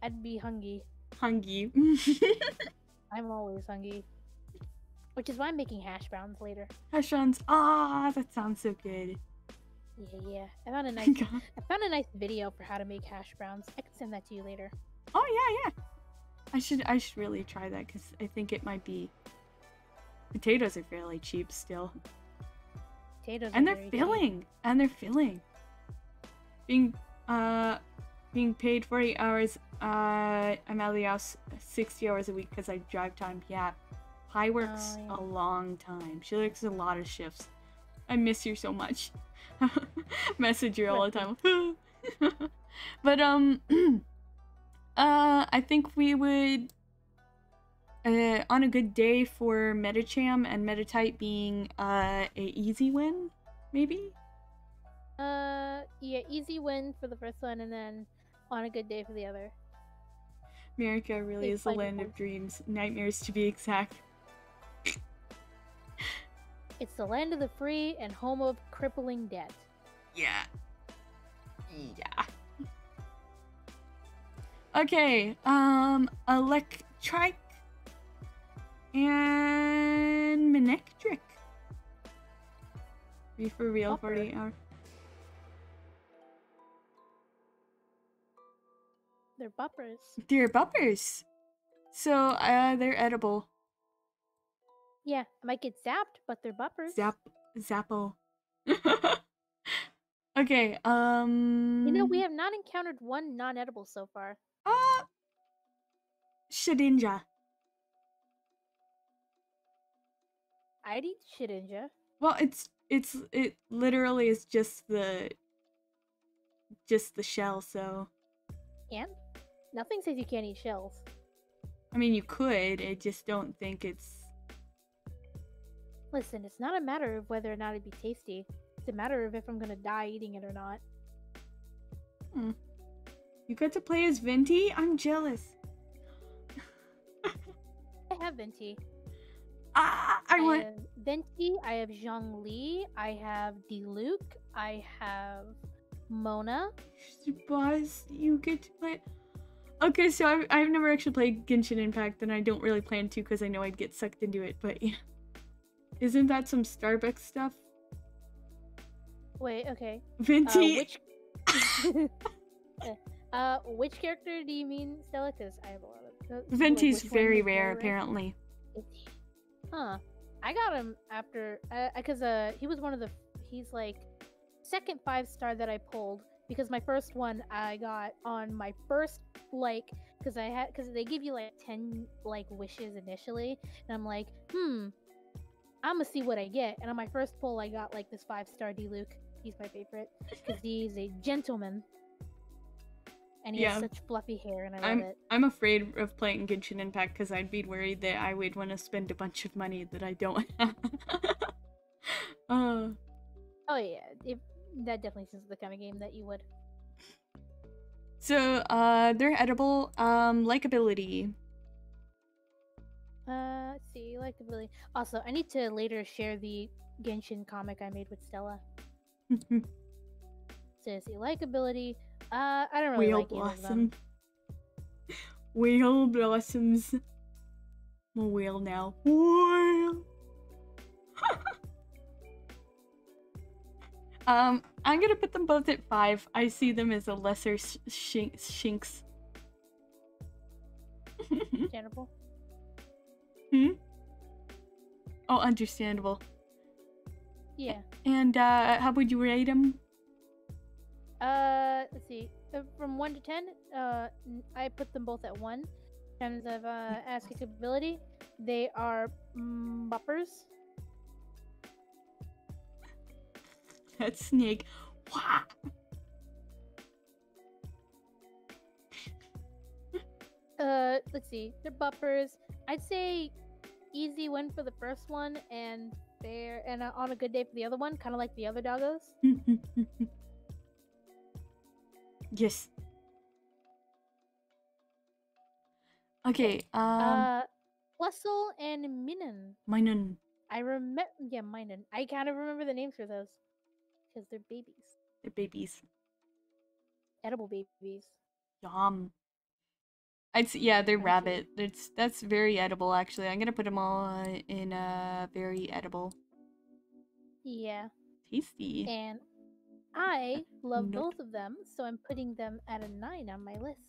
I'd be hungry. Hungry. I'm always hungry. Which is why I'm making hash browns later. Hash browns. Ah, that sounds so good. Yeah. I found a nice video for how to make hash browns. I can send that to you later. Oh yeah. I should really try that because I think it might be. Potatoes are fairly cheap still. Potatoes. And they're filling. Cheap. And they're filling. Being paid 40 hours. I'm out of the house 60 hours a week because I drive time. Yeah. Pi works a long time. She works a lot of shifts. I miss you so much. Message her all the time. But I think we would on a good day for Metacham and Metatype being a easy win, maybe? Yeah, easy win for the first one and then on a good day for the other. America really is the land of dreams. Nightmares to be exact. It's the land of the free and home of crippling debt. Yeah. Okay, Electric and Manectric. Be for real, 48 hours. They're buppers. They're buppers. So, they're edible. Yeah, I might get zapped, but they're buppers. Zappo. Okay, You know, we have not encountered one non-edible so far. Shedinja. I'd eat Shedinja. Well, it literally is just the shell, so. And nothing says you can't eat shells. I mean, you could. I just don't think it's. Listen, it's not a matter of whether or not it'd be tasty. It's a matter of if I'm gonna die eating it or not. You got to play as Venti? I'm jealous. I have Venti. I have Venti, I have Zhongli, I have Diluc, I have Mona. Boss, you get to play. Okay, so I've never actually played Genshin Impact, and I don't really plan to because I know I'd get sucked into it, but yeah. Isn't that some Starbucks stuff? Wait, okay. Venti. Which character do you mean, Stella? Because I have a lot of. Venti's which one very is rare, apparently. Huh. I got him after because he was one of the he's like second 5-star that I pulled because my first one I got on my first like because they give you like 10 like wishes initially and I'm like I'm gonna see what I get and on my first pull I got like this 5-star D-Luke. He's my favorite because he's a gentleman and he has such fluffy hair and I love it. I'm afraid of playing Genshin Impact because I'd be worried that I would want to spend a bunch of money that I don't have. Oh yeah, that definitely seems the kind of game that you would. So, they're edible. Likability. Let's see, likability. Also, I need to later share the Genshin comic I made with Stella. So, see, likability. I don't really Whale like either of them. blossom. Whale blossoms. I'm a whale now. Whale. I'm gonna put them both at 5. I see them as a lesser shinx. Understandable. Oh, understandable. Yeah. And how would you rate them? Let's see. From 1 to 10, I put them both at 1. In terms of ass kickability, they are buppers. That snake. Let's see. They're buppers. I'd say easy win for the first one, and fair and on a good day for the other one, kind of like the other doggos. Yes. Okay. Plusle and Minun. Minun. Minun. I kind of remember the names for those because they're babies. They're babies. Edible babies. Yum. They're rabbit. That's very edible actually. I'm gonna put them all in very edible. Yeah. Tasty. And I love both of them, so I'm putting them at a 9 on my list.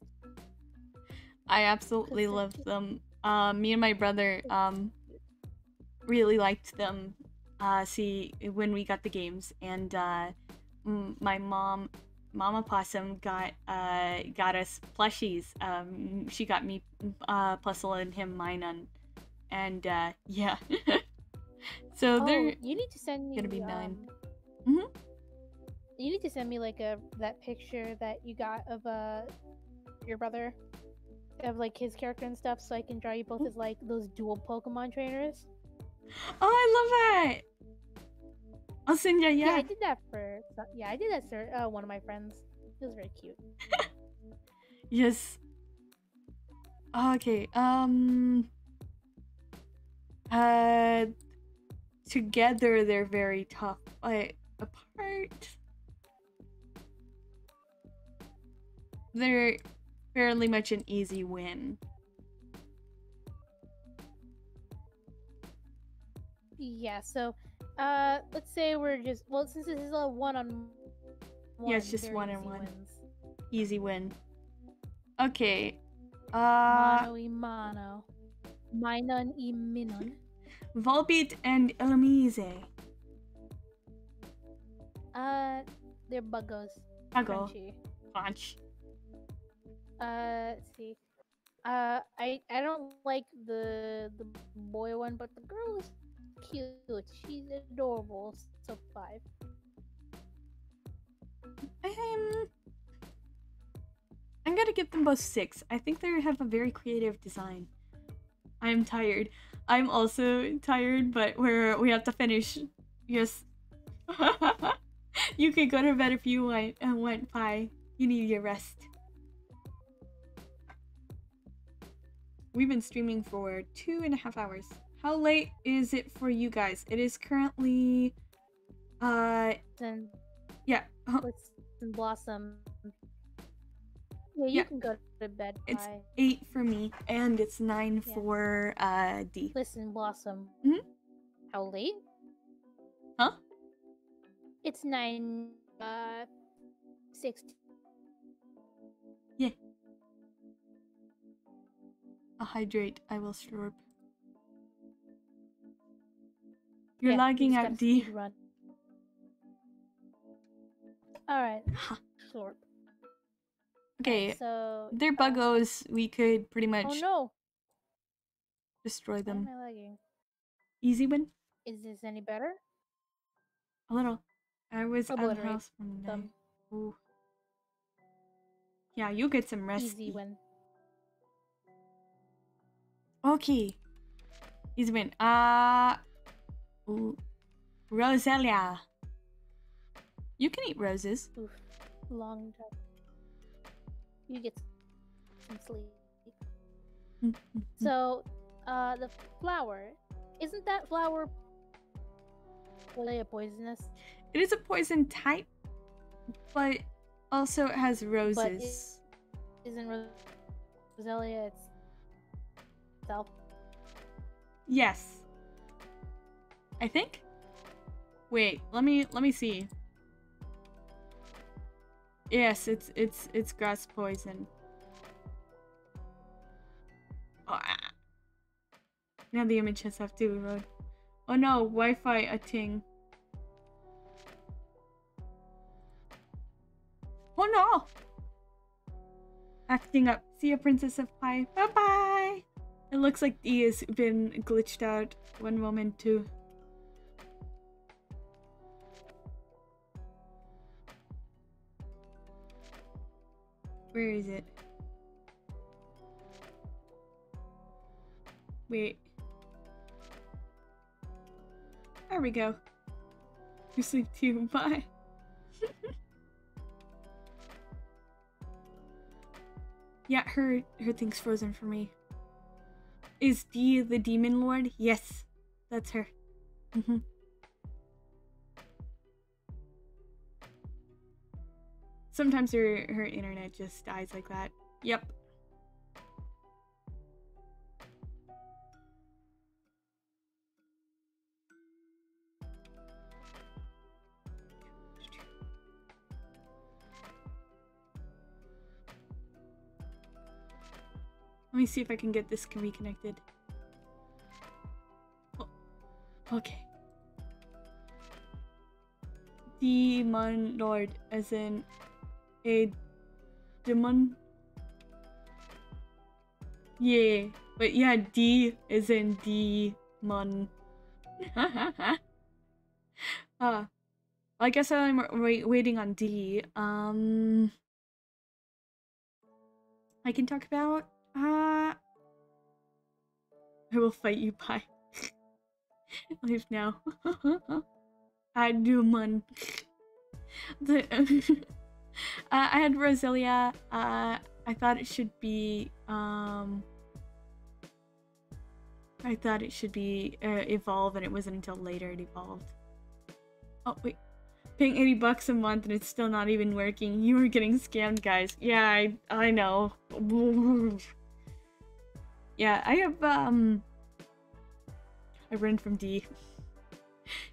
I absolutely love them. Me and my brother really liked them. When we got the games, and my Mama Possum got us plushies. She got me Plusle and him Minun, and yeah. So they're you need to send me gonna be 9. You need to send me like that picture that you got of your brother, of like his character and stuff, so I can draw you both as like those dual Pokemon trainers. Oh, I love that. I'll send you. Yeah, I did that for one of my friends. It was very cute. Yes. Okay. Together they're very tough. Apart, they're fairly much an easy win. Yeah. So, let's say we're just since this is a 1-on-1. Yeah, it's just 1-on-1. Easy win. Okay. Mano y mano. Minun y Minun. Volbeat and Illumise. They're buggos. Buggo. Punch. Let's see. I don't like the boy one, but the girl is cute. She's adorable. So 5. I'm gonna give them both 6. I think they have a very creative design. I'm tired. I'm also tired, but we have to finish. Yes. You can go to bed if you want pie. You need your rest. We've been streaming for 2.5 hours. How late is it for you guys? It is currently yeah. Blossom. Yeah, you can go to bed. It's 8 for me, and it's 9 for D. Listen, Blossom. How late? Huh? It's 9 16. Yeah. I'll hydrate. I will slurp. You're Yeah, lagging you just out, gotta D. speed run. Alright. Ha. Slurp. Okay, Alright, so they're buggos. We could pretty much oh no! destroy Why them. am I lagging? Easy win? Is this any better? A little. I was out of the Obliterate house one day. them. Ooh. Yeah, you get some rest. Easy win. Okay. Easy win. Ooh. Rosalia. You can eat roses. Oof. Long time. You get some sleep. So, the flower. Isn't that flower really poisonous? It is a poison type, but also it has roses. Isn't Rosalia itself? Yes. I think? Wait, let me see. Yes, it's grass poison. Oh, ah. Now the image has have to reload. Oh no, Wi-Fi a ting. Oh no! Acting up. See ya, Princess of Pie. Bye bye! It looks like D has been glitched out one moment too. Where is it? Wait. There we go. You sleep too. Bye. Yeah, her thing's frozen for me. Is D the demon lord? Yes, that's her. Sometimes her internet just dies like that. Yep. Let me see if I can get this reconnected. Oh, okay. Demon Lord, as in a demon. Yeah, but yeah, D is in demon. I guess I'm waiting on D. I can talk about. I will fight you, Pie. Leave now. I do man. I had Rosalia. I thought it should be. I thought it should be evolve, and it wasn't until later it evolved. Oh wait, paying $80 a month and it's still not even working. You are getting scammed, guys. Yeah, I know. Yeah, I have I ran from D.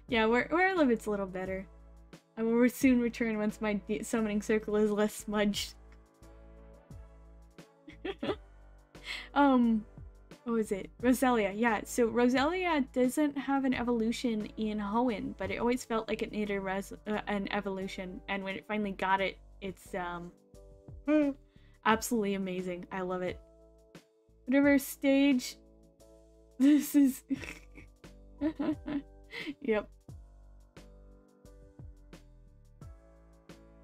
Yeah, where I live it's a little better. I will soon return once my summoning circle is less smudged. What was it? Rosalia. Yeah, so Rosalia doesn't have an evolution in Hoenn, but it always felt like it needed an evolution, and when it finally got it, it's absolutely amazing. I love it. Whatever stage this is. Yep.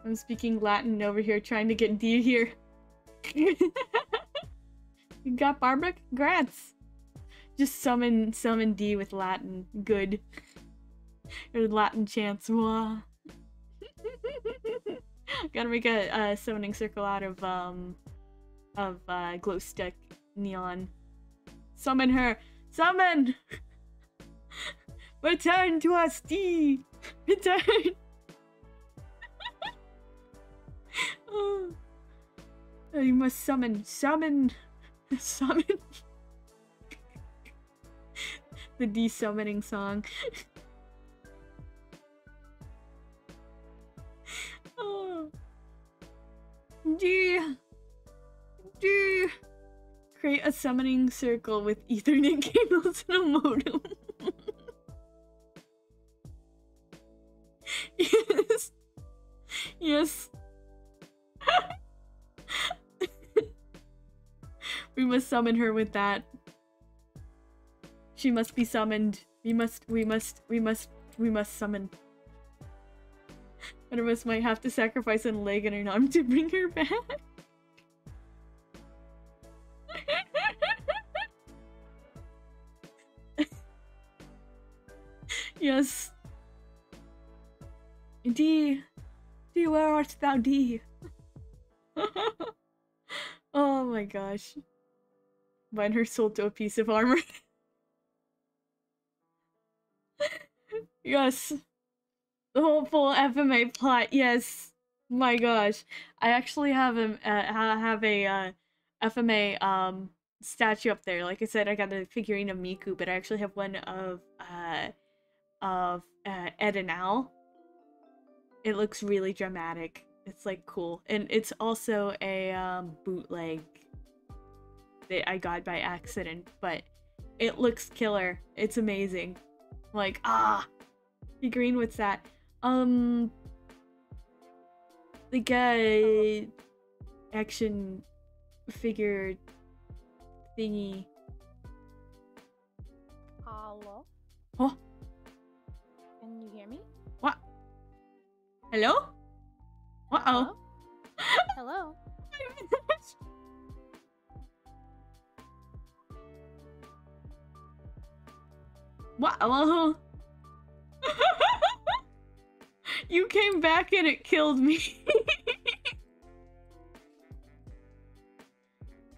I'm speaking Latin over here trying to get D here. You got Barbara? Congrats! Just summon D with Latin. Good. Or Latin chants. Wah. Gotta make a summoning circle out of glow stick neon. Summon her! Summon! Return to us, D! Return! Oh. You must summon. Summon! Summon! The desummoning song. Oh. D. Create a summoning circle with Ethernet cables and a modem. Yes. Yes. We must summon her with that. She must be summoned. We must summon. One of us might have to sacrifice a leg and an arm to bring her back. Yes. D, where art thou, D? Oh my gosh. Bind her soul to a piece of armor. Yes. The whole full FMA plot, yes. My gosh. I actually have a FMA statue up there. Like I said, I got a figurine of Miku, but I actually have one of Ed and Al. It looks really dramatic. It's like cool. And it's also a bootleg that I got by accident, but it looks killer. It's amazing. Like, figurine, what's that? Like a action figure thingy. Hello? Oh. Can you hear me? What? Hello? Uh-oh. Hello? What? Hello? You came back and it killed me.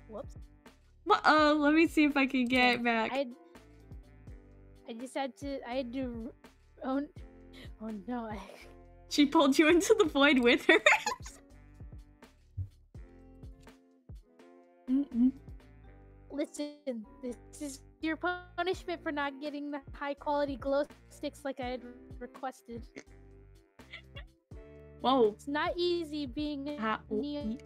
Whoops. Uh-oh, let me see if I can get it back. I had to... Oh no, She pulled you into the void with her. Listen, this is your punishment for not getting the high quality glow sticks like I had requested. Whoa. It's not easy being a neon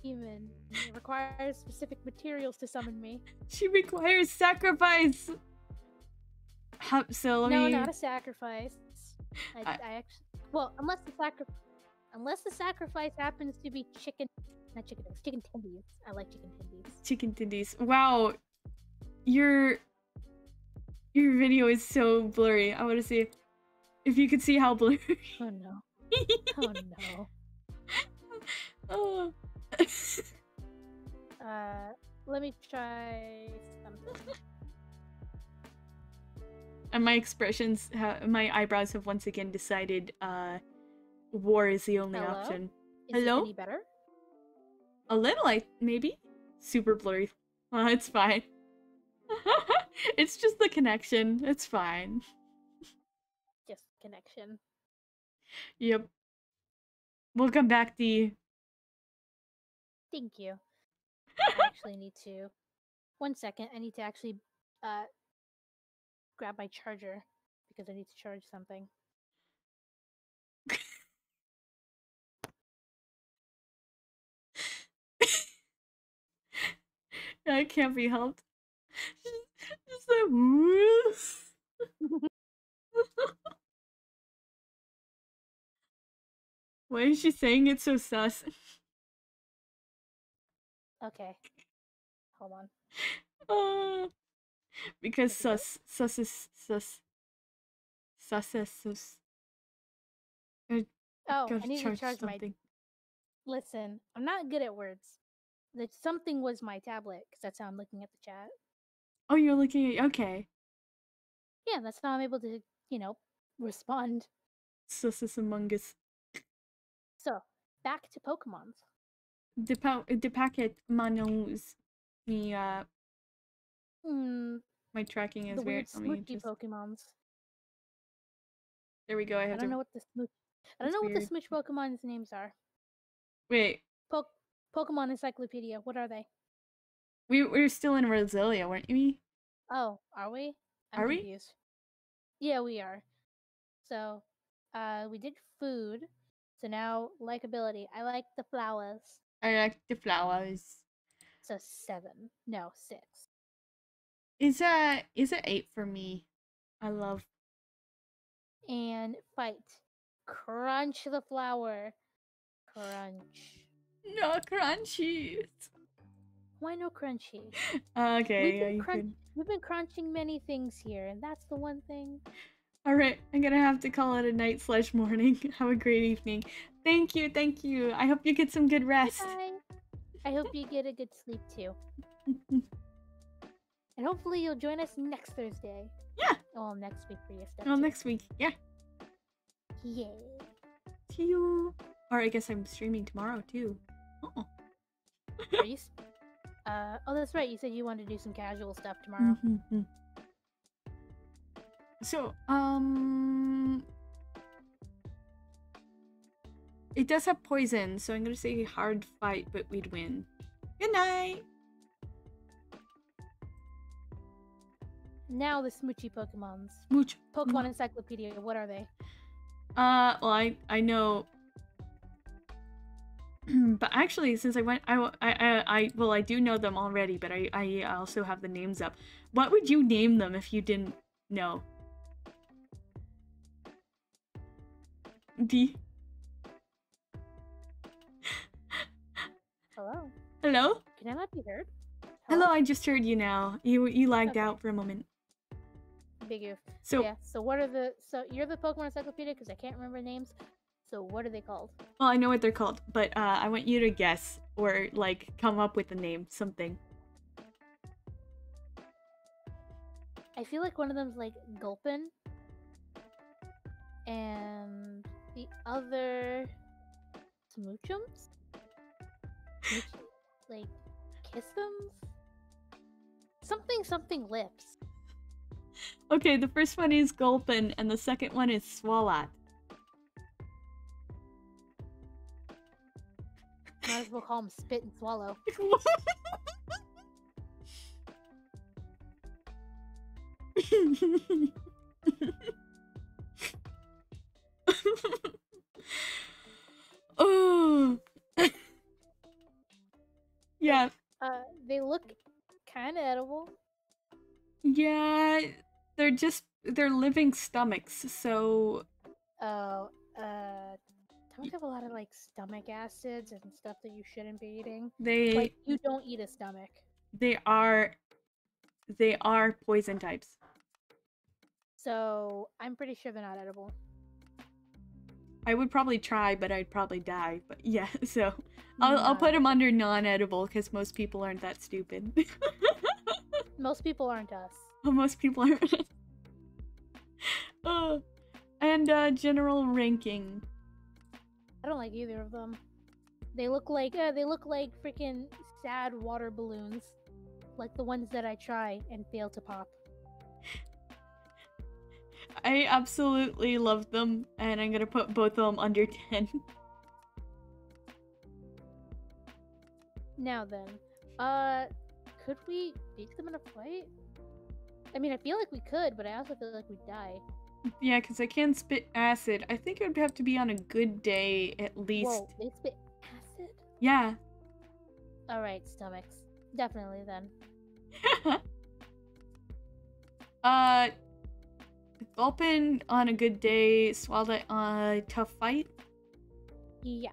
demon. It requires specific materials to summon me. She requires sacrifice. So let No, me... not a sacrifice. I actually... Well, unless the sacrifice happens to be chicken... Not chicken, chicken tendies. I like chicken tendies. Chicken tendies. Wow. Your video is so blurry. I want to see if you could see how blurry. Oh no. Oh no. Oh. Let me try something. And my expressions, my eyebrows have once again decided war is the only option. Is Hello? it any better? A little, maybe? Super blurry. It's fine. It's just the connection. It's fine. Just connection. Yep. Welcome back, D. Thank you. I actually need to... 1 second, I need to actually grab my charger because I need to charge something. That can't be helped. Just like, woo. Why is she saying it so sus? Okay. Hold on. Because sus is sus. Sus is sus. Oh, I need to charge something. Listen, I'm not good at words. That something was my tablet, because that's how I'm looking at the chat. Oh, you're looking at... Okay. Yeah, that's how I'm able to, respond. Sus among us. So, back to Pokemons. The packet manos. Me, my tracking is the weird. weird smoochy Pokemons. There we go. I don't know what the smooch Pokemon's names are. Wait. Pokemon Encyclopedia. What are they? We're still in Rosalia, weren't we? Oh, are we? I'm Are we? confused. Yeah, we are. So, we did food. So now likability. I like the flowers. I like the flowers. So 7. No, 6. Is a 8 for me. I love. And fight. Crunch the flower. Crunch. No crunchies. Why no crunchy? Okay, We've yeah, been, you could. we've been crunching many things here, and that's the one thing. Alright, I'm gonna have to call it a night / morning. Have a great evening. Thank you, thank you. I hope you get some good rest. Bye. I hope you get a good sleep too. And hopefully you'll join us next Thursday. Yeah. Well, next week for your stuff. Well, too. next week. Yeah. Yay. See you. Or I guess I'm streaming tomorrow too. Oh. Are you? Oh, that's right. You said you wanted to do some casual stuff tomorrow. Mm-hmm. So, it does have poison, so I'm gonna say hard fight, but we'd win. Good night. Now the smoochy Pokemons. Smooch. Pokemon Encyclopedia. What are they? Well, I know. But actually, since I went, I do know them already, but I also have the names up. What would you name them if you didn't know? D. Hello. Hello? Can I not be heard? Hello, I just heard you now. You lagged Okay. out for a moment. Big oof. So, Yeah. So what are the? So you're the Pokemon Encyclopedia because I can't remember names. So what are they called? well, I know what they're called, but I want you to guess or like come up with a name, something. I feel like one of them's like Gulpin, and the other Smoochums? Like Kissums? Something lips. Okay, the first one is Gulpin, and the second one is Swalot. Might as well call them Spit and Swallow. Oh. Yeah. They look kind of edible. Yeah, they're living stomachs, so Oh, stomachs have a lot of like stomach acids and stuff that you shouldn't be eating. they Like you don't eat a stomach. they are poison types. So I'm pretty sure they're not edible. I would probably try, but I'd probably die. But yeah, so I'll put them under non-edible because most people aren't that stupid. Most people aren't us. Most people aren't. And general ranking. I don't like either of them. They look like freaking sad water balloons, like the ones that I try and fail to pop. I absolutely love them, and I'm gonna put both of them under 10. Now then, could we beat them in a fight? I mean, I feel like we could, but I also feel like we'd die. Yeah, because I can spit acid. I think it would have to be on a good day, at least. Whoa, they spit acid? Yeah. Alright, stomachs. Definitely then. Gulpin on a good day, Swallow on a tough fight. Yeah.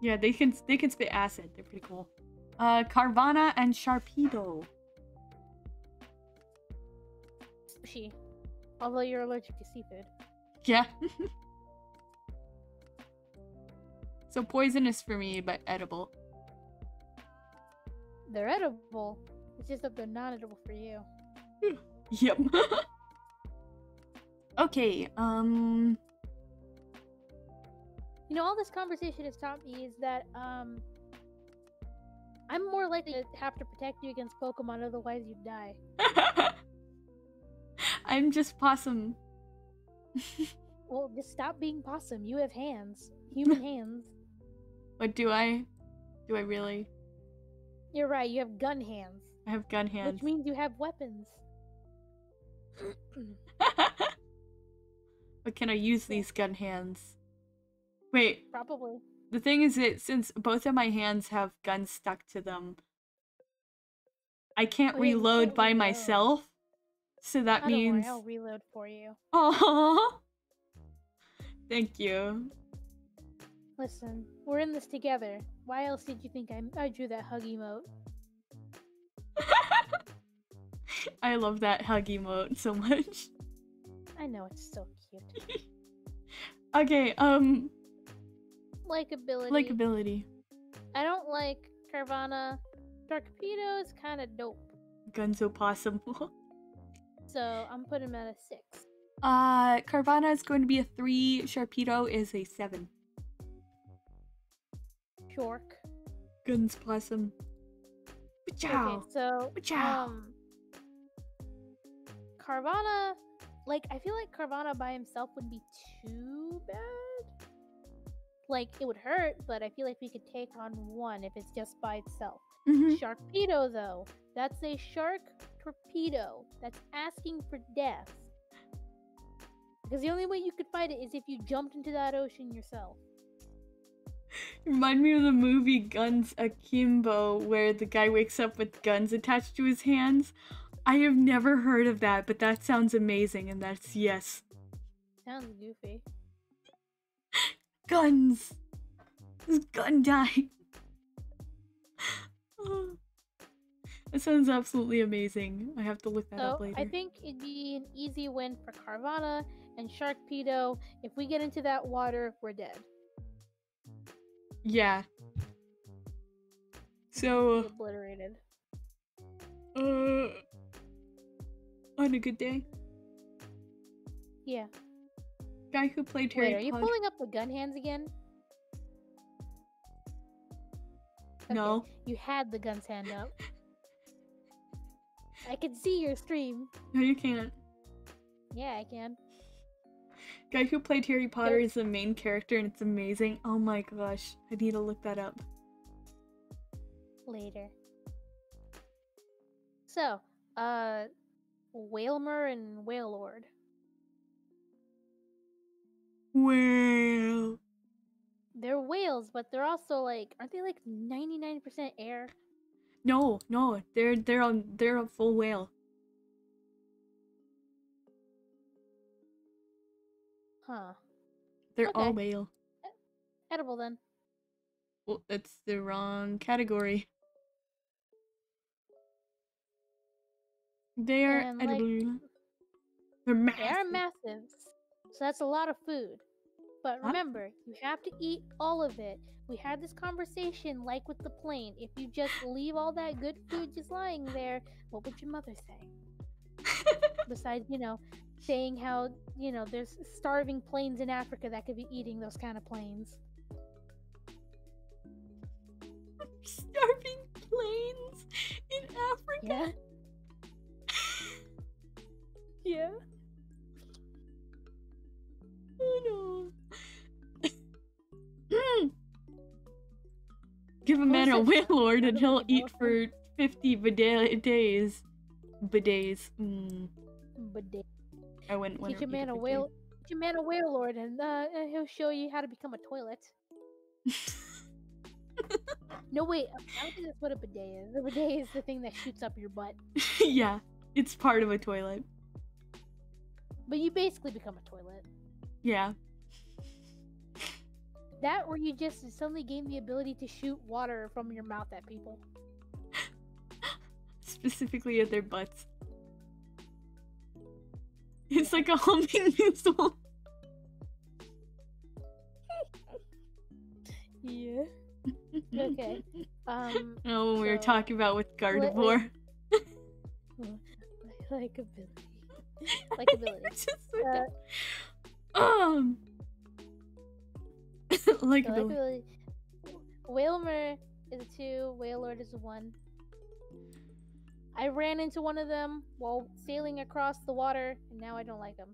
Yeah, they can spit acid. They're pretty cool. Carvana and Sharpedo. Sushi. Although you're allergic to seafood. Yeah. So poisonous for me, but edible. They're edible. It's just that they're not edible for you. Yep. Okay, You know, all this conversation has taught me is that, I'm more likely to have to protect you against Pokemon, otherwise you'd die. I'm just Possum. Well, just stop being Possum. You have hands. Human hands. But do I? Do I really? You're right, you have gun hands. I have gun hands. Which means you have weapons. But can I use these gun hands? Wait. Probably. The thing is that since both of my hands have guns stuck to them, I can't reload by myself. So that means... Don't worry, I'll reload for you. Oh, thank you. Listen, we're in this together. Why else did you think I drew that hug emote? I love that hug emote so much. I know, it's so cute. Okay, Likeability. Likeability. I don't like Carvanha. Torpedo is kind of dope. Gunzo Possum. So I'm putting him at a 6. Carvanha is going to be a 3. Sharpedo is a 7. Shork. Guns Possum. Okay, so Carvanha, like I feel like Carvanha by himself would be too bad. Like it would hurt, but I feel like we could take on one if it's just by itself. Sharpedo though, that's a shark torpedo. That's asking for death. Because the only way you could fight it is if you jumped into that ocean yourself. Remind me of the movie Guns Akimbo, where the guy wakes up with guns attached to his hands. I have never heard of that, but that sounds amazing, and that's yes. Sounds goofy. Guns! It's gun time! That sounds absolutely amazing. I have to look that up later. I think it'd be an easy win for Carvanha and Sharpedo. If we get into that water, we're dead. Yeah. So... obliterated. On a good day? Yeah. Guy who played Harry Potter... Wait, are you pulling up the gun hands again? No. Okay, you had the guns hand up. I can see your stream. No, you can't. Yeah, I can. Guy who played Harry Potter is the main character and it's amazing. Oh my gosh. I need to look that up. Later. So, Whalmer and Whalelord. Whale. They're whales, but they're also like, aren't they like 99% air? No, they're a full whale. Huh. They're all whale. Edible then. Well, that's the wrong category. They are edible. Like, they're massive. They are massive. So that's a lot of food. But remember, you have to eat all of it. We had this conversation like with the plane. If you just leave all that good food just lying there, what would your mother say? Besides, saying how, there's starving planes in Africa that could be eating those kind of planes. Starving planes in Africa? Yeah. Yeah. Oh no. Give a man a Whalelord and he'll eat for 50 days. Bidets. Bidet. I wouldn't want to Teach a man a Whalelord and he'll show you how to become a toilet. No, wait. I don't think that's what a bidet is. A bidet is the thing that shoots up your butt. Yeah, it's part of a toilet. But you basically become a toilet. Yeah. That or you just suddenly gain the ability to shoot water from your mouth at people. Specifically at their butts. It's like a homing missile. Yeah. Okay. Oh, when we were talking about with Gardevoir. Likeability. Likeability. Whalmer is a 2, Whalelord is a 1. I ran into one of them while sailing across the water, and now I don't like him.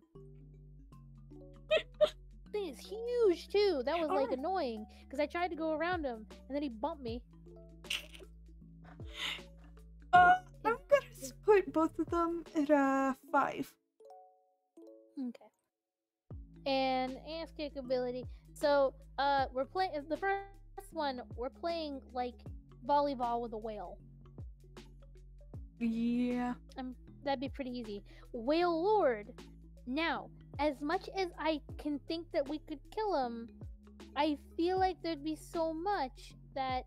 This thing is huge too. That was like annoying because I tried to go around him, and then he bumped me. I put both of them at 5. Okay. And ask kick ability. So, we're playing the first one. We're playing like volleyball with a whale. Yeah. That'd be pretty easy. Whale Lord. Now, as much as I can think that we could kill him, I feel like there'd be so much that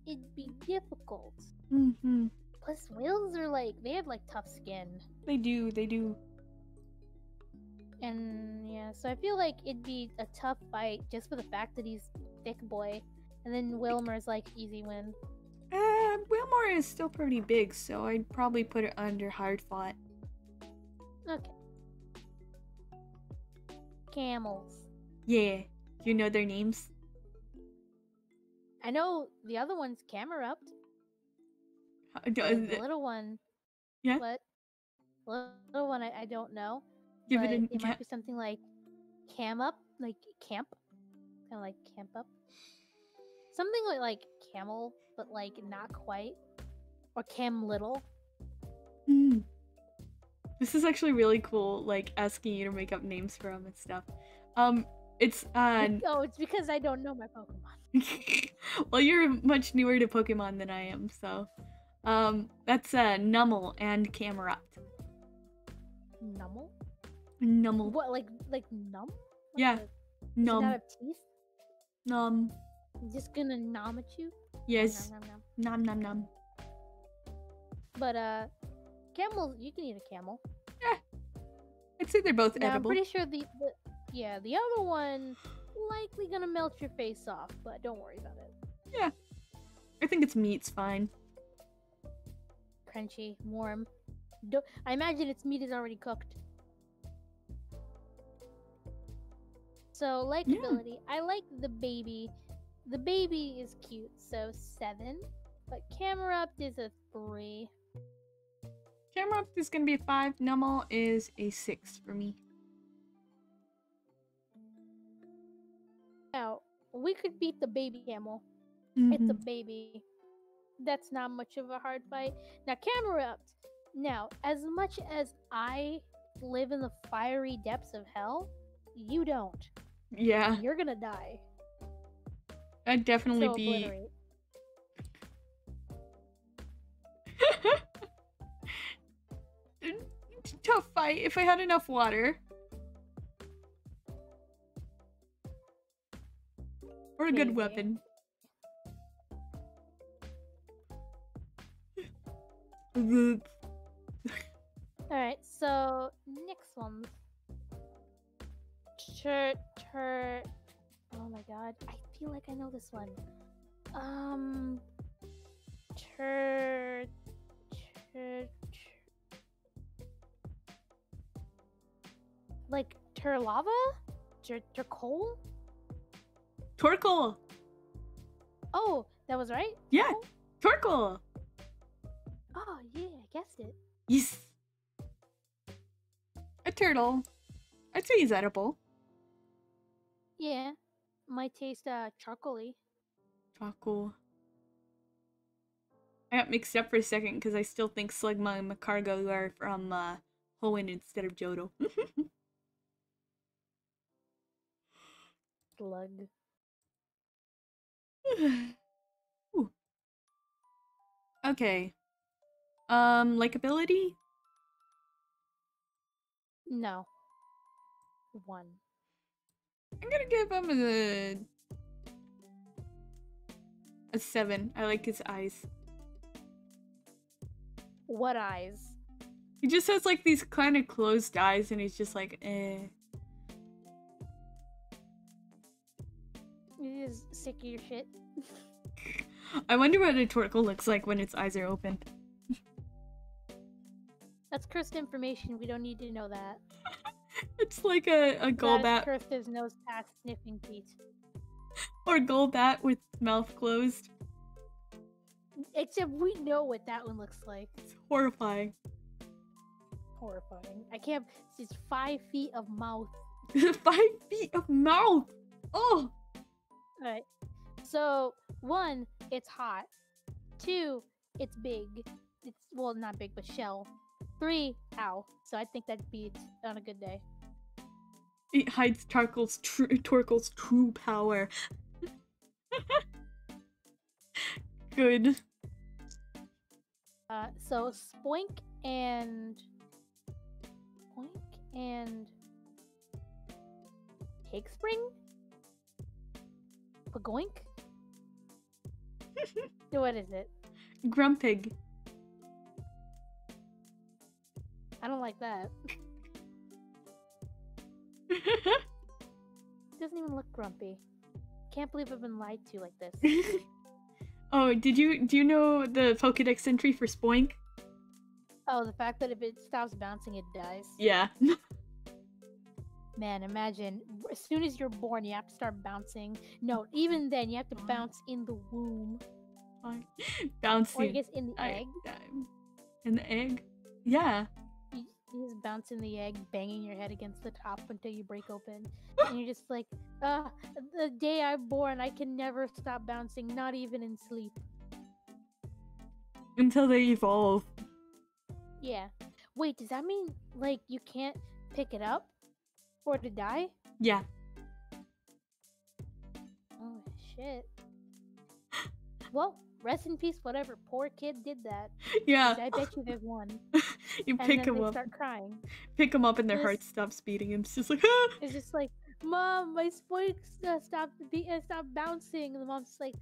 it'd be difficult. Mm-hmm. Plus, whales are they have tough skin. They do. And yeah, so I feel like it'd be a tough fight just for the fact that he's thick boy. And then Wilmer's easy win. Wilmore is still pretty big, so I'd probably put it under hard fought. Okay. Camels. Yeah. Do you know their names? I know the other one's Camerupt. The little one. Yeah? What? The little one I don't know. Give but it it might be something like Cam Up, like camp. Kind of like Camp Up. Something like camel, but not quite. Or Cam Little. Mm. This is actually really cool, asking you to make up names for them and stuff. It's Oh, it's because I don't know my Pokemon. Well, you're much newer to Pokemon than I am, so that's Nummel and Camerupt. Nummel? Nummel. What, like numb? Yeah. Numb. Does it have teeth? Numb. I'm just gonna nom at you? Yes. Nom, nom, nom. Nom nom nom. But camels, you can eat a camel. Yeah. I'd say they're both Now, edible. I'm pretty sure the other one likely gonna melt your face off, but don't worry about it. Yeah. I think its meat's fine. Crunchy, warm. I imagine its meat is already cooked. So, likability. I like the baby. The baby is cute, so 7. But Camerupt is a 3. Camerupt is gonna be a 5. Nummel is a 6 for me. Now, we could beat the baby camel. Mm-hmm. It's a baby. That's not much of a hard fight. Now, Camerupt. Now, as much as I live in the fiery depths of hell, you don't. Yeah. You're gonna die. I'd definitely So be. obliterate. Tough fight if I had enough water. Or a good Maybe. weapon. Alright, so next one. Oh my god, I feel like I know this one. Like Turlava? Turcole? Torkoal! Oh, that was right? Yeah! Oh, Torkoal! oh yeah, I guessed it. Yes! A turtle. I'd say he's edible. Yeah. Might taste charcoaly. Torkoal. I got mixed up for a second because I still think Slugma and Macargo are from Hoenn instead of Johto. Slug. Ooh. Okay. Likability? No. 1. I'm gonna give him a 7. I like his eyes. What eyes? He just has these kind of closed eyes and he's just eh. You just sick of your shit. I wonder what a Torkoal looks like when its eyes are open. That's cursed information. We don't need to know that. It's like a That is Golbat cursed as nose past sniffing feet. or Golbat with mouth closed. Except we know what that one looks like. It's horrifying. Horrifying. I can't. It's 5 feet of mouth. 5 feet of mouth! Oh! Alright. So, 1, it's hot. 2, it's big. it's well not big, but shell. 3, ow. So I think that beats on a good day. It hides Torkoal's true power. Good. So Spoink and Take Spring? Pagoink? What is it? Grumpig. I don't like that. Doesn't even look grumpy. Can't believe I've been lied to like this. Oh, do you know the Pokédex entry for Spoink? Oh, the fact that if it stops bouncing, it dies. Yeah. Man, imagine, as soon as you're born, you have to start bouncing. No, even then, you have to bounce in the womb. Bouncing. Or I guess in the egg. In the egg? Yeah. You just bounce in the egg, banging your head against the top until you break open. And you're just like, the day I'm born, I can never stop bouncing, not even in sleep. Until they evolve. Yeah. Wait, does that mean, like, you can't pick it up? Or to die? Yeah. Oh, shit. Well, rest in peace, whatever poor kid did that. Yeah. I bet you there's one. You and pick then him they up. start crying. Pick him up and their This- heart stops beating. It's just like, ah! It's just like, Mom, my Spoink stopped bouncing. And the mom's like,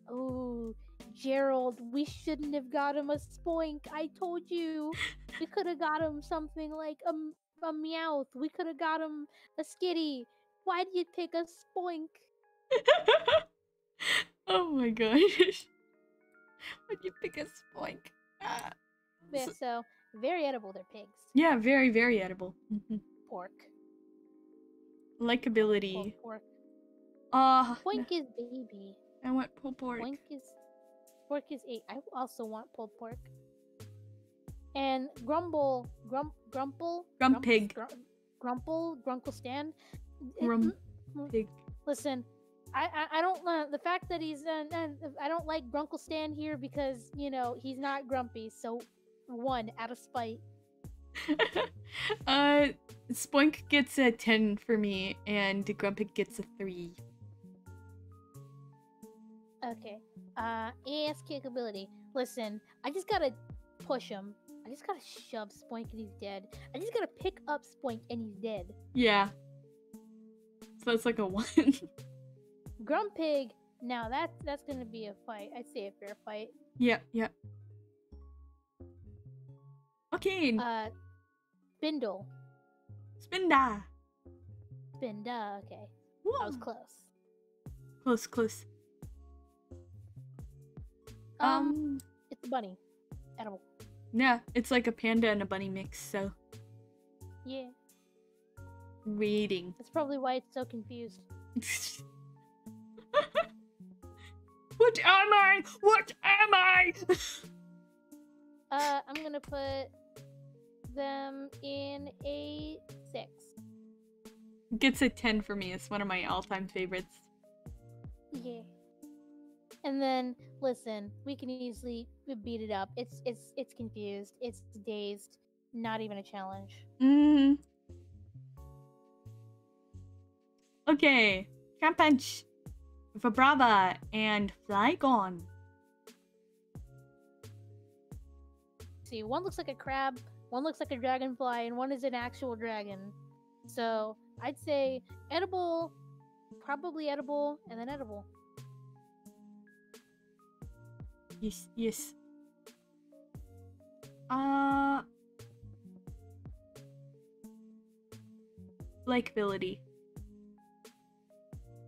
oh, Gerald, we shouldn't have got him a Spoink. I told you. We could have got him something like a Meowth. We could have got him a Skitty. Why did you pick a Spoink? Oh my gosh. Why'd you pick a Spoink? Ah. Yeah, so, very edible, they're pigs. Yeah, very, very edible. Pork. Likability. Pulled pork. Spoink Spoink is baby. I want pulled pork. Pork is 8. I also want pulled pork. And Grumpig. Grunkle Stan. Grumpig. Listen, I don't the fact that he's I don't like Grunkle Stan here because you know he's not grumpy. So 1 out of spite. Spoink gets a 10 for me, and Grumpig gets a 3. Okay. AS kickability. Listen, I just gotta push him. I just gotta shove Spoink and he's dead. I just gotta pick up Spoink and he's dead. Yeah. So that's like a 1. Grumpig. Now that's gonna be a fight. I'd say a fair fight. Yeah, yeah. Okay. Spindle. Spinda. Spinda. Okay. Whoa. That was close. Close. It's a bunny. Edible. Yeah, it's like a panda and a bunny mix, so. Yeah. Reading. That's probably why it's so confused. What am I? What am I? I'm gonna put them in a 6. Gets a 10 for me. It's one of my all-time favorites. Yeah. And then, listen, we can easily beat it up. It's confused. It's dazed. Not even a challenge. Okay. Trap Punch. Vibrava and Flygon. See, one looks like a crab, one looks like a dragonfly, and one is an actual dragon. So, I'd say edible, probably edible, and then edible. Yes. Likability.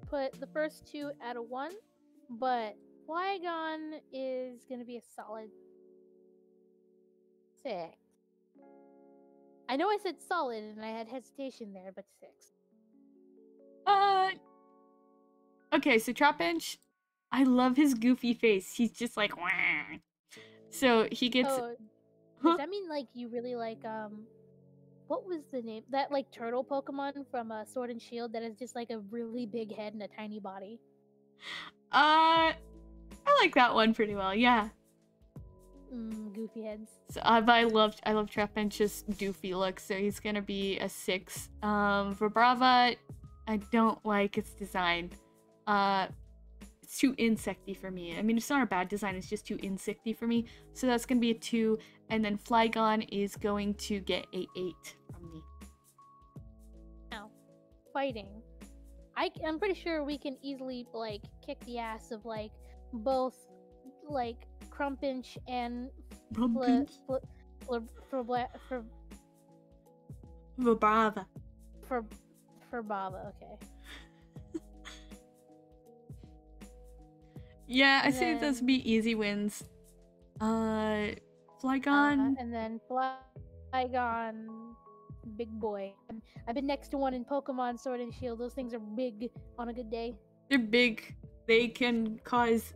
Put the first 2 at a 1, but Flygon is gonna be a solid 6. I know I said solid and I had hesitation there, but 6. Okay, so Trapinch, I love his goofy face. He's just like, wah. So he gets. Oh, does that mean like you really like what was the name that like turtle Pokemon from Sword and Shield that is just like a really big head and a tiny body? I like that one pretty well. Yeah. goofy heads. So I love Trapinch's doofy look, so he's gonna be a 6. Vibrava, I don't like its design. It's too insecty for me. I mean, it's not a bad design, it's just too insecty for me. So that's gonna be a 2, and then Flygon is going to get a 8 from me. Now, fighting. I'm pretty sure we can easily, like, kick the ass of, like, both, like, Crumpinch and Vibrava. For Baba, okay. Yeah, I say those would be easy wins. Flygon. And then Flygon, big boy. I've been next to one in Pokemon Sword and Shield. Those things are big on a good day. They're big. They can cause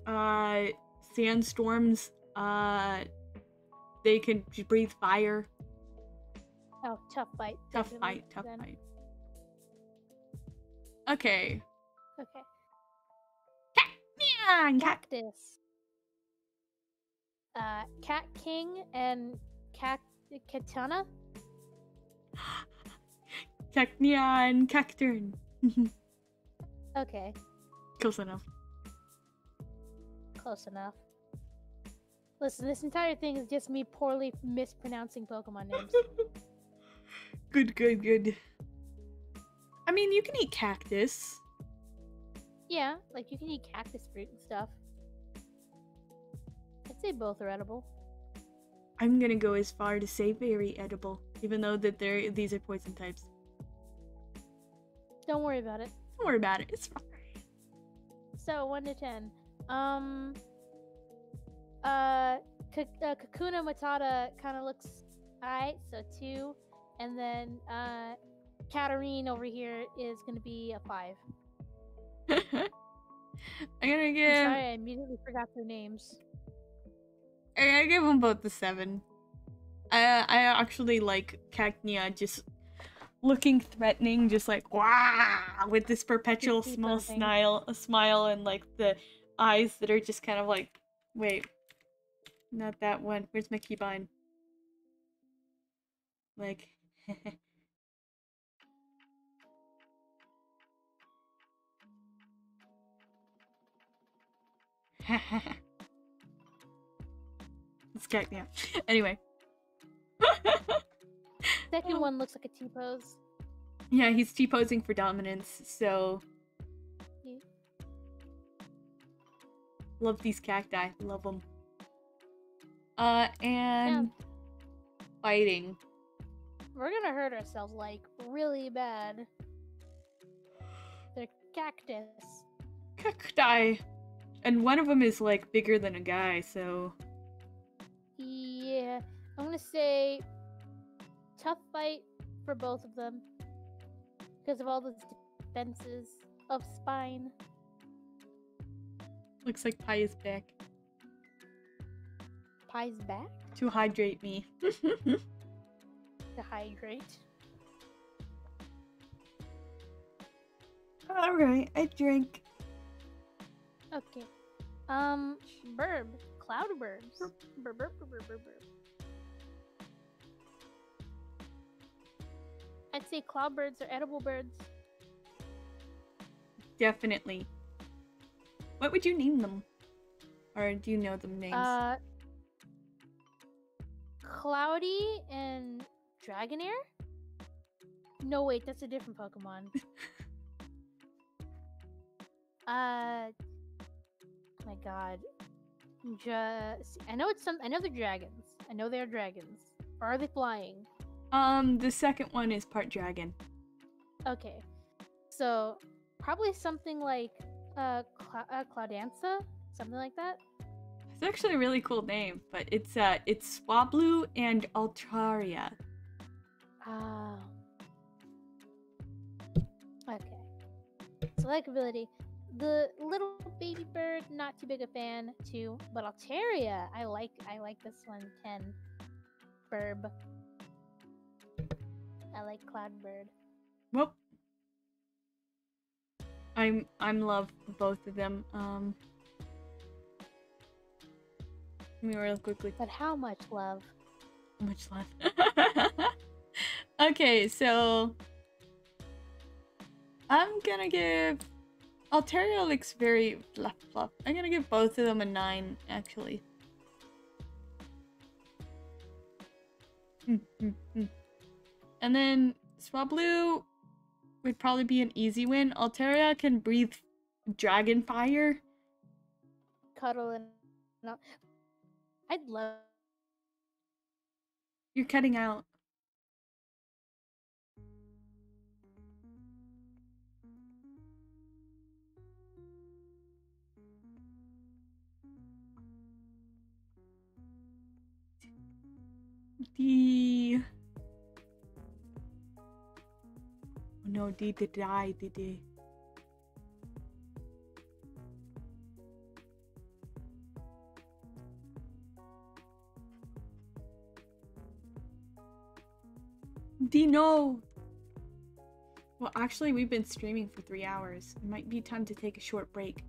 sandstorms. They can breathe fire. Oh, tough fight. Tough fight. Okay. Okay. Cactus. Cat King and Katana. Cacnea, Cacturn. Okay. Close enough. Close enough. Listen, this entire thing is just me poorly mispronouncing Pokemon names. Good. I mean, you can eat cactus. Yeah, like you can eat cactus fruit and stuff. I'd say both are edible. I'm gonna go as far to say very edible, even though that these are poison types. Don't worry about it. Don't worry about it. It's fine. So 1 to 10. Kakuna Matata kind of looks alright, so 2, and then Katarine over here is gonna be a 5. I'm gonna give. I'm sorry, I immediately forgot their names. I'm gonna give them both the 7. I actually like Cacnea just looking threatening, just like wow, with this perpetual smile, and like the eyes that are just kind of like, wait, not that one. Where's my keybind? Like. It's Cacnea. Anyway. Second one looks like a T-pose. Yeah, he's T-posing for dominance, so... Yeah. Love these cacti. Love them. And... Yeah. Fighting. We're gonna hurt ourselves, like, really bad. They're cactus. Cacti! And one of them is, like, bigger than a guy, so... Yeah. I'm gonna say... tough fight for both of them. Because of all those defenses of spine. Looks like Pi is back. Pi's back? To hydrate me. To hydrate. Alright, I drink. Okay. Burb. Cloud burbs. Burb. I'd say cloudbirds are edible birds. Definitely. What would you name them? Or do you know the names? Cloudy and Dragonair? No, wait, that's a different Pokemon. Oh my god. I know they're dragons. I know they're dragons. Or are they flying? The second one is part dragon. Okay. So, probably something like, Cloudanza? Something like that? It's actually a really cool name, but it's Swablu and Altaria. Oh. Okay. So, likability. The little baby bird, not too big a fan, too. But Altaria, I like this one, 10. Burb. I like Cloudbird. Well, I'm love both of them. Let me real quickly. But how much love? How much left? Okay, so I'm gonna give Altaria looks very fluff fluff. I'm gonna give both of them a 9, actually. And then Swablu would probably be an easy win. Altaria can breathe dragon fire. Cuddle and not. I'd love. You're cutting out. D. Oh no, D did die, D. D, no! Well, actually, we've been streaming for 3 hours. It might be time to take a short break.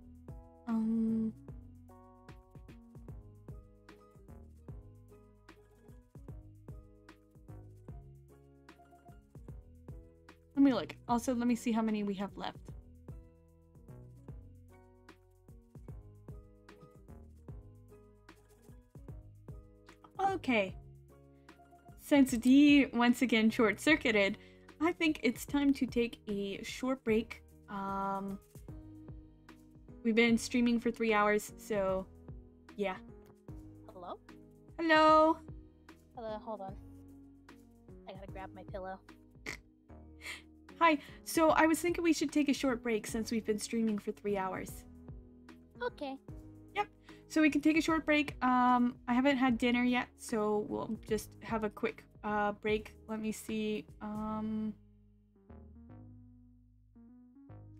Let me look. Also, let me see how many we have left. Okay. Since D once again short-circuited, I think it's time to take a short break. We've been streaming for 3 hours, so yeah. Hello? Hello! Hello, hold on. I gotta grab my pillow. Hi, so I was thinking we should take a short break since we've been streaming for 3 hours. Okay. Yep, so we can take a short break. I haven't had dinner yet, so we'll just have a quick break. Let me see.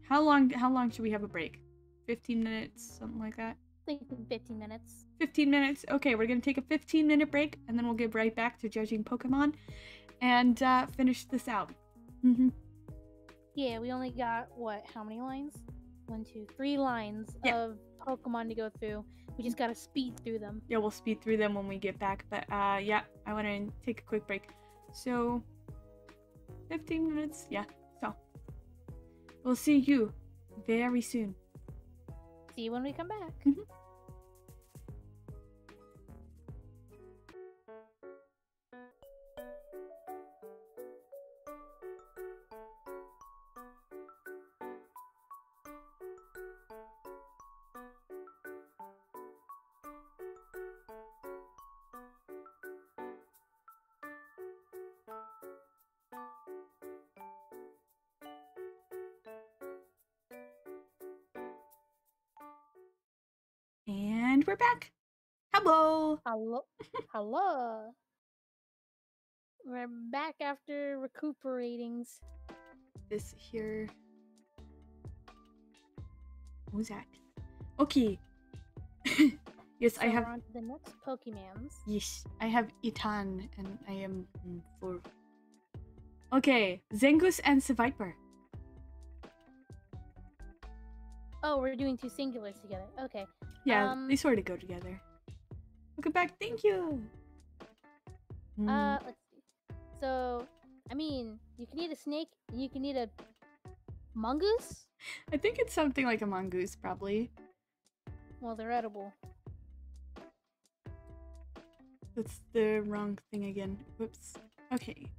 How long should we have a break? 15 minutes, something like that? I think 15 minutes. 15 minutes? Okay, we're gonna take a 15-minute break, and then we'll get right back to judging Pokemon and finish this out. Yeah, we only got, what, how many lines? 1, 2, 3 lines of Pokemon to go through. We just gotta speed through them. Yeah, we'll speed through them when we get back, but yeah, I want to take a quick break. So, 15 minutes? Yeah, so. We'll see you very soon. See you when we come back. And we're back. Hello. Hello. Hello. We're back after recuperating. This here. What was that? Okay. Yes, So I have. we're on to the next Pokemons. Yes, I have Itan, and I am 4. Okay, Zengus and Seviper. Oh, we're doing 2 singulars together. Okay. Yeah, they sort of go together. Welcome back. Thank you. Let's see. So, I mean, you can eat a snake, and you can eat a mongoose. I think it's something like a mongoose, probably. Well, they're edible. That's the wrong thing again. Whoops. Okay.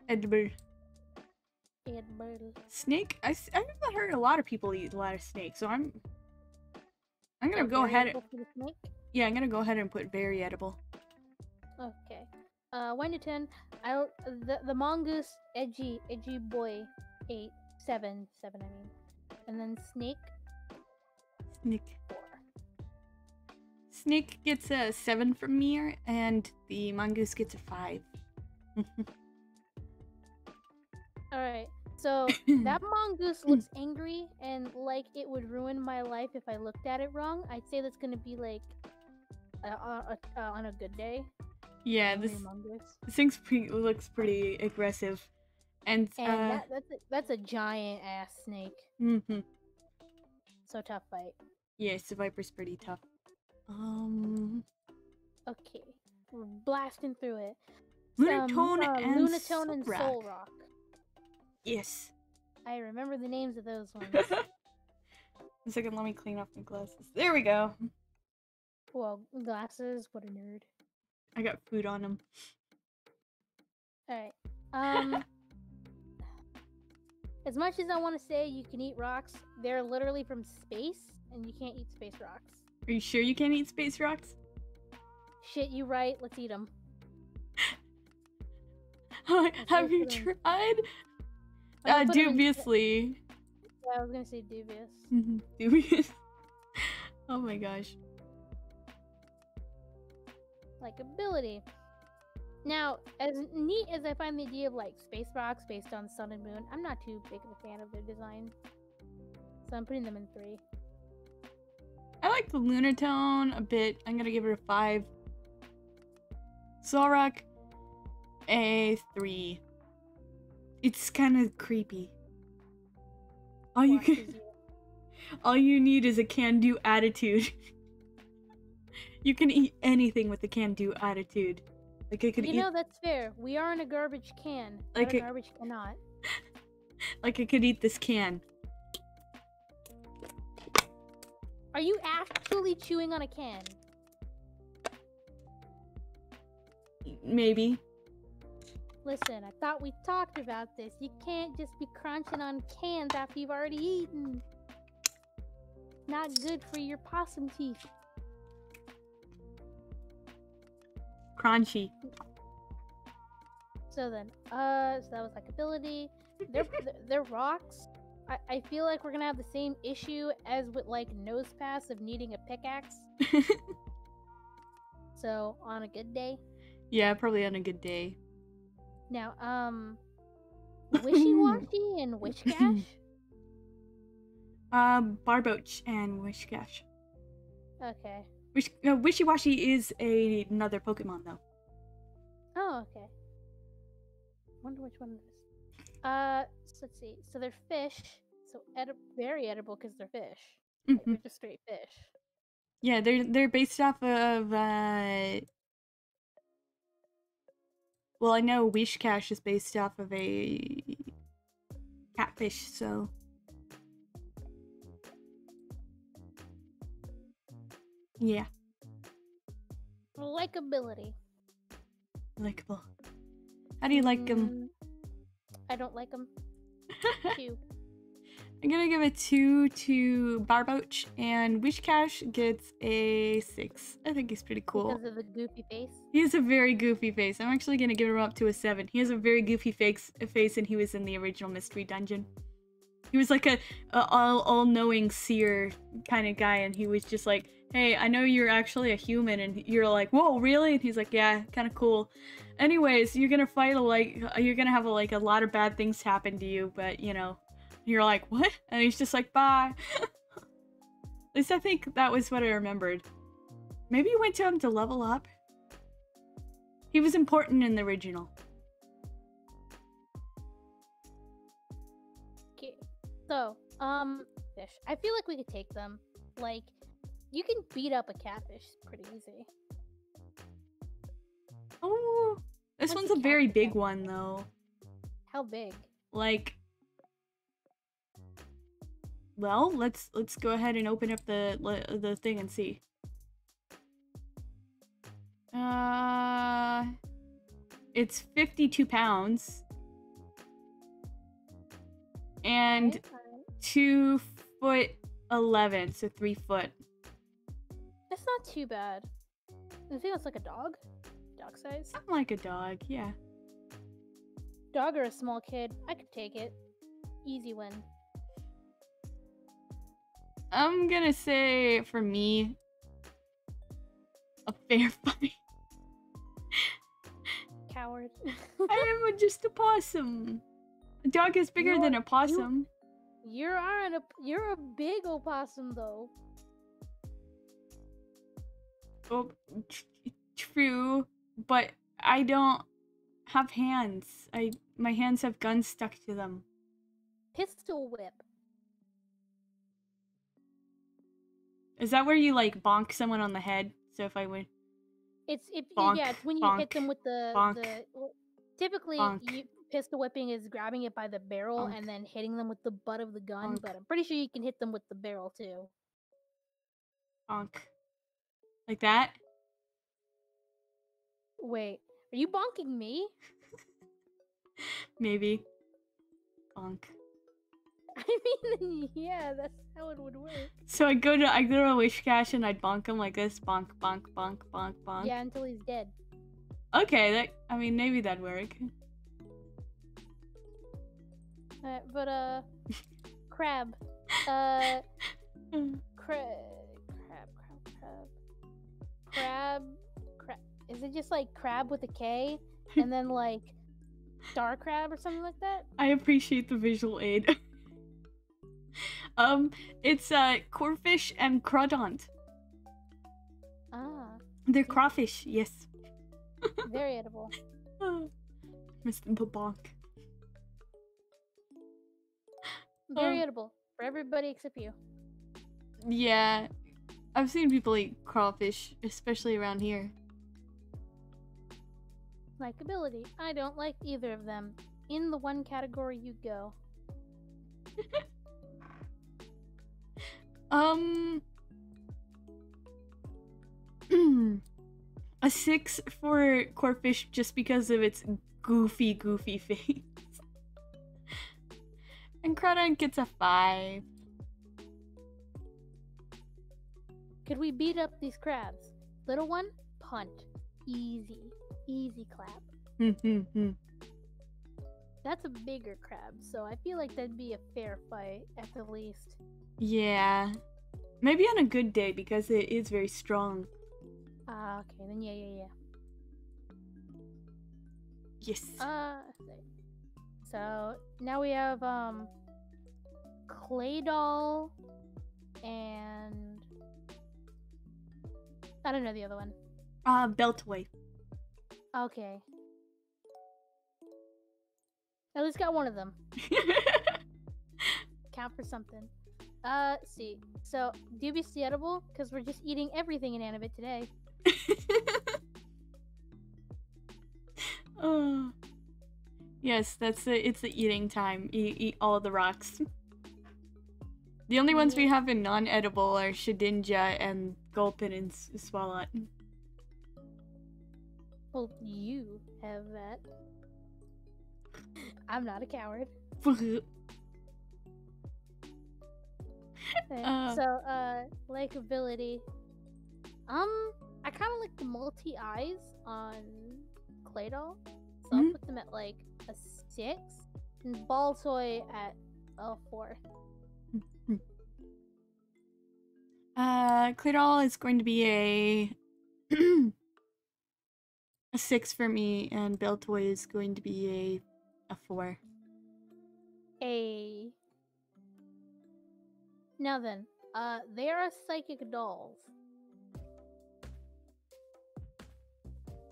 Edible. Edible. Snake? I've heard a lot of people eat a lot of snake, so I'm gonna go Very ahead. edible for the snake? Yeah, I'm gonna go ahead and put very edible. Okay. 1 to 10. The mongoose, edgy boy, 8, 7, I mean, and then snake, Snake. 4. Snake gets a 7 from me, and the mongoose gets a 5. All right. So that mongoose looks angry and like it would ruin my life if I looked at it wrong. I'd say that's gonna be like on a good day. Yeah, this thing looks pretty aggressive, and that's a giant ass snake. So tough fight. Yes, the Viper's pretty tough. Okay, we're blasting through it. Lunatone and Lunatone and Soul Rock. Yes. I remember the names of those ones. A second, let me clean off my glasses. There we go. Well, glasses, what a nerd. I got food on them. Alright. As much as I want to say you can eat rocks, they're literally from space, and you can't eat space rocks. Are you sure you can't eat space rocks? Shit, you right. Let's eat them. Have you tried? Dubiously. Yeah, I was gonna say dubious. Dubious. Oh my gosh. Likability. Now, as neat as I find the idea of like space rocks based on sun and moon, I'm not too big of a fan of their design. So I'm putting them in 3. I like the Lunatone a bit. I'm gonna give it a 5. Solrock, a 3. It's kind of creepy. All you need is a can-do attitude. You can eat anything with a can-do attitude. Like I could eat. You know, that's fair. We are in a garbage can. Like a garbage cannot. Like I could eat this can. Are you actually chewing on a can? Maybe. Listen, I thought we talked about this. You can't just be crunching on cans after you've already eaten. Not good for your possum teeth. Crunchy. So then, so that was likability. They're rocks. I feel like we're gonna have the same issue as with like Nosepass of needing a pickaxe. So on a good day. Yeah, probably on a good day. Now, Wishy-Washy and Wishcash? Barboach and Wishcash. Okay. Wishy-Washy is another Pokemon, though. Oh, okay. Wonder which one it is. So let's see. So they're fish. So very edible because they're fish. Like, they're just straight fish. Yeah, they're based off of, well, I know Wishcash is based off of a catfish, so... Yeah. Likability. Likeable. How do you like them? I don't like them. 2. I'm gonna give it 2 to Barboach, and Wishcash gets a 6. I think he's pretty cool. Because of the goofy face? He has a very goofy face. I'm actually gonna give him up to a 7. He has a very goofy face, and he was in the original Mystery Dungeon. He was like a all-knowing seer kind of guy, and he was just like, hey, I know you're actually a human, and you're like, whoa, really? And he's like, yeah, kind of cool. Anyways, you're gonna fight you're gonna have a lot of bad things happen to you, but you know, you're like, what? And he's just like, bye. At least I think that was what I remembered. Maybe you went to him to level up. He was important in the original. Okay, so fish. I feel like we could take them. Like, you can beat up a catfish pretty easy. Oh, this one's a very big one though. How big? Like, well, let's go ahead and open up the thing and see. It's 52 pounds and 2'11", so 3 foot. That's not too bad. I think that's like a dog. Dog size. I'm like a dog, yeah. Dog or a small kid, I could take it. Easy win. I'm gonna say, for me, a fair fight. Coward. I am just a possum. A dog is bigger than a possum. You're a big opossum though. Oh, true, but I don't have hands. My hands have guns stuck to them. Pistol whip. Is that where you like bonk someone on the head? So if I would bonk, yeah, it's when you hit them with the well, typically bonk, pistol whipping is grabbing it by the barrel bonk, and then hitting them with the butt of the gun, bonk, but I'm pretty sure you can hit them with the barrel too. bonk. Like that? Wait, are you bonking me? Maybe. Bonk. I mean, yeah, that's how it would work. So I'd go to a wish cache and I'd bonk him like this. Bonk, bonk, bonk, bonk, bonk. Yeah, until he's dead. Okay, I mean, maybe that'd work. But crab. Crab. Is it just like crab with a K? And then like star crab or something like that? I appreciate the visual aid. It's corfish and crawdont. Ah. They're crawfish, yes. Very edible. Missed the bonk. Very edible. For everybody except you. Yeah. I've seen people eat crawfish, especially around here. Likability. I don't like either of them. In the one category you go. A 6 for corfish just because of its goofy face. And Crawdon gets a 5. Could we beat up these crabs? Little one, punt. Easy. Easy clap. That's a bigger crab, so I feel like that'd be a fair fight at the least. Yeah. Maybe on a good day because it is very strong. Ah, okay, then yeah. Yes. So now we have Claydol and I don't know the other one. Beltway. Okay. At least got one of them. Count for something. See. So, dubiously edible, because we're just eating everything inanimate today. Yes, it's the eating time. Eat all the rocks. The only ones we have in non-edible are Shedinja and Gulpin and Swalot. Well, you have that. I'm not a coward. Likeability. I kind of like the multi-eyes on Claydol, so I'll put them at like a 6, and Baltoy at a 4. Claydol is going to be a 6 for me, and Beltoy is going to be a 4. Now then, they are psychic dolls.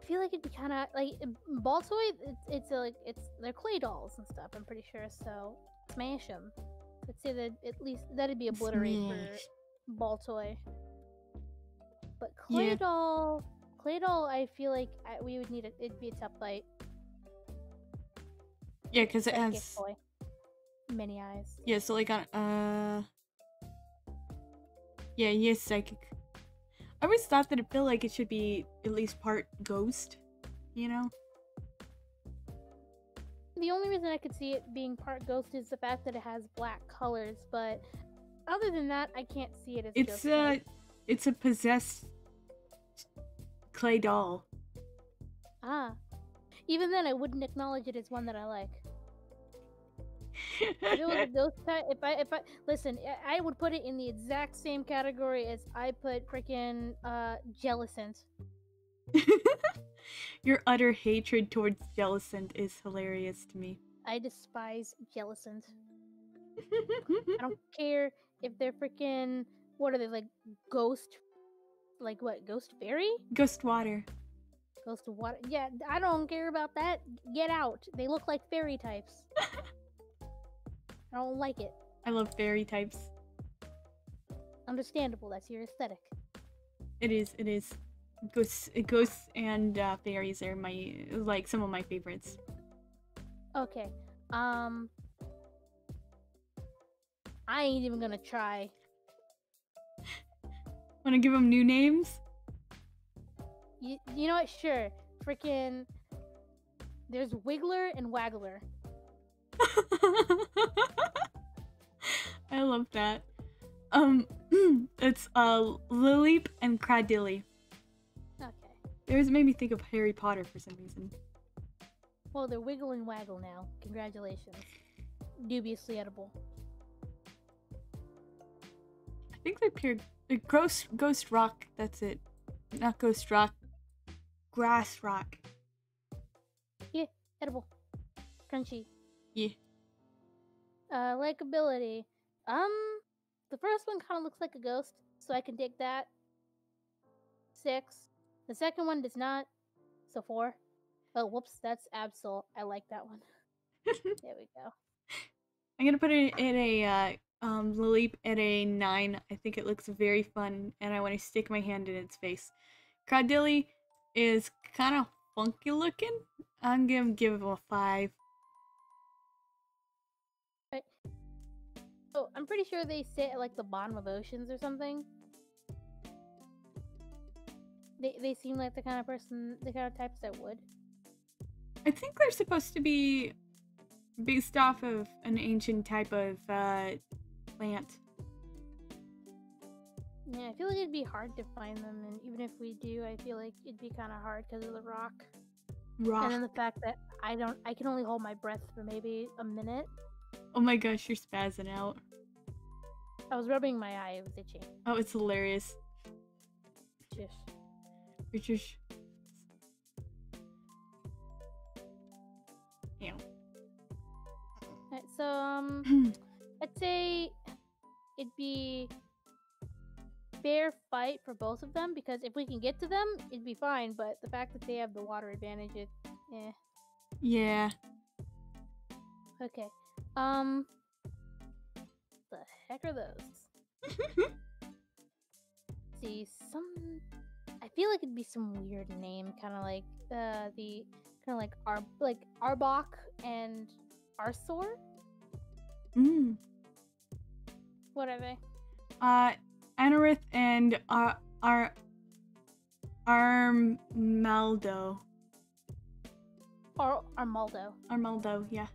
I feel like it'd be kind of like Baltoy. They're clay dolls and stuff. I'm pretty sure. So smash them. Let's say that at least that'd be obliterate for Baltoy. But Claydol, I feel like we would need it'd be a tough fight. Yeah, because it has many eyes. Yeah, so like yeah, he is psychic. I always thought that it felt like it should be at least part ghost, you know? The only reason I could see it being part ghost is the fact that it has black colors, but other than that, I can't see it as ghost. It's a possessed clay doll. Ah. Even then, I wouldn't acknowledge it as one that I like. If it was a ghost type, if I listen, I would put it in the exact same category as I put freaking Jellicent. Your utter hatred towards Jellicent is hilarious to me. I despise Jellicent. I don't care if they're freaking, what are they, like ghost, like what, ghost fairy? Ghost water. Ghost water. Yeah, I don't care about that. Get out. They look like fairy types. I don't like it. I love fairy types. Understandable. That's your aesthetic. It is. It is. Ghosts and fairies are some of my favorites. Okay. I ain't even gonna try. Want to give them new names? You know what? Sure. Freaking. There's Wiggler and Waggler. I love that. It's Lileep and Cradilly. Okay. It always made me think of Harry Potter for some reason. Well, they're Wiggle and Waggle now. Congratulations. Dubiously edible. I think they appeared. Ghost Rock. That's it. Not Ghost Rock. Grass Rock. Yeah, edible. Crunchy. Yeah. Likability. The first one kind of looks like a ghost, so I can dig that. 6. The second one does not, so 4. Oh, whoops, that's Absol. I like that one. There we go. I'm gonna put it in a Lileep at a 9. I think it looks very fun, and I want to stick my hand in its face. Cradilly is kind of funky looking. I'm gonna give it a 5. Oh, I'm pretty sure they sit at like the bottom of oceans or something. They seem like the kind of types that would. I think they're supposed to be based off of an ancient type of plant. Yeah, I feel like it'd be hard to find them, and even if we do, I feel like it'd be kind of hard because of the rock. And then the fact that I can only hold my breath for maybe a minute. Oh my gosh, you're spazzing out. I was rubbing my eye, it was itchy. Oh, it's hilarious. Just. Yeah. Alright, so I'd say it'd be fair fight for both of them, because if we can get to them, it'd be fine, but the fact that they have the water advantage, Yeah. Okay. The heck are those? See, I feel like it'd be some weird name, kind of like Arbok and Arsaur. What are they? Anorith and Armaldo. Or Armaldo. Armaldo, yeah.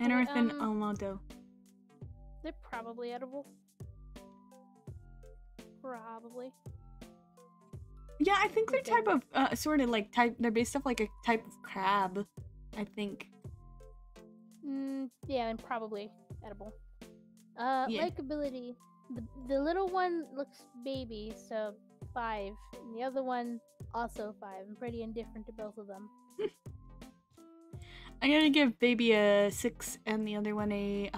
Anorith and Armaldo. They're probably edible. Probably. Yeah, I think they're type of they're based off like a type of crab, I think. Yeah, and probably edible. Yeah. Likability. The little one looks baby, so 5. And the other one also 5. I'm pretty indifferent to both of them. I'm gonna give baby a 6 and the other one a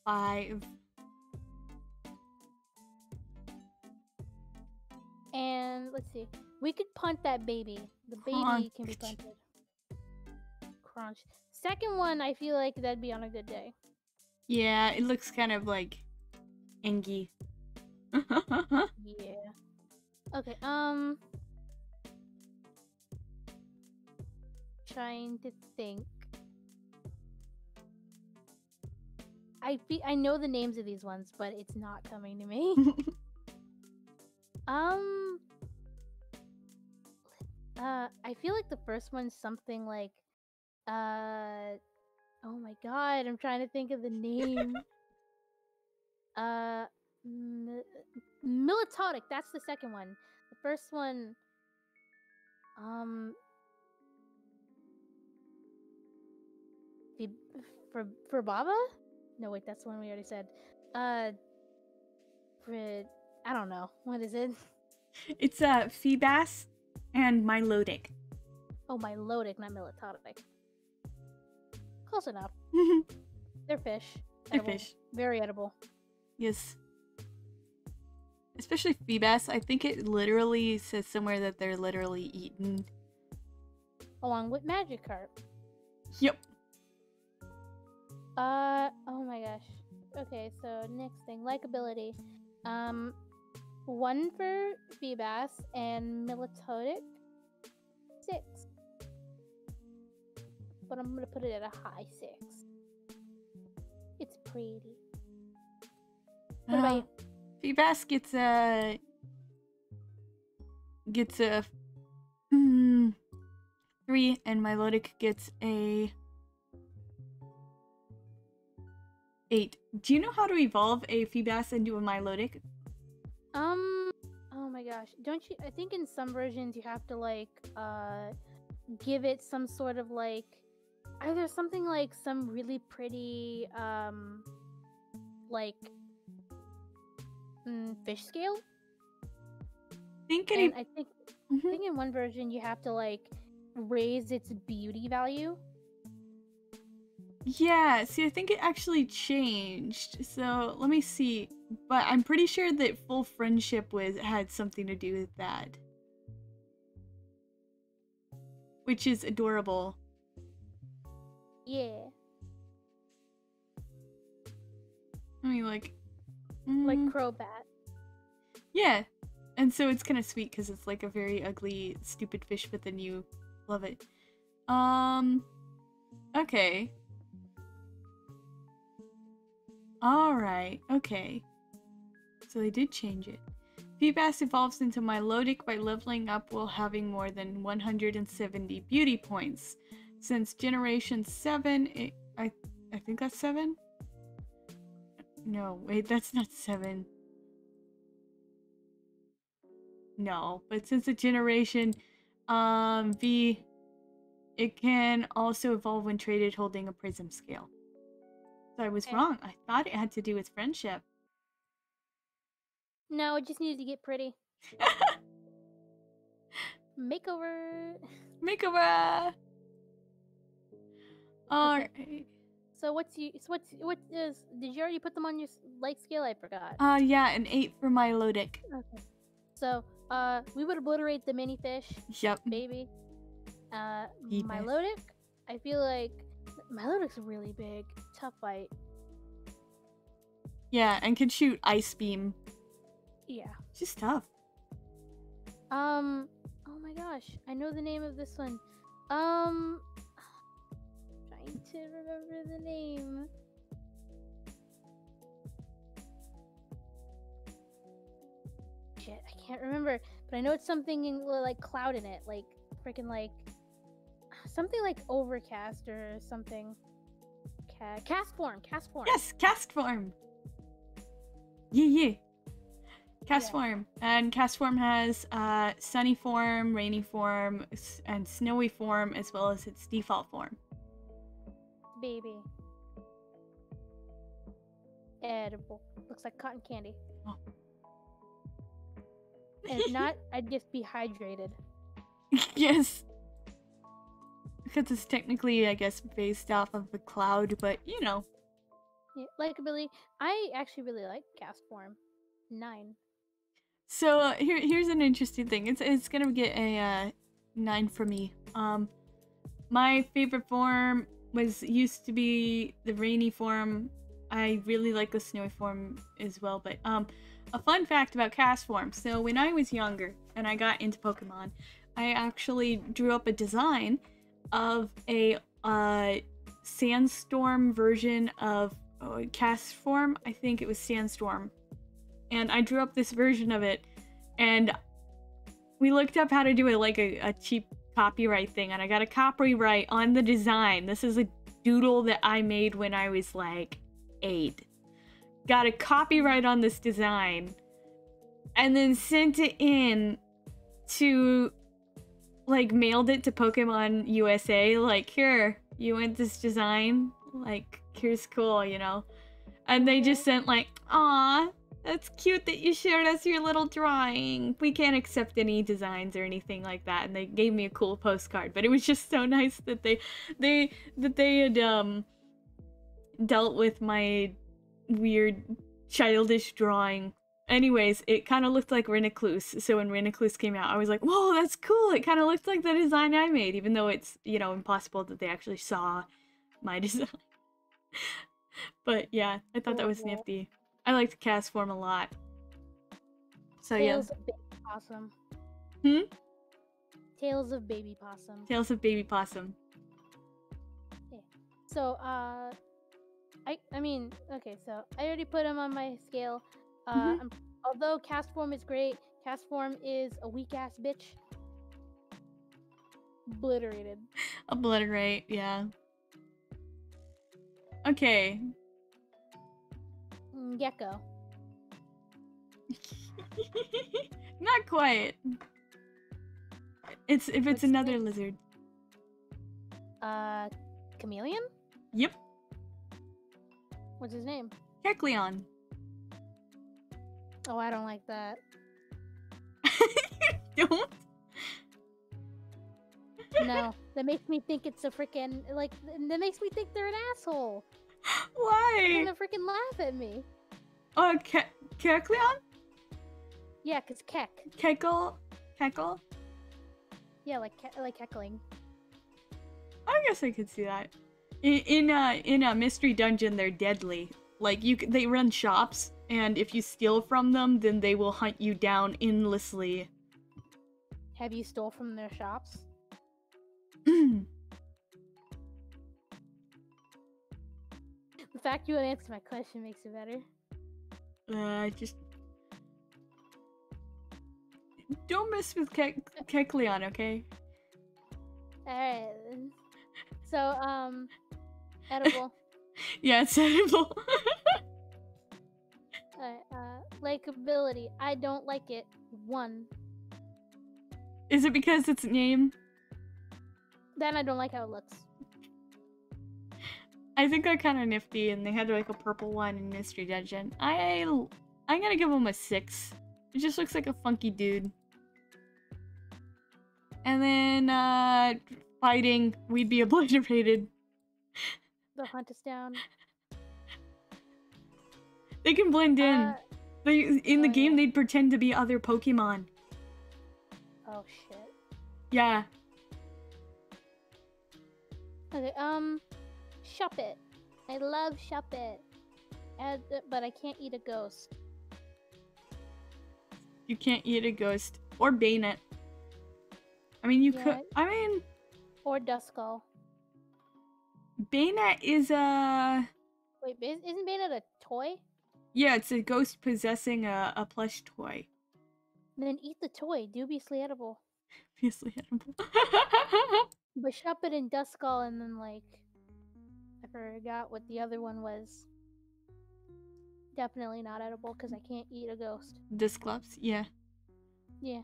5. And let's see. We could punt that baby. The baby can be punted. Crunch. Second one, I feel like that'd be on a good day. Yeah, it looks kind of like Engie. Yeah. Okay, trying to think. I know the names of these ones, but it's not coming to me. I feel like the first one's something like, oh my god, I'm trying to think of the name. Militonic, that's the second one. The first one, for Baba? No, wait, that's the one we already said. I don't know. What is it? It's Feebas and Milotic. Oh, Milotic, not Militonic. Close enough. They're fish. They're Edible. fish. Very edible. Yes. Especially Feebas. I think it literally says somewhere that they're literally eaten. Along with Magikarp. Yep. Oh my gosh. Okay, so next thing, likability. 1 for Feebas and Militotic 6. But I'm gonna put it at a high 6. It's pretty. What about you? Feebas gets a 3, and Milotic gets a 8. Do you know how to evolve a Feebas into a Milotic? Oh my gosh. Don't you, I think in some versions you have to like give it some sort of like either something like some really pretty like fish scale? I think I think in one version you have to like raise its beauty value. Yeah, see, I think it actually changed. So let me see. But I'm pretty sure that full friendship had something to do with that. Which is adorable. Yeah. I mean, like... Like Crobat. Yeah. And so it's kind of sweet because it's like a very ugly, stupid fish, but then you love it. Okay. Alright, okay. So they did change it. Feebas evolves into Milotic by leveling up while having more than 170 beauty points. Since Generation 7, I think that's 7? No, wait, that's not 7. No, but since a Generation V, it can also evolve when traded holding a Prism Scale. So I was wrong. I thought it had to do with friendship. No, it just needed to get pretty. Makeover. Makeover. Alright. Okay. So what is did you already put them on your like scale? I forgot. Yeah, an 8 for Milotic. Okay. So we would obliterate the mini fish. Yep. Baby. Milotic. I feel like Milotic's really big. Tough fight. Yeah, and can shoot Ice Beam. Yeah. Just tough. Oh my gosh, I know the name of this one. Trying to remember the name. Shit, I can't remember, but I know it's something in, like cloud in it, like freaking like something like Overcast or something. Cast form. Yes, Cast Form. Yeah. Cast Form. And Cast Form has Sunny Form, Rainy Form, and Snowy Form, as well as its default form. Baby. Edible. Looks like cotton candy. Oh. And if not, I'd just be hydrated. Yes. Because it's technically, I guess, based off of the cloud, but, you know. Yeah, likability. I actually really like Cast Form. 9. So here's an interesting thing. It's gonna get a 9 for me. My favorite form used to be the Rainy form. I really like the Snowy form as well. But a fun fact about Cast Form. So when I was younger and I got into Pokemon, I actually drew up a design of a Sandstorm version of Cast Form. I think it was Sandstorm. And I drew up this version of it, and we looked up how to do it, like a cheap copyright thing, and I got a copyright on the design. This is a doodle that I made when I was like 8. Got a copyright on this design, and then sent it in to, like, mailed it to Pokemon USA, like, here, you want this design? Like, here's cool, you know? And they just sent like, aw, that's cute that you shared us your little drawing. We can't accept any designs or anything like that. And they gave me a cool postcard. But it was just so nice that they had dealt with my weird childish drawing. Anyways, it kind of looked like Renacluse. So when Renacluse came out, I was like, whoa, that's cool. It kind of looked like the design I made, even though it's, you know, impossible that they actually saw my design. But yeah, I thought that was Adorable. nifty. I liked cast form a lot. So Tales of Baby Possum. yeah. Tales of Baby Possum. Tales of Baby Possum. So, I mean, okay, so I already put him on my scale. Although cast form is great, cast form is a weak ass bitch. Obliterated. Obliterate, yeah. Okay. Gecko. Not quite. If it's What's another it? lizard. Chameleon? Yep. What's his name? Kecleon. Oh, I don't like that. Don't? No, that makes me think it's a freaking that makes me think they're an asshole. Why? They're gonna freaking laugh at me. Oh, Kecleon? Yeah, cause Keck. Keckle? Yeah, like heckling. I guess I could see that. In a mystery dungeon, they're deadly. Like they run shops, and if you steal from them, then they will hunt you down endlessly. Have you stole from their shops? The fact you answered my question makes it better. Just don't mess with Kecleon, okay? Alright. So, edible. Yeah, it's edible. Alright, likability. I don't like it. 1. Is it because its name? Then I don't like how it looks. I think they're kind of nifty, and they had like a purple one in Mystery Dungeon. I'm gonna give them a 6. It just looks like a funky dude. And then, fighting, we'd be obliterated. They'll hunt us down. They can blend in. In the game, they'd pretend to be other Pokemon. Oh shit. Yeah. Okay, Shuppet. I love Shuppet. But I can't eat a ghost. You can't eat a ghost. Or Bayonet. I mean, you could. I mean. Or Duskull. Bayonet is a. Wait, isn't Bayonet a toy? Yeah, it's a ghost possessing a plush toy. Then eat the toy. Dubiously edible. Obviously edible. But Shuppet and Duskull, and then I forgot what the other one was. Definitely not edible because I can't eat a ghost. Dusclops, yeah. Yeah.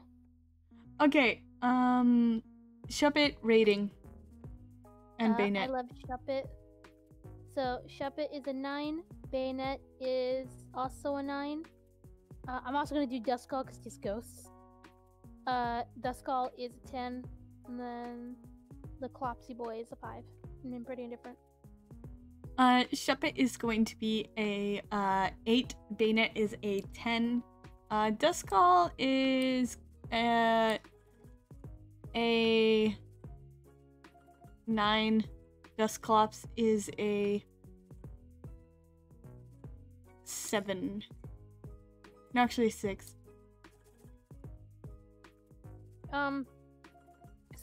Okay, Shuppet rating. And Bayonet. I love Shuppet. So Shuppet is a 9. Bayonet is also a 9. I'm also gonna do Duskull because it's ghosts. Duskull is a 10, and then the Clopsy boy is a 5. And then pretty indifferent. Shuppet is going to be a 8. Bayonet is a 10. Duskull is a 9. Dusclops is a 7. No, actually 6. So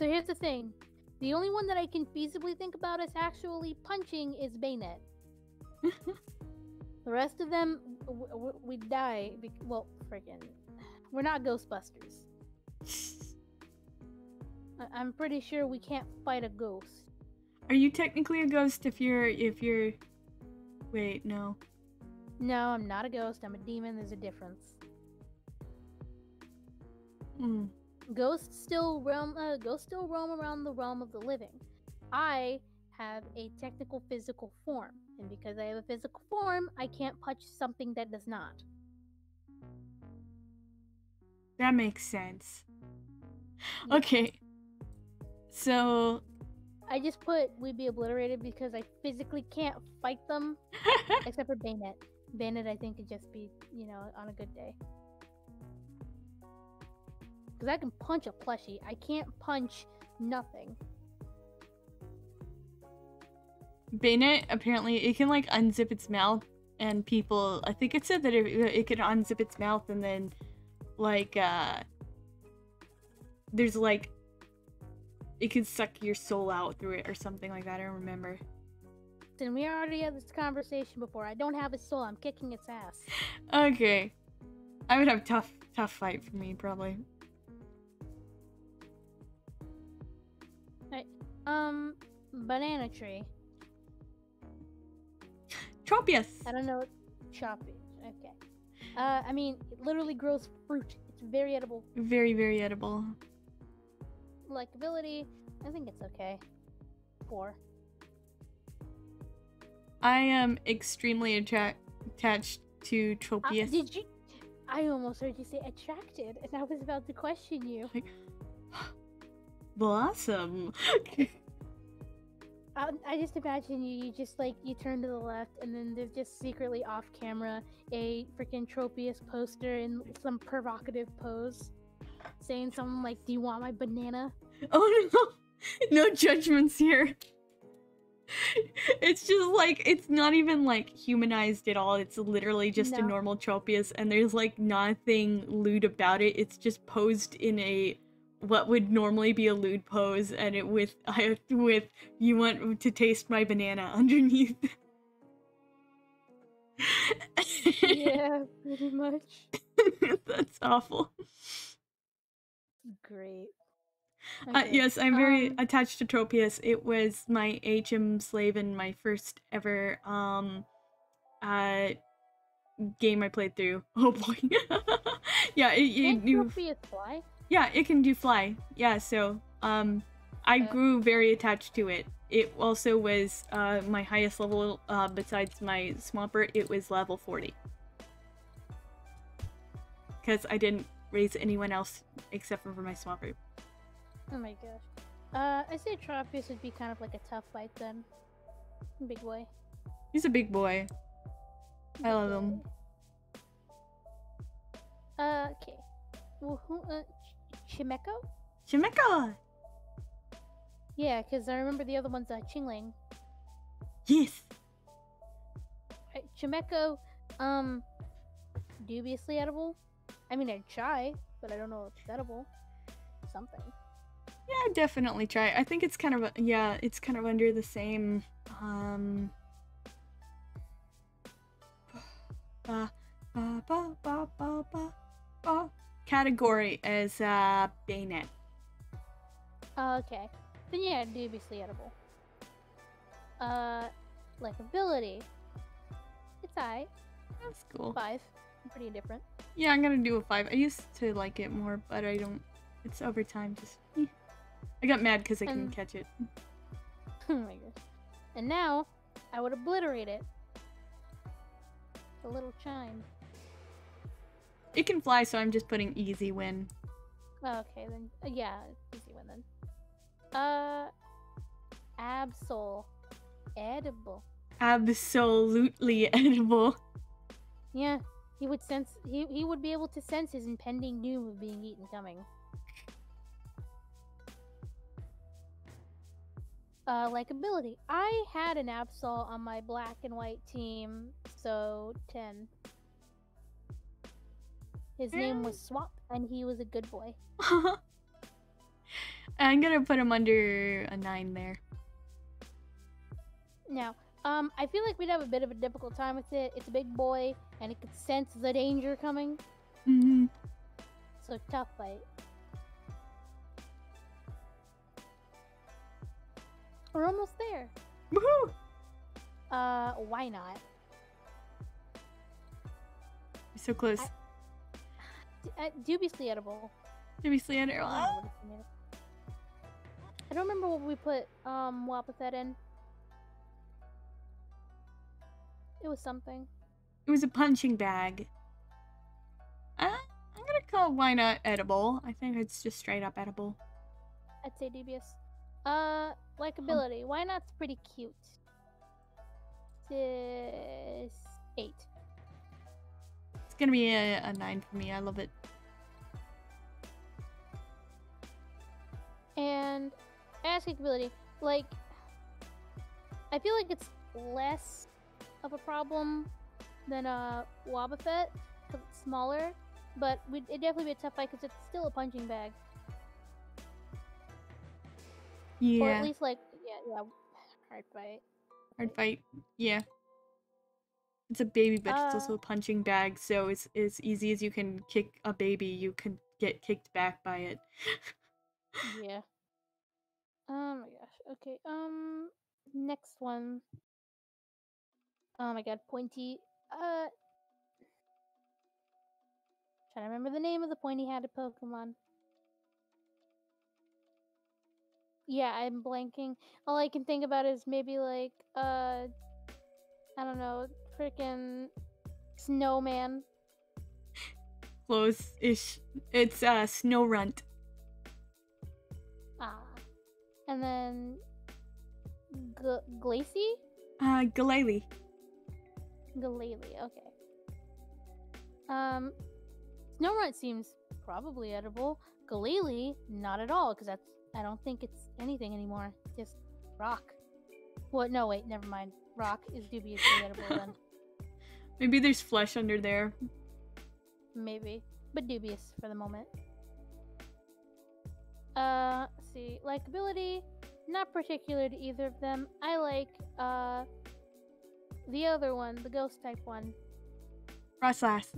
here's the thing. The only one that I can feasibly think about as actually punching is Bayonet. The rest of them, we die. Well, friggin'. We're not Ghostbusters. I'm pretty sure we can't fight a ghost. Are you technically a ghost if you're... Wait, no. No, I'm not a ghost. I'm a demon. There's a difference. Ghosts still roam around the realm of the living. I have a technical physical form, and because I have a physical form, I can't punch something that does not. That makes sense. Yeah. Okay. So... I just put we'd be obliterated because I physically can't fight them, except for Bayonet. Bayonet, I think, could just be, on a good day. Because I can punch a plushie. I can't punch nothing. Bayonet, apparently, it can like unzip its mouth, and people, I think it said that it could unzip its mouth and then like there's like it could suck your soul out through it or something like that. I don't remember. Then we already had this conversation before. I don't have a soul. I'm kicking its ass. Okay. I would have tough fight for me, probably. Right. Banana tree. Tropius! I don't know what choppy. Okay. I mean, it literally grows fruit. It's very edible. Very, very edible. Likability, I think it's okay. 4. I am extremely attached to Tropius. Did you? I almost heard you say attracted, and I was about to question you. Like, Blossom. I just imagine you just like you turn to the left, and then there's just secretly off camera a freaking Tropius poster in some provocative pose, saying something like, "Do you want my banana?" Oh no, no judgments here. It's just like, it's not even like humanized at all. It's literally just a normal Tropius, and there's like nothing lewd about it. It's just posed in a what would normally be a lewd pose, and it with "you want to taste my banana" underneath. Yeah, pretty much. That's awful. Great. Okay. Yes, I'm very attached to Tropius. It was my HM slave and my first ever game I played through. Oh boy. Yeah, Can Tropius fly? Yeah, it can do fly. Yeah, so I grew very attached to it. It also was my highest level besides my Swampert. It was level 40. Because I didn't raise anyone else except for my Swampert. Oh my gosh. I say Tropius would be kind of like a tough fight then. Big boy. He's a big boy. I love him. Okay. Chimecho? Chimecho! Yeah, because I remember the other one's Chingling. Yes! Right, Chimecho, dubiously edible? I mean, I'd try, but I don't know if it's edible. Something. Yeah, I'd definitely try. I think it's kind of, it's kind of under the same, category as, Bayonet. Okay. Then yeah, dubiously edible. Likability. It's alright. That's cool. 5. Pretty different. Yeah, I'm gonna do a 5. I used to like it more, but I don't. It's over time. Just. I got mad because I couldn't catch it. Oh my gosh. And now, I would obliterate it. The little chime. It can fly, so I'm just putting easy win. Okay, then. Yeah, easy win then. Absol. Edible. Absolutely edible. Yeah, he would sense. He would be able to sense his impending doom of being eaten coming. Likability. I had an Absol on my black and white team, so 10. His name was Swap, and he was a good boy. I'm gonna put him under a 9 there. Now, I feel like we'd have a bit of a difficult time with it. It's a big boy, and it could sense the danger coming. Mm-hmm. So tough fight. We're almost there. Woohoo! Why not? We're so close. Dubiously edible. Dubiously edible. I don't remember what we put Wapathet in. It was something. It was a punching bag. I'm gonna call why not edible. I think it's just straight up edible. I'd say dubious. Likability. Why not's pretty cute. It's 8. It's gonna be a 9 for me. I love it. And ask capability, like, I feel like it's less of a problem than a Wobbuffet because it's smaller, but it'd definitely be a tough fight because it's still a punching bag. Yeah. Or at least like hard fight. Hard fight. Yeah. It's a baby, but it's also a Uh, punching bag, so it's as easy as you can kick a baby, you can get kicked back by it. Yeah. Oh my gosh. Okay. Next one. Oh my god, pointy. Trying to remember the name of the pointy-headed Pokemon. Yeah, I'm blanking. All I can think about is maybe like I don't know, freaking Snowman. Close-ish. It's Snorunt. Ah. And then Glacy? Galele. Galele, okay. Snorunt seems probably edible. Galele, not at all, because I don't think it's anything anymore. Just rock. What? No, wait, never mind. Rock is dubiously edible then. Maybe there's flesh under there. Maybe. But dubious for the moment. Let's see. Likeability, not particular to either of them. I like, the other one, the ghost type one. Frostlass.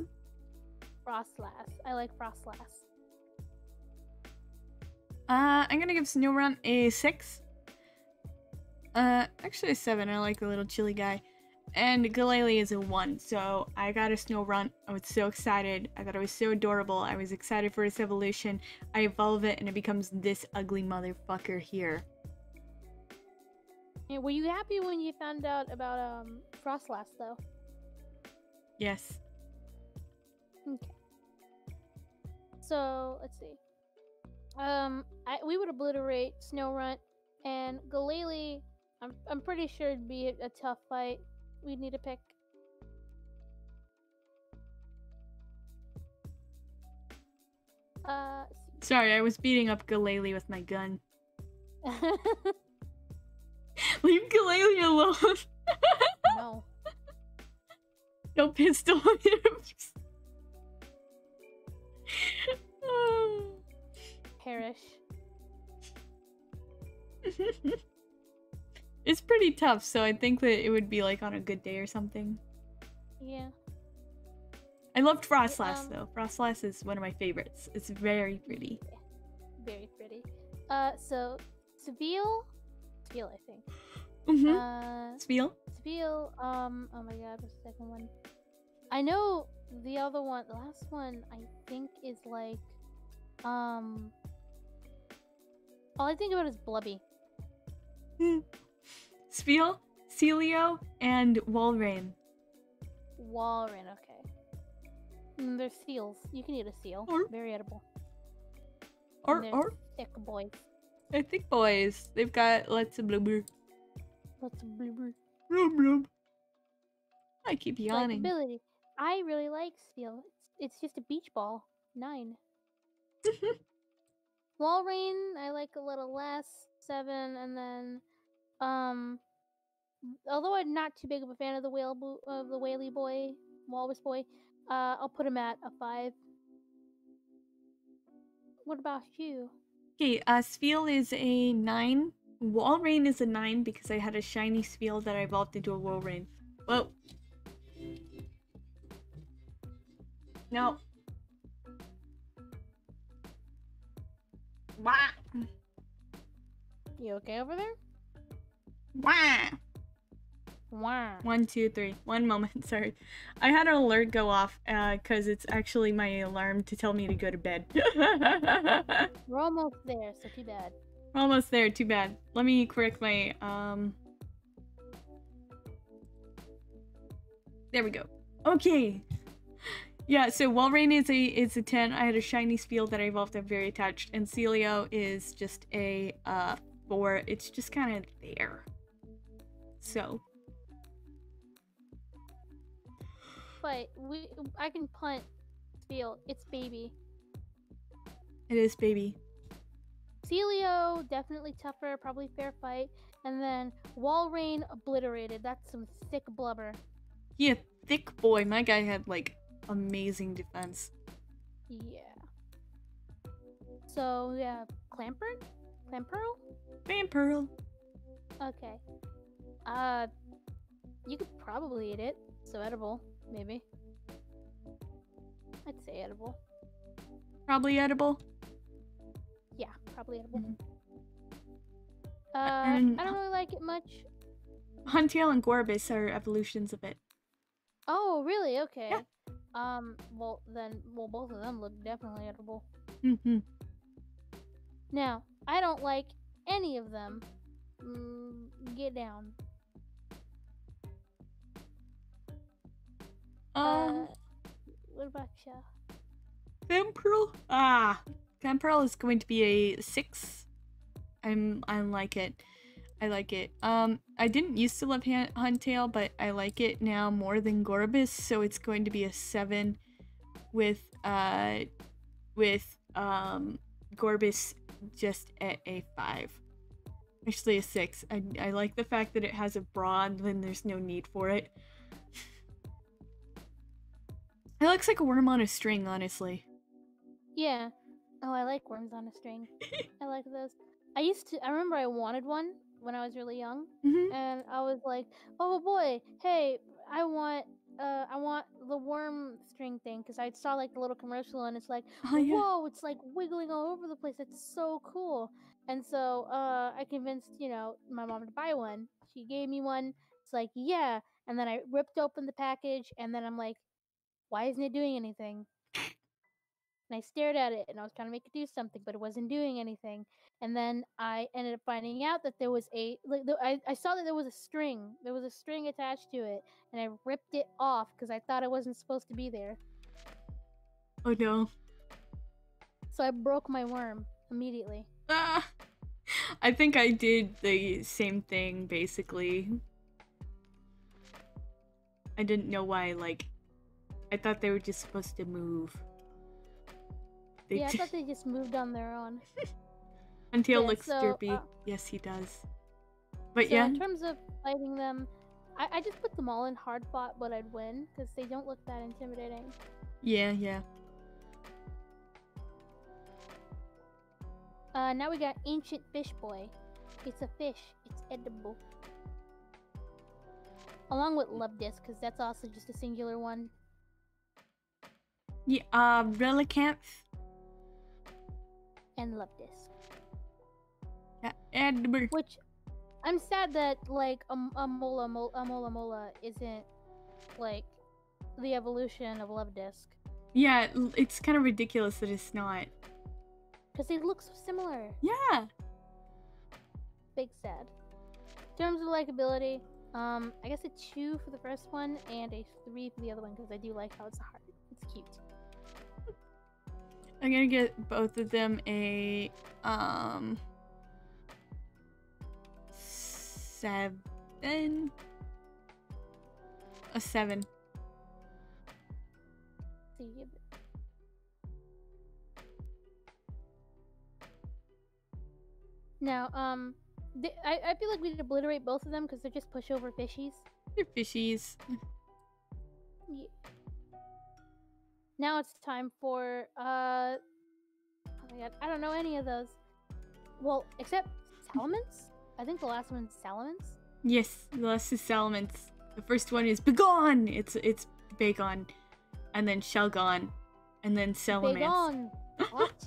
Frostlass. I like Frostlass. I'm gonna give Snorunt a 6. Actually a 7. I like the little chilly guy. And Galele is a 1, so I got a Snorunt. I was so excited. I thought it was so adorable. I was excited for its evolution. I evolve it and it becomes this ugly motherfucker here. Yeah, were you happy when you found out about Frostlass though? Yes. Okay. So let's see. We would obliterate Snorunt and Galele. I'm pretty sure it'd be a tough fight. We'd need to pick. Sorry, I was beating up Galele with my gun. Leave Galele alone. No. Don't pistol him. Perish. It's pretty tough, so I think that it would be like on a good day or something. Yeah. I loved Frostlass though. Frostlass is one of my favorites. It's very pretty. Very pretty. So Seville, I think. Spiel? Seville, oh my god, what's the second one? I know the other one, the last one, I think is like, all I think about is Blubby. Spiel, Celio, and Walrein. Walrein, okay. They're seals. You can eat a seal. Very edible. Or thick boys. I think boys. They've got lots of blubber. Lots of blubber. Blub blub. I keep yawning. Likeability. I really like Steel. It's just a beach ball. 9. Walrein, I like a little less. 7, and then although I'm not too big of a fan of the Whaley boy, Walrus boy, I'll put him at a 5. What about you? Okay, Spiel is a 9. Walrein is a 9 because I had a shiny Spiel that I evolved into a Walrein. Whoa. No. Wah. You okay over there? Wah. Wow. 1, 2, 3. One moment, sorry. I had an alert go off because it's actually my alarm to tell me to go to bed. We're almost there, so too bad. We're almost there, too bad. Let me correct my there we go. Okay. Yeah, so Walrein is a 10. I had a shiny Spiel that I evolved. I'm very attached. And Celio is just a 4. It's just kind of there. So. But I can punt Spiel. It's baby. It is baby. Celio, definitely tougher, probably fair fight. And then Walrein obliterated. That's some thick blubber. Yeah, thick boy. My guy had like amazing defense. Yeah. So yeah, Clamperl? Vampirl. Okay. You could probably eat it. So edible, maybe. I'd say edible. Probably edible. Yeah, probably edible. Mhm. I don't really like it much. Huntail and Gorbis are evolutions of it. Oh, really? Okay. Yeah. Well, both of them look definitely edible. Mm-hmm. Now, I don't like any of them. Get down. What about you? Vampirl? Vampirl is going to be a 6. I like it. I like it. I didn't used to love Huntail, but I like it now more than Gorbis, so it's going to be a 7 with Gorbis just at a 5. Actually a 6. I like the fact that it has a broad, then there's no need for it. It looks like a worm on a string, honestly. Yeah. Oh, I like worms on a string. I like those. I remember I wanted one when I was really young, and I was like, oh boy, hey, I want the worm string thing, because I saw like the little commercial and it's like, Oh, yeah. whoa, it's like wiggling all over the place. It's so cool. And so I convinced, my mom to buy one. She gave me one. It's like, yeah. And then I ripped open the package, and then I'm like, why isn't it doing anything? And I stared at it, and I was trying to make it do something, but it wasn't doing anything. And then I ended up finding out that there was I saw that there was a string. There was a string attached to it, and I ripped it off because I thought it wasn't supposed to be there. Oh no. So I broke my worm immediately. I think I did the same thing, basically. I didn't know why, I thought they were just supposed to move. I thought they just moved on their own. Until looks derpy. Yes, he does. But so in terms of fighting them, I just put them all in hard fought, but I'd win, because they don't look that intimidating. Yeah. Now we got Ancient Fish Boy. It's a fish. It's edible. Along with Lubdisc, because that's also just a singular one. Yeah, Relicanth. And Lubdisc. Yeah, edible. Which, I'm sad that, a Mola isn't, the evolution of Lubdisc. Yeah, it's kind of ridiculous that it's not. Because they look so similar. Yeah. Big sad. In terms of likability, I guess a 2 for the first one and a 3 for the other one, because I do like how it's a heart. It's cute. I'm gonna get both of them a 7. A 7. Now, I feel like we'd obliterate both of them because they're just pushover fishies. They're fishies. Yeah. Now it's time for, oh my god, I don't know any of those. Well, except Salamence? I think the last one's Salamence? Yes, the last is Salamence. The first one is Begone! It's Bagon. And then Shelgon. And then Salamence. Bagon! What?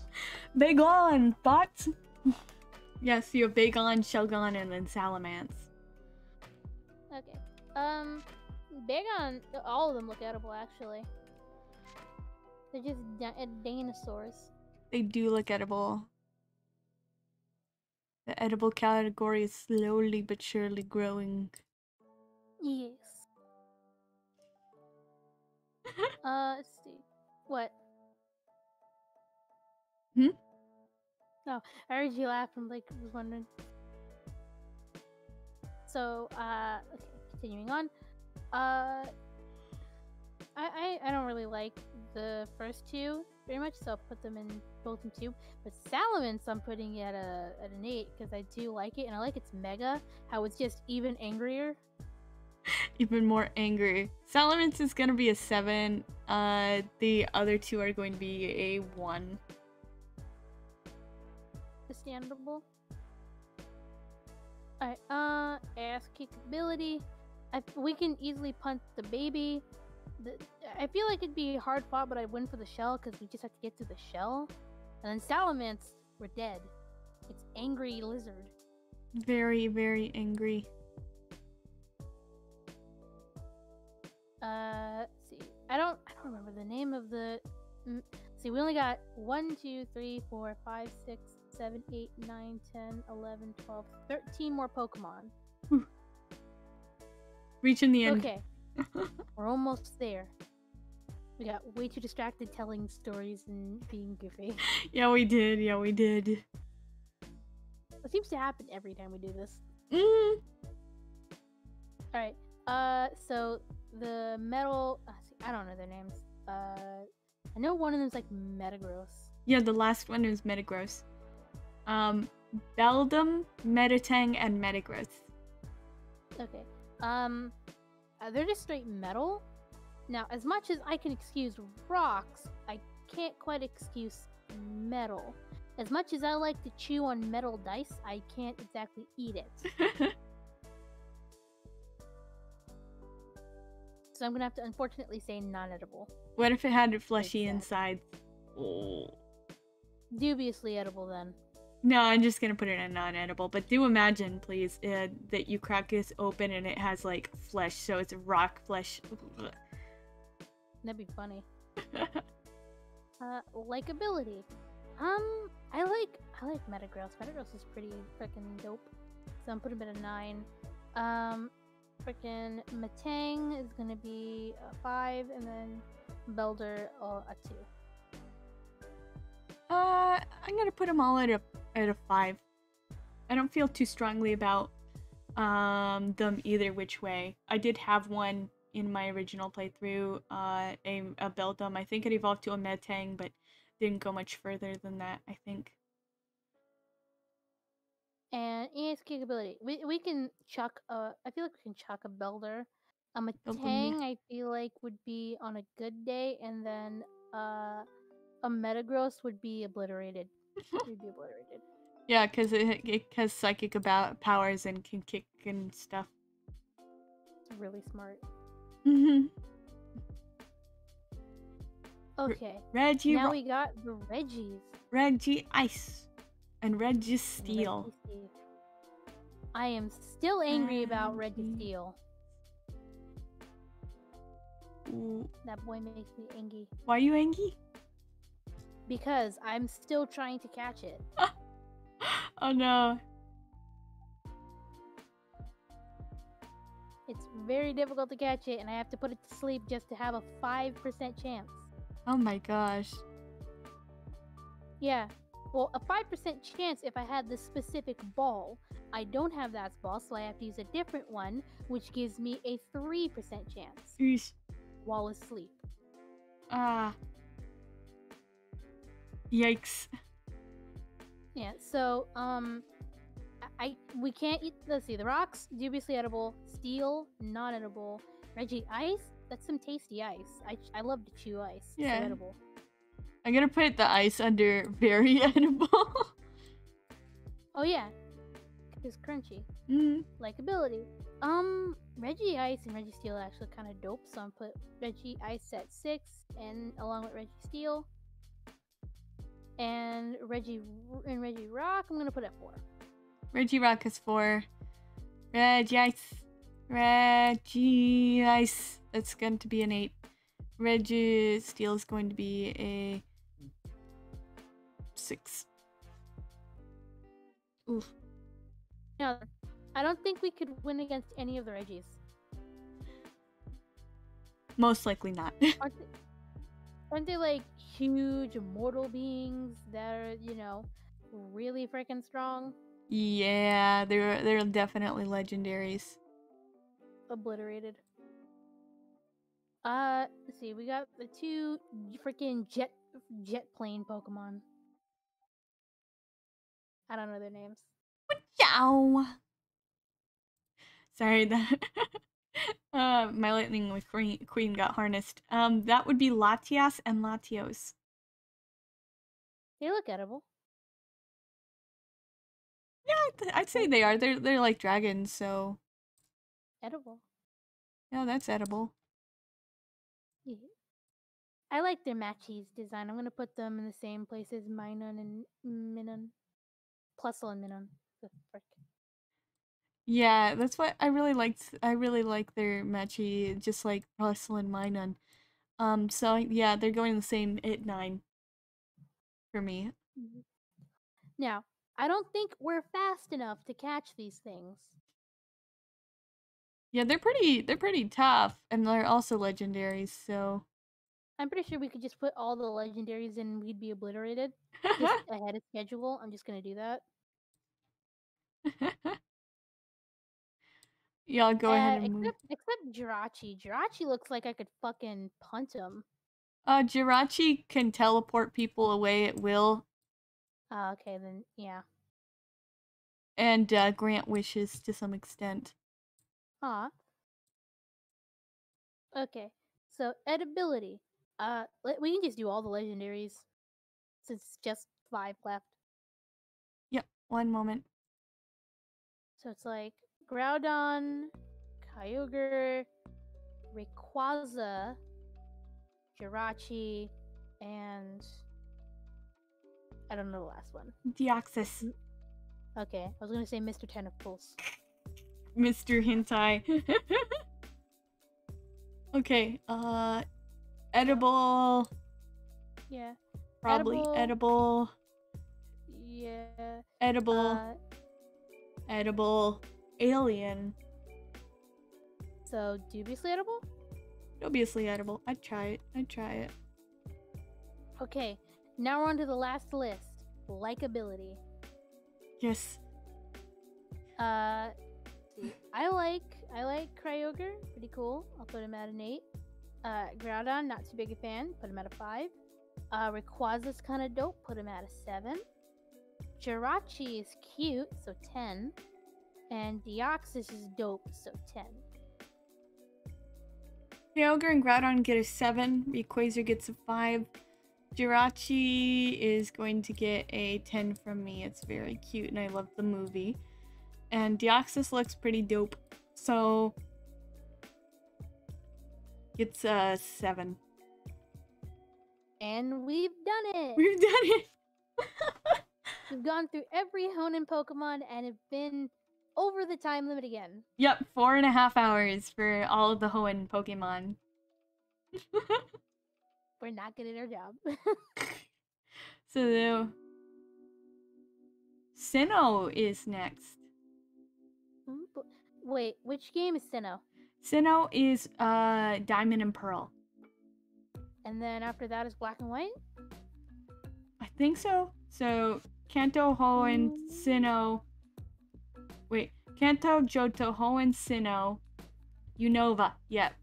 Bagon! Thoughts? Yes, you have Bagon, Shelgon, and then Salamence. Okay. Bagon, all of them look edible, actually. They're just dinosaurs. They do look edible. The edible category is slowly but surely growing. Yes. Let's see. What? Oh, I heard you laugh and was wondering. So, okay, continuing on. I don't really like the first two. very much, so I'll put them in both in 2. But Salamence, I'm putting at an 8 because I do like it, and I like its Mega, how it's just even angrier. Even more angry. Salamence is gonna be a 7. The other 2 are going to be a 1. Understandable. Alright, ask kick ability. We can easily punt the baby. I feel like it'd be hard fought, but I'd win for the shell because we just have to get through the shell. And then Salamence, we're dead. It's angry lizard. Very, very angry. Let's see. I don't remember the name of the. See, we only got 1, 2, 3, 4, 5, 6, 7, 8, 9, 10, 11, 12, 13 more Pokemon. Whew. Reaching the end. Okay. We're almost there. We got way too distracted telling stories and being goofy. Yeah, we did. Yeah, we did. It seems to happen every time we do this. Alright. So the metal. I don't know their names. I know one of them's like Metagross. Yeah, the last one is Metagross. Beldum, Metatang, and Metagross. Okay. They're just straight metal. Now, as much as I can excuse rocks, I can't quite excuse metal. As much as I like to chew on metal dice, I can't exactly eat it. So I'm gonna have to unfortunately say non-edible. What if it had fleshy insides? Oh. Dubiously edible then. No, I'm just gonna put it in non-edible. But do imagine, please, that you crack this open and it has like flesh, so it's rock flesh. That'd be funny. Likeability. I like Metagross. Metagross is pretty freaking dope. So I'm putting it at a 9. Freaking Metang is gonna be a 5, and then Belder a 2. I'm gonna put them all at a 5. I don't feel too strongly about them either which way. I did have one in my original playthrough, a Beldum. I think it evolved to a Metang, but didn't go much further than that, I think. And ES capability. We can chuck I feel like we can chuck a Belder. A Metang I feel like would be on a good day, and then a Metagross would be obliterated. It'd be obliterated. Yeah, because it has psychic powers and can kick and stuff. It's really smart. Mm-hmm. Okay. Reggie. Now we got the Reggies. Reggie Ice. And Registeel. I am still angry about Registeel. That boy makes me angry. Why are you angry? Because I'm still trying to catch it. Oh no. It's very difficult to catch it, and I have to put it to sleep just to have a 5% chance. Oh my gosh. Yeah. Well, a 5% chance if I had this specific ball. I don't have that ball, so I have to use a different one, which gives me a 3% chance. Eesh. While asleep. Ah. Yikes. Yeah, so, we can't eat, let's see, the rocks, dubiously edible, steel, non-edible, Reggie ice, that's some tasty ice. I love to chew ice. Yeah. So edible. I'm gonna put the ice under very edible. Oh yeah, it's crunchy. Mm. Likeability. Reggie Ice and Reggie Steel are actually kind of dope, so I'm put Reggie Ice at 6, and along with Reggie Steel. And Reggie Rock, I'm gonna put at 4. Reggie Rock is 4. Reggie Ice. Reggie Ice. That's going to be an 8. Reggie Steel is going to be a 6. Oof. No, I don't think we could win against any of the Reggies. Most likely not. Aren't they like huge immortal beings that are, you know, really freaking strong? Yeah, they're definitely legendaries. Obliterated. Let's see, we got the 2 freaking jet jet plane Pokemon. I don't know their names. Ciao. Sorry that my lightning with queen got harnessed. That would be Latias and Latios. They look edible. Yeah, I'd say they are. They're like dragons, so Edible. yeah, that's edible. Yeah. I like their Matchies design. I'm gonna put them in the same place as Minun and Minun. Plusle and Minun. The frick. Yeah, that's what I really liked. I really like their matchy, just like Russell and Minun. So yeah, they're going the same at 9 for me. Mhm. Now, I don't think we're fast enough to catch these things. Yeah, they're pretty tough, and they're also legendaries. So I'm pretty sure we could just put all the legendaries in and we'd be obliterated. Just ahead of schedule. I'm just gonna do that. Y'all go ahead and move. Except Jirachi. Jirachi looks like I could fucking punt him. Jirachi can teleport people away at will. Okay, then yeah. And grant wishes to some extent. Aw. Okay. So edibility. We can just do all the legendaries. Since it's just 5 left. Yep, one moment. So it's like Groudon, Kyogre, Rayquaza, Jirachi, and I don't know the last one. Deoxys. Okay, I was gonna say Mr. Tentacles. Mr. Hentai. Okay, edible. Yeah. Probably edible. Yeah. Edible. Edible. Alien. So dubiously edible? Obviously edible. I'd try it. Okay, now we're on to the last list. Likeability. Yes. See, I like Kyogre, pretty cool. I'll put him at an 8. Groudon, not too big a fan, put him at a 5. Rayquaza's kind of dope, put him at a 7. Jirachi is cute, so 10. And Deoxys is dope, so 10. Kyogre and Groudon get a 7. Rayquaza gets a 5. Jirachi is going to get a 10 from me. It's very cute and I love the movie. And Deoxys looks pretty dope. So it's a 7. And we've done it! We've done it! We've gone through every Hoenn Pokemon and have been over the time limit again. Yep, 4.5 hours for all of the Hoenn Pokemon. We're not good at our job. So, Sinnoh is next. Wait, which game is Sinnoh? Sinnoh is Diamond and Pearl. And then after that is Black and White? I think so. So, Kanto, Hoenn, Sinnoh. Wait, Kanto, Johto, Hoenn, Sinnoh, Unova. Yep.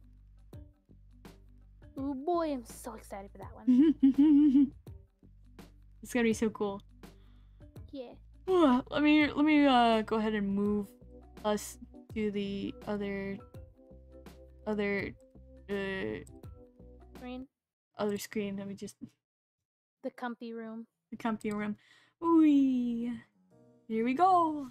Ooh boy, I'm so excited for that one. It's gonna be so cool. Yeah. Let me go ahead and move us to the other Screen. Other screen. Let me just The comfy room. The comfy room. Ooh, here we go.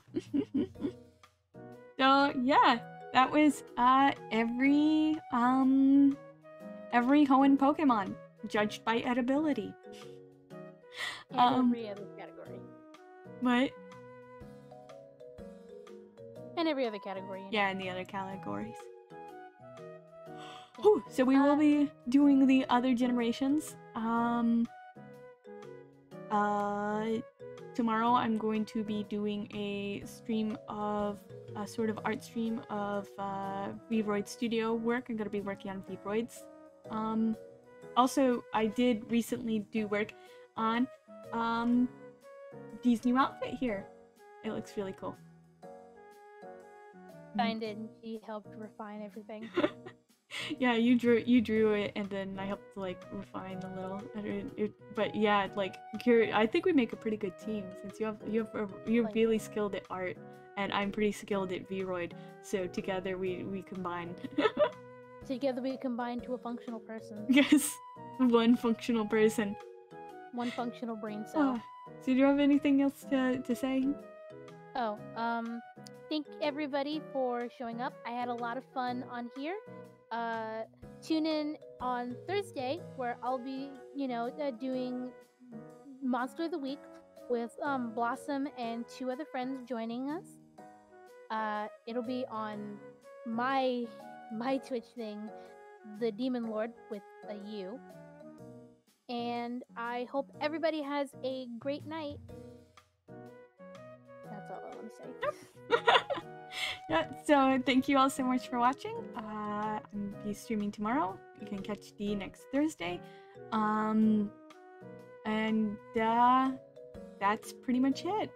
So yeah, that was every Hoenn Pokemon judged by edibility. And every other category. What? And every other category. You know. Yeah, in the other categories. Ooh, so we will be doing the other generations. Tomorrow I'm going to be doing a stream of a sort of art stream of Vigoroth studio work. I'm gonna be working on Vigoroths. Also, I did recently do work on Dee's new outfit here. It looks really cool. signed it and she helped refine everything. Yeah, you drew it, and then I helped to like refine a little. But yeah, like I think we make a pretty good team since you're Like- really skilled at art, and I'm pretty skilled at Vroid. So together we combine. Together we combine to a functional person. Yes, one functional person. One functional brain cell. So do you have anything else to say? Oh, thank everybody for showing up. I had a lot of fun on here. Tune in on Thursday where I'll be, doing Monster of the Week with Blossom and 2 other friends joining us. It'll be on my Twitch thing, the Demon Lord with a U. And I hope everybody has a great night. That's all I want to say. Yeah, so thank you all so much for watching. I'm be streaming tomorrow. You can catch Dee next Thursday. And that's pretty much it.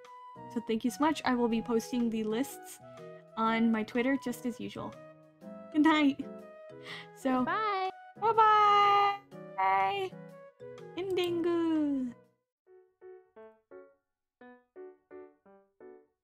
So thank you so much. I will be posting the lists on my Twitter just as usual. Good night. So Bye. bye bye. Endingu.